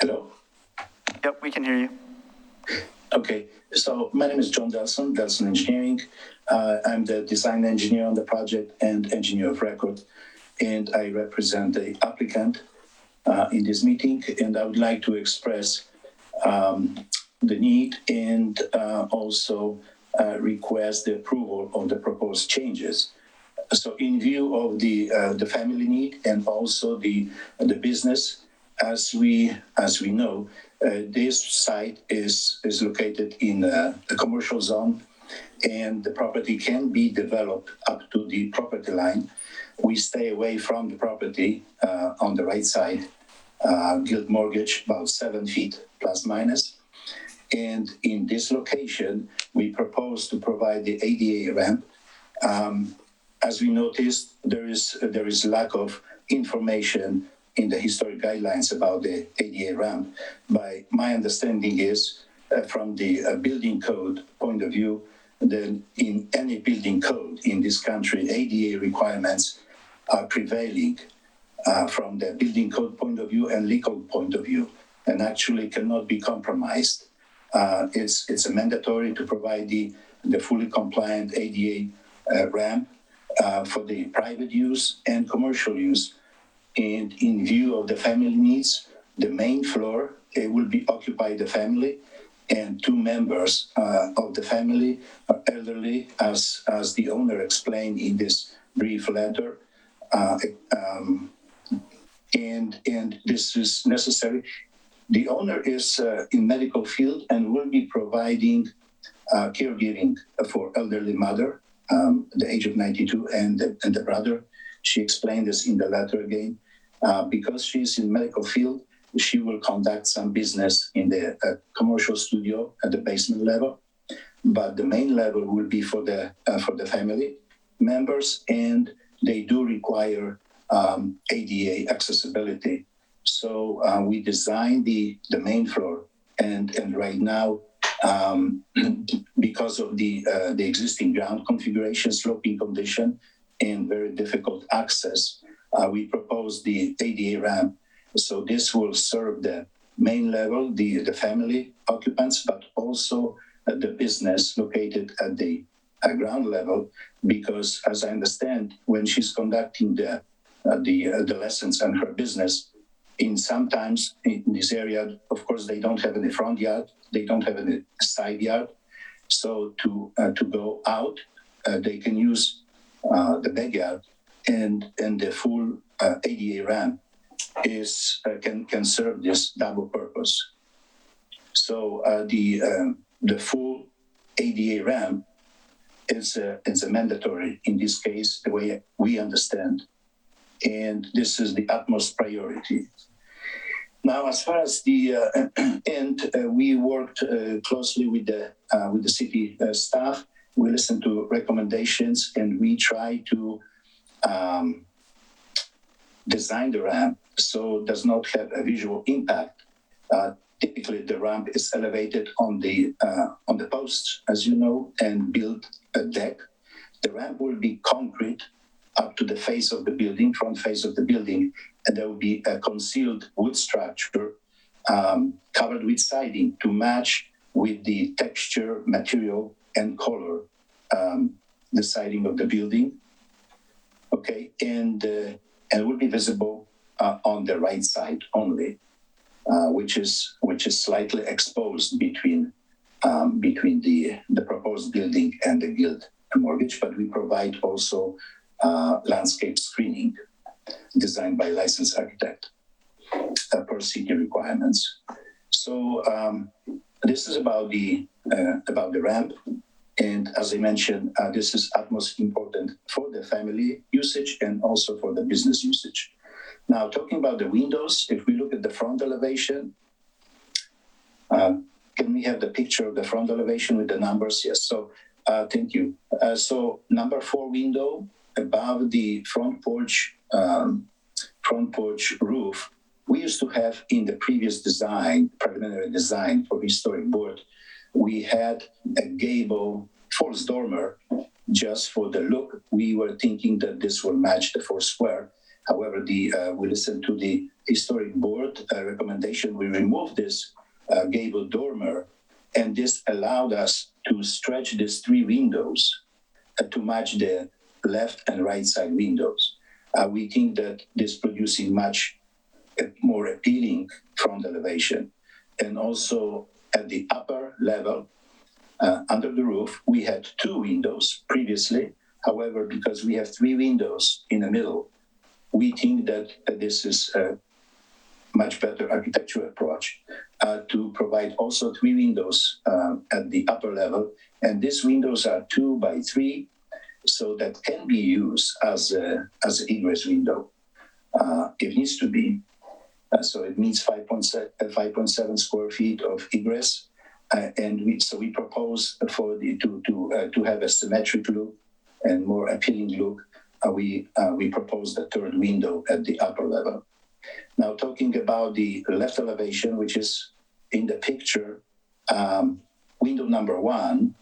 Speaker 17: Hello?
Speaker 3: Yep, we can hear you.
Speaker 17: Okay, so my name is John Delson Engineering. I'm the design engineer on the project and engineer of record, and I represent the applicant in this meeting, and I would like to express the need and also request the approval of the proposed changes. So in view of the family need and also the business, as we know, this site is located in a commercial zone, and the property can be developed up to the property line. We stay away from the property on the right side, gilt mortgage, about 7 feet plus minus. And in this location, we propose to provide the ADA ramp. As we noticed, there is lack of information in the historic guidelines about the ADA ramp. My understanding is from the building code point of view, then in any building code in this country, ADA requirements are prevailing from the building code point of view and legal point of view. and actually cannot be compromised. It's a mandatory to provide the fully compliant ADA ramp for the private use and commercial use. And in view of the family needs, the main floor will be occupied by the family, and 2 members of the family are elderly, as the owner explained in this brief letter. And this is necessary. The owner is in medical field and will be providing caregiving for elderly mother, the age of 92, and the brother. She explained this in the letter again. Because she's in medical field, she will conduct some business in the commercial studio at the basement level, but the main level will be for the family members, and they do require ADA accessibility. So we designed the main floor, and right now, because of the existing ground configuration, sloping condition, and very difficult access, we proposed the ADA ramp. So this will serve the main level, the family occupants, but also the business located at the ground level, because as I understand, when she's conducting the lessons and her business, sometimes in this area, of course, they don't have any front yard, they don't have any side yard. So to go out, they can use the backyard, and the full ADA ramp can serve this double purpose. So the full ADA ramp is a mandatory in this case, the way we understand, and this is the utmost priority. Now, as far as the we worked closely with the city staff. We listened to recommendations, and we try to design the ramp so it does not have a visual impact. Typically, the ramp is elevated on the posts, as you know, and build a deck. The ramp will be concrete up to the face of the building, front face of the building, and there will be a concealed wood structure covered with siding to match with the texture, material, and color, the siding of the building. Okay, and will be visible on the right side only, which is slightly exposed between the proposed building and the guild mortgage. But we provide also landscape screening designed by licensed architect per city requirements. So this is about the ramp. And as I mentioned, this is utmost important for the family usage and also for the business usage. Now, talking about the windows, if we look at the front elevation, can we have the picture of the front elevation with the numbers? Yes, so thank you. So number 4 window above the front porch roof, we used to have in the previous design, preliminary design for historic board, we had a gable false dormer just for the look. We were thinking that this will match the 4 square. However, we listened to the historic board recommendation. We removed this gable dormer, and this allowed us to stretch these 3 windows to match the left and right side windows. We think that this producing much more appealing front elevation. And also at the upper level, under the roof, we had 2 windows previously. However, because we have 3 windows in the middle, we think that this is a much better architectural approach to provide also 3 windows at the upper level. And these windows are 2 by 3, so that can be used as an egress window if needs to be. So it means 5.7 square feet of egress. And we propose to have a symmetric look and more appealing look. We propose the 3rd window at the upper level. Now, talking about the left elevation, which is in the picture, window number 1,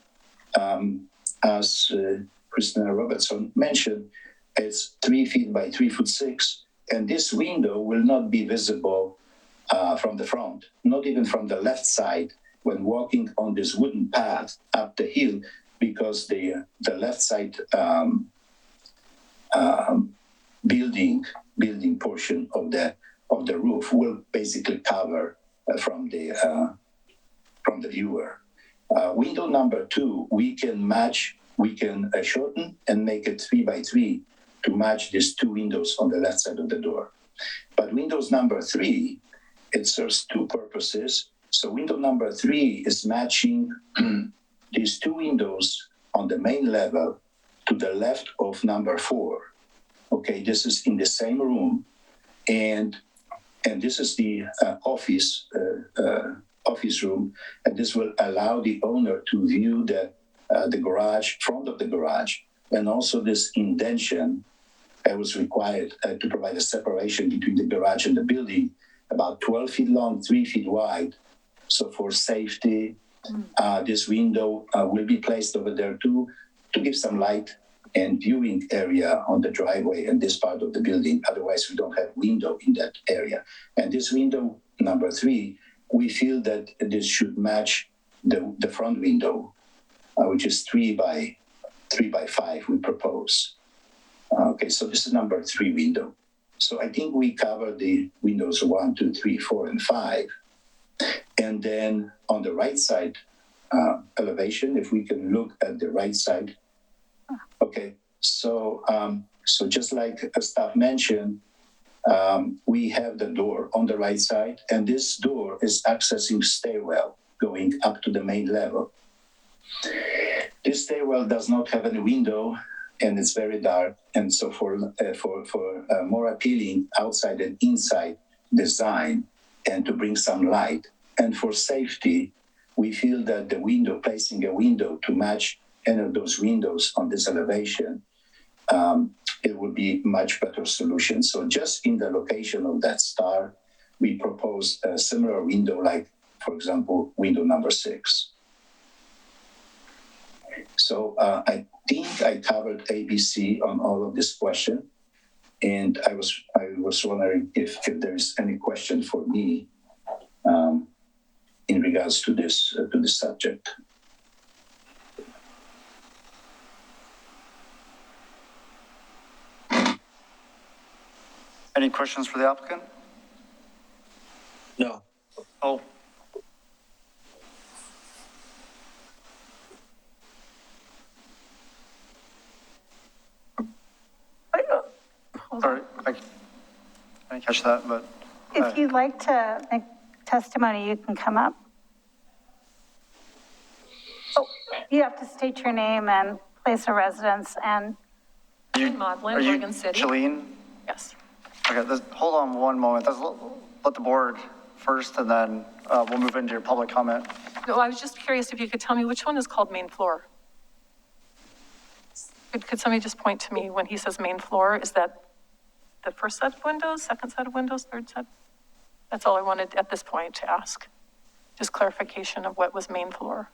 Speaker 17: as Christina Robertson mentioned, it's 3 feet by 3 foot 6, and this window will not be visible from the front, not even from the left side, when walking on this wooden path up the hill, because the left side building portion of the roof will basically cover from the viewer. Window number 2, we can shorten and make it 3 by 3 to match these 2 windows on the left side of the door. But windows number 3, it serves 2 purposes. So window number 3 is matching these 2 windows on the main level to the left of number 4. Okay, this is in the same room, and this is the office room, and this will allow the owner to view the garage, front of the garage, and also this indentation was required to provide a separation between the garage and the building, about 12 feet long, 3 feet wide. So for safety, this window will be placed over there to give some light and viewing area on the driveway and this part of the building. Otherwise, we don't have window in that area. And this window number 3, we feel that this should match the front window, which is 3 by 5 we propose. Okay, so this is number 3 window. So I think we covered the windows 1, 2, 3, 4, and 5. And then on the right side elevation, if we can look at the right side. Okay, so just like staff mentioned, we have the door on the right side, and this door is accessing stairwell going up to the main level. This stairwell does not have any window, and it's very dark. And so for more appealing outside and inside design, and to bring some light, and for safety, we feel that the window, placing a window to match any of those windows on this elevation, it would be much better solution. So just in the location of that star, we propose a similar window, like, for example, window number 6. So I think I covered ABC on all of this question, and I was wondering if there is any question for me in regards to this subject.
Speaker 3: Any questions for the applicant?
Speaker 6: No.
Speaker 3: Oh. Sorry, I didn't catch that, but.
Speaker 16: If you'd like to make testimony, you can come up. Oh, you have to state your name and place of residence and.
Speaker 2: Maudlin, Oregon City.
Speaker 3: Jolene?
Speaker 2: Yes.
Speaker 3: Okay, hold on one moment. Let the board first, and then we'll move into your public comment.
Speaker 2: No, I was just curious if you could tell me which one is called main floor? Could somebody just point to me when he says main floor? Is that the first set of windows, second set of windows, third set? That's all I wanted at this point to ask. Just clarification of what was main floor.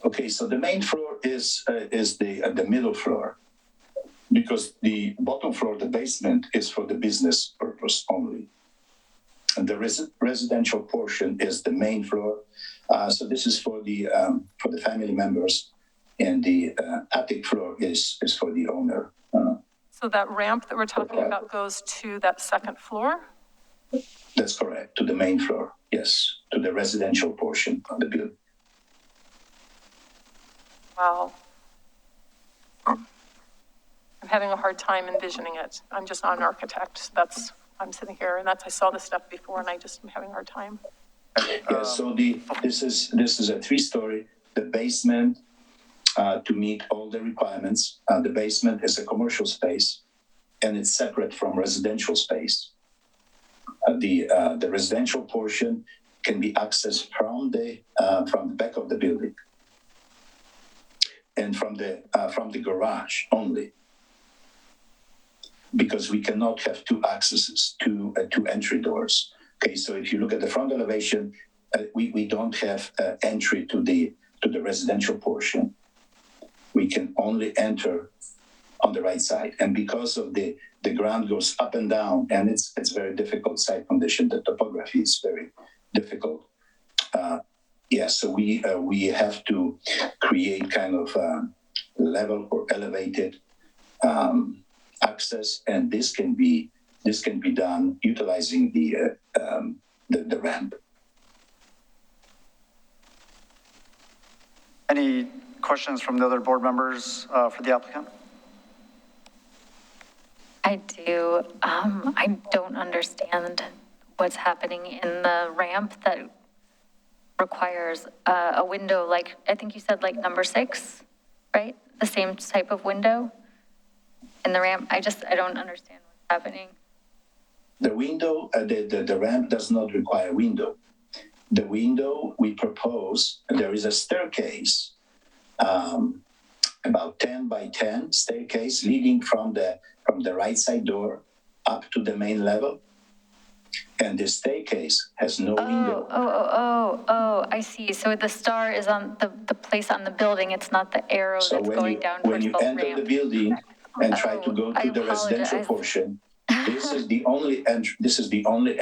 Speaker 17: Okay, so the main floor is the middle floor, because the bottom floor, the basement, is for the business purpose only. And the residential portion is the main floor. So this is for the family members, and the attic floor is for the owner.
Speaker 2: So that ramp that we're talking about goes to that second floor?
Speaker 17: That's correct, to the main floor, yes, to the residential portion of the building.
Speaker 2: Wow. I'm having a hard time envisioning it. I'm just not an architect. I'm sitting here, and I saw this stuff before, and I just am having a hard time.
Speaker 17: Yes, so this is a 3-story, the basement, to meet all the requirements. The basement is a commercial space, and it's separate from residential space. The residential portion can be accessed from the back of the building, and from the garage only, because we cannot have 2 accesses, two entry doors. Okay, so if you look at the front elevation, we don't have entry to the residential portion. We can only enter on the right side. And because of the ground goes up and down, and it's very difficult site condition, the topography is very difficult. So we have to create kind of level or elevated access, and this can be done utilizing the ramp.
Speaker 3: Any questions from the other board members for the applicant?
Speaker 4: I do. I don't understand what's happening in the ramp that requires a window, like, I think you said like number 6, right? The same type of window in the ramp. I don't understand what's happening.
Speaker 17: The window, the ramp does not require window. The window we propose, there is a staircase, about 10 by 10 staircase leading from the right side door up to the main level. And the staircase has no window.
Speaker 4: I see. So the star is on the place on the building. It's not the arrow that's going down towards the ramp.
Speaker 17: When you enter the building and try to go to the residential portion, this is the only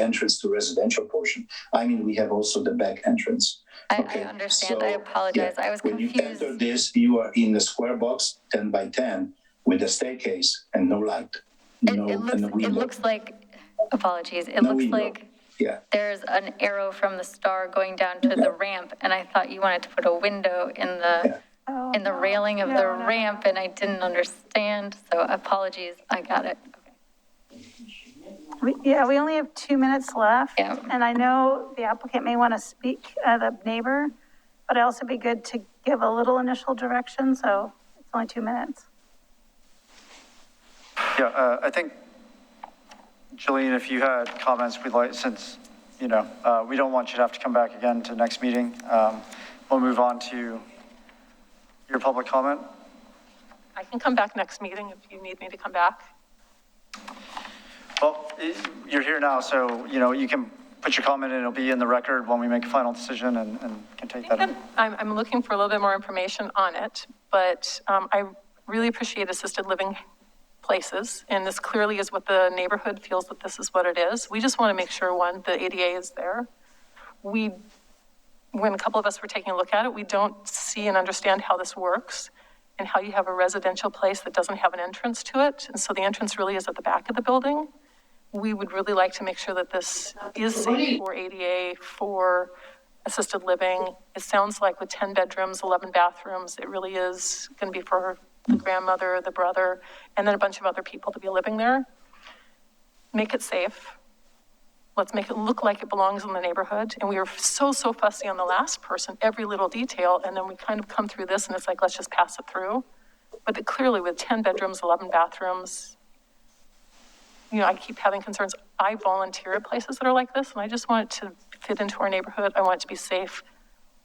Speaker 17: entrance to residential portion. I mean, we have also the back entrance.
Speaker 4: I understand. I apologize. I was confused.
Speaker 17: When you enter this, you are in the square box 10 by 10 with a staircase and no light.
Speaker 4: It looks like, apologies, it looks like there's an arrow from the star going down to the ramp, and I thought you wanted to put a window in the railing of the ramp, and I didn't understand, so apologies. I got it.
Speaker 16: We only have 2 minutes left, and I know the applicant may want to speak, the neighbor, but it'd also be good to give a little initial direction, so it's only 2 minutes.
Speaker 3: Yeah, I think, Jillian, if you had comments, we'd like, since, we don't want you to have to come back again to next meeting, we'll move on to your public comment.
Speaker 15: I can come back next meeting if you need me to come back.
Speaker 3: Well, you're here now, so, you can put your comment in, it'll be in the record when we make a final decision and can take that in.
Speaker 15: I'm looking for a little bit more information on it, but I really appreciate assisted living places, and this clearly is what the neighborhood feels that this is what it is. We just want to make sure, one, the ADA is there. When a couple of us were taking a look at it, we don't see and understand how this works and how you have a residential place that doesn't have an entrance to it, and so the entrance really is at the back of the building. We would really like to make sure that this is safe for ADA, for assisted living. It sounds like with 10 bedrooms, 11 bathrooms, it really is going to be for the grandmother, the brother, and then a bunch of other people to be living there. Make it safe. Let's make it look like it belongs in the neighborhood. And we were so fussy on the last person, every little detail, and then we kind of come through this and it's like, let's just pass it through. But clearly with 10 bedrooms, 11 bathrooms, I keep having concerns. I volunteer at places that are like this, and I just want it to fit into our neighborhood. I want it to be safe.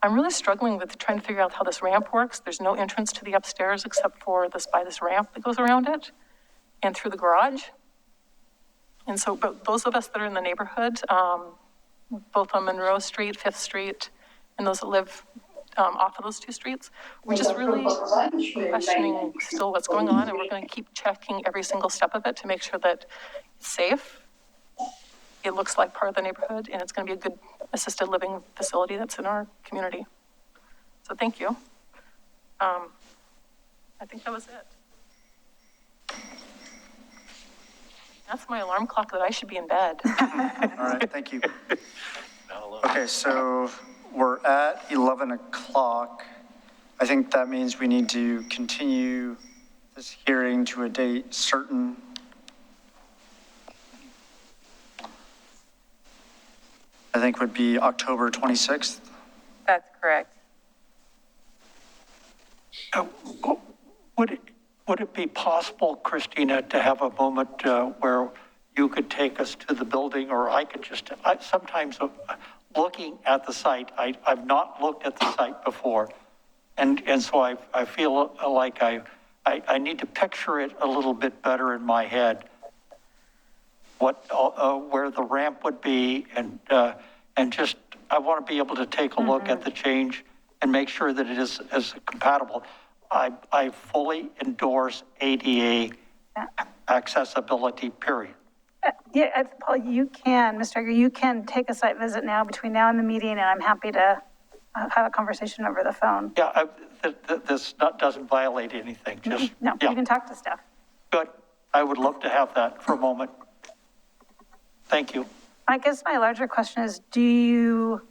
Speaker 15: I'm really struggling with trying to figure out how this ramp works. There's no entrance to the upstairs except for this ramp that goes around it and through the garage. And so, but those of us that are in the neighborhood, both on Monroe Street, 5th Street, and those that live off of those 2 streets, we're just really questioning still what's going on, and we're going to keep checking every single step of it to make sure that it's safe. It looks like part of the neighborhood, and it's going to be a good assisted living facility that's in our community. So thank you. I think that was it. That's my alarm clock that I should be in bed.
Speaker 3: All right, thank you. Okay, so we're at 11 o'clock. I think that means we need to continue this hearing to a date certain. I think would be October 26th.
Speaker 15: That's correct.
Speaker 5: Would it be possible, Christina, to have a moment where you could take us to the building, or I could just, sometimes looking at the site, I've not looked at the site before. And so I feel like I need to picture it a little bit better in my head. Where the ramp would be, and just, I want to be able to take a look at the change and make sure that it is compatible. I fully endorse ADA accessibility, period.
Speaker 16: Yeah, Paul, you can, Mr. Edgar, you can take a site visit now between now and the meeting, and I'm happy to have a conversation over the phone.
Speaker 5: Yeah, this doesn't violate anything, just.
Speaker 16: No,
Speaker 5: yeah.
Speaker 16: you can talk to staff.
Speaker 5: Good. I would love to have that for a moment. Thank you.
Speaker 16: I guess my larger question is, do you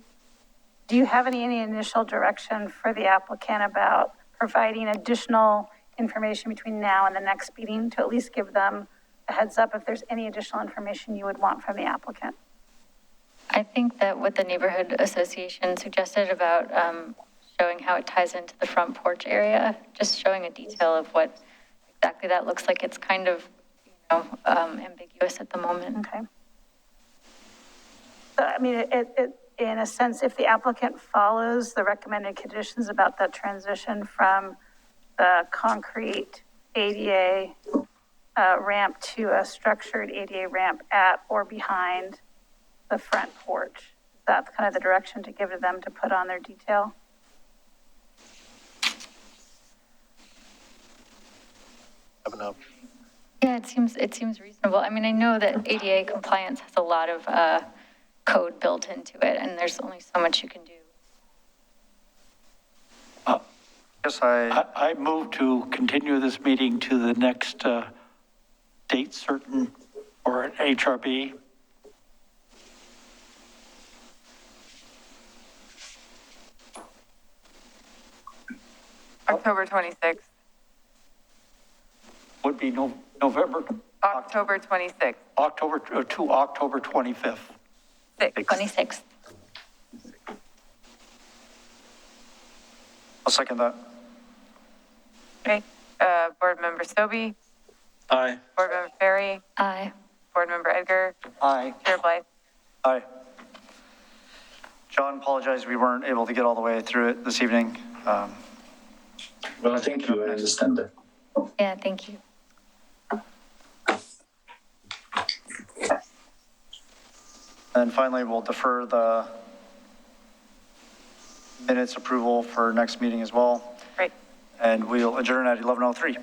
Speaker 16: have any initial direction for the applicant about providing additional information between now and the next meeting to at least give them a heads up if there's any additional information you would want from the applicant?
Speaker 4: I think that what the neighborhood association suggested about showing how it ties into the front porch area, just showing a detail of what exactly that looks like. It's kind of, ambiguous at the moment.
Speaker 16: Okay. So, I mean, it in a sense, if the applicant follows the recommended conditions about that transition from the concrete ADA ramp to a structured ADA ramp at or behind the front porch, that's kind of the direction to give to them to put on their detail.
Speaker 4: Yeah, it seems reasonable. I mean, I know that ADA compliance has a lot of code built into it, and there's only so much you can do.
Speaker 3: Yes,
Speaker 5: I move to continue this meeting to the next date certain or an HRB.
Speaker 2: October 26th.
Speaker 5: Would be November.
Speaker 2: October 26th.
Speaker 5: October to October 25th.
Speaker 4: 26th.
Speaker 3: I'll second that.
Speaker 2: Okay. Board Member Stobie.
Speaker 6: Aye.
Speaker 2: Board Member Ferry.
Speaker 4: Aye.
Speaker 2: Board Member Edgar.
Speaker 5: Aye.
Speaker 2: Chair Blythe.
Speaker 3: Aye. John, apologize, we weren't able to get all the way through it this evening.
Speaker 17: Well, thank you, I understand that.
Speaker 4: Yeah, thank you.
Speaker 3: And finally, we'll defer the minutes approval for next meeting as well.
Speaker 2: Great.
Speaker 3: And we'll adjourn at 11:03.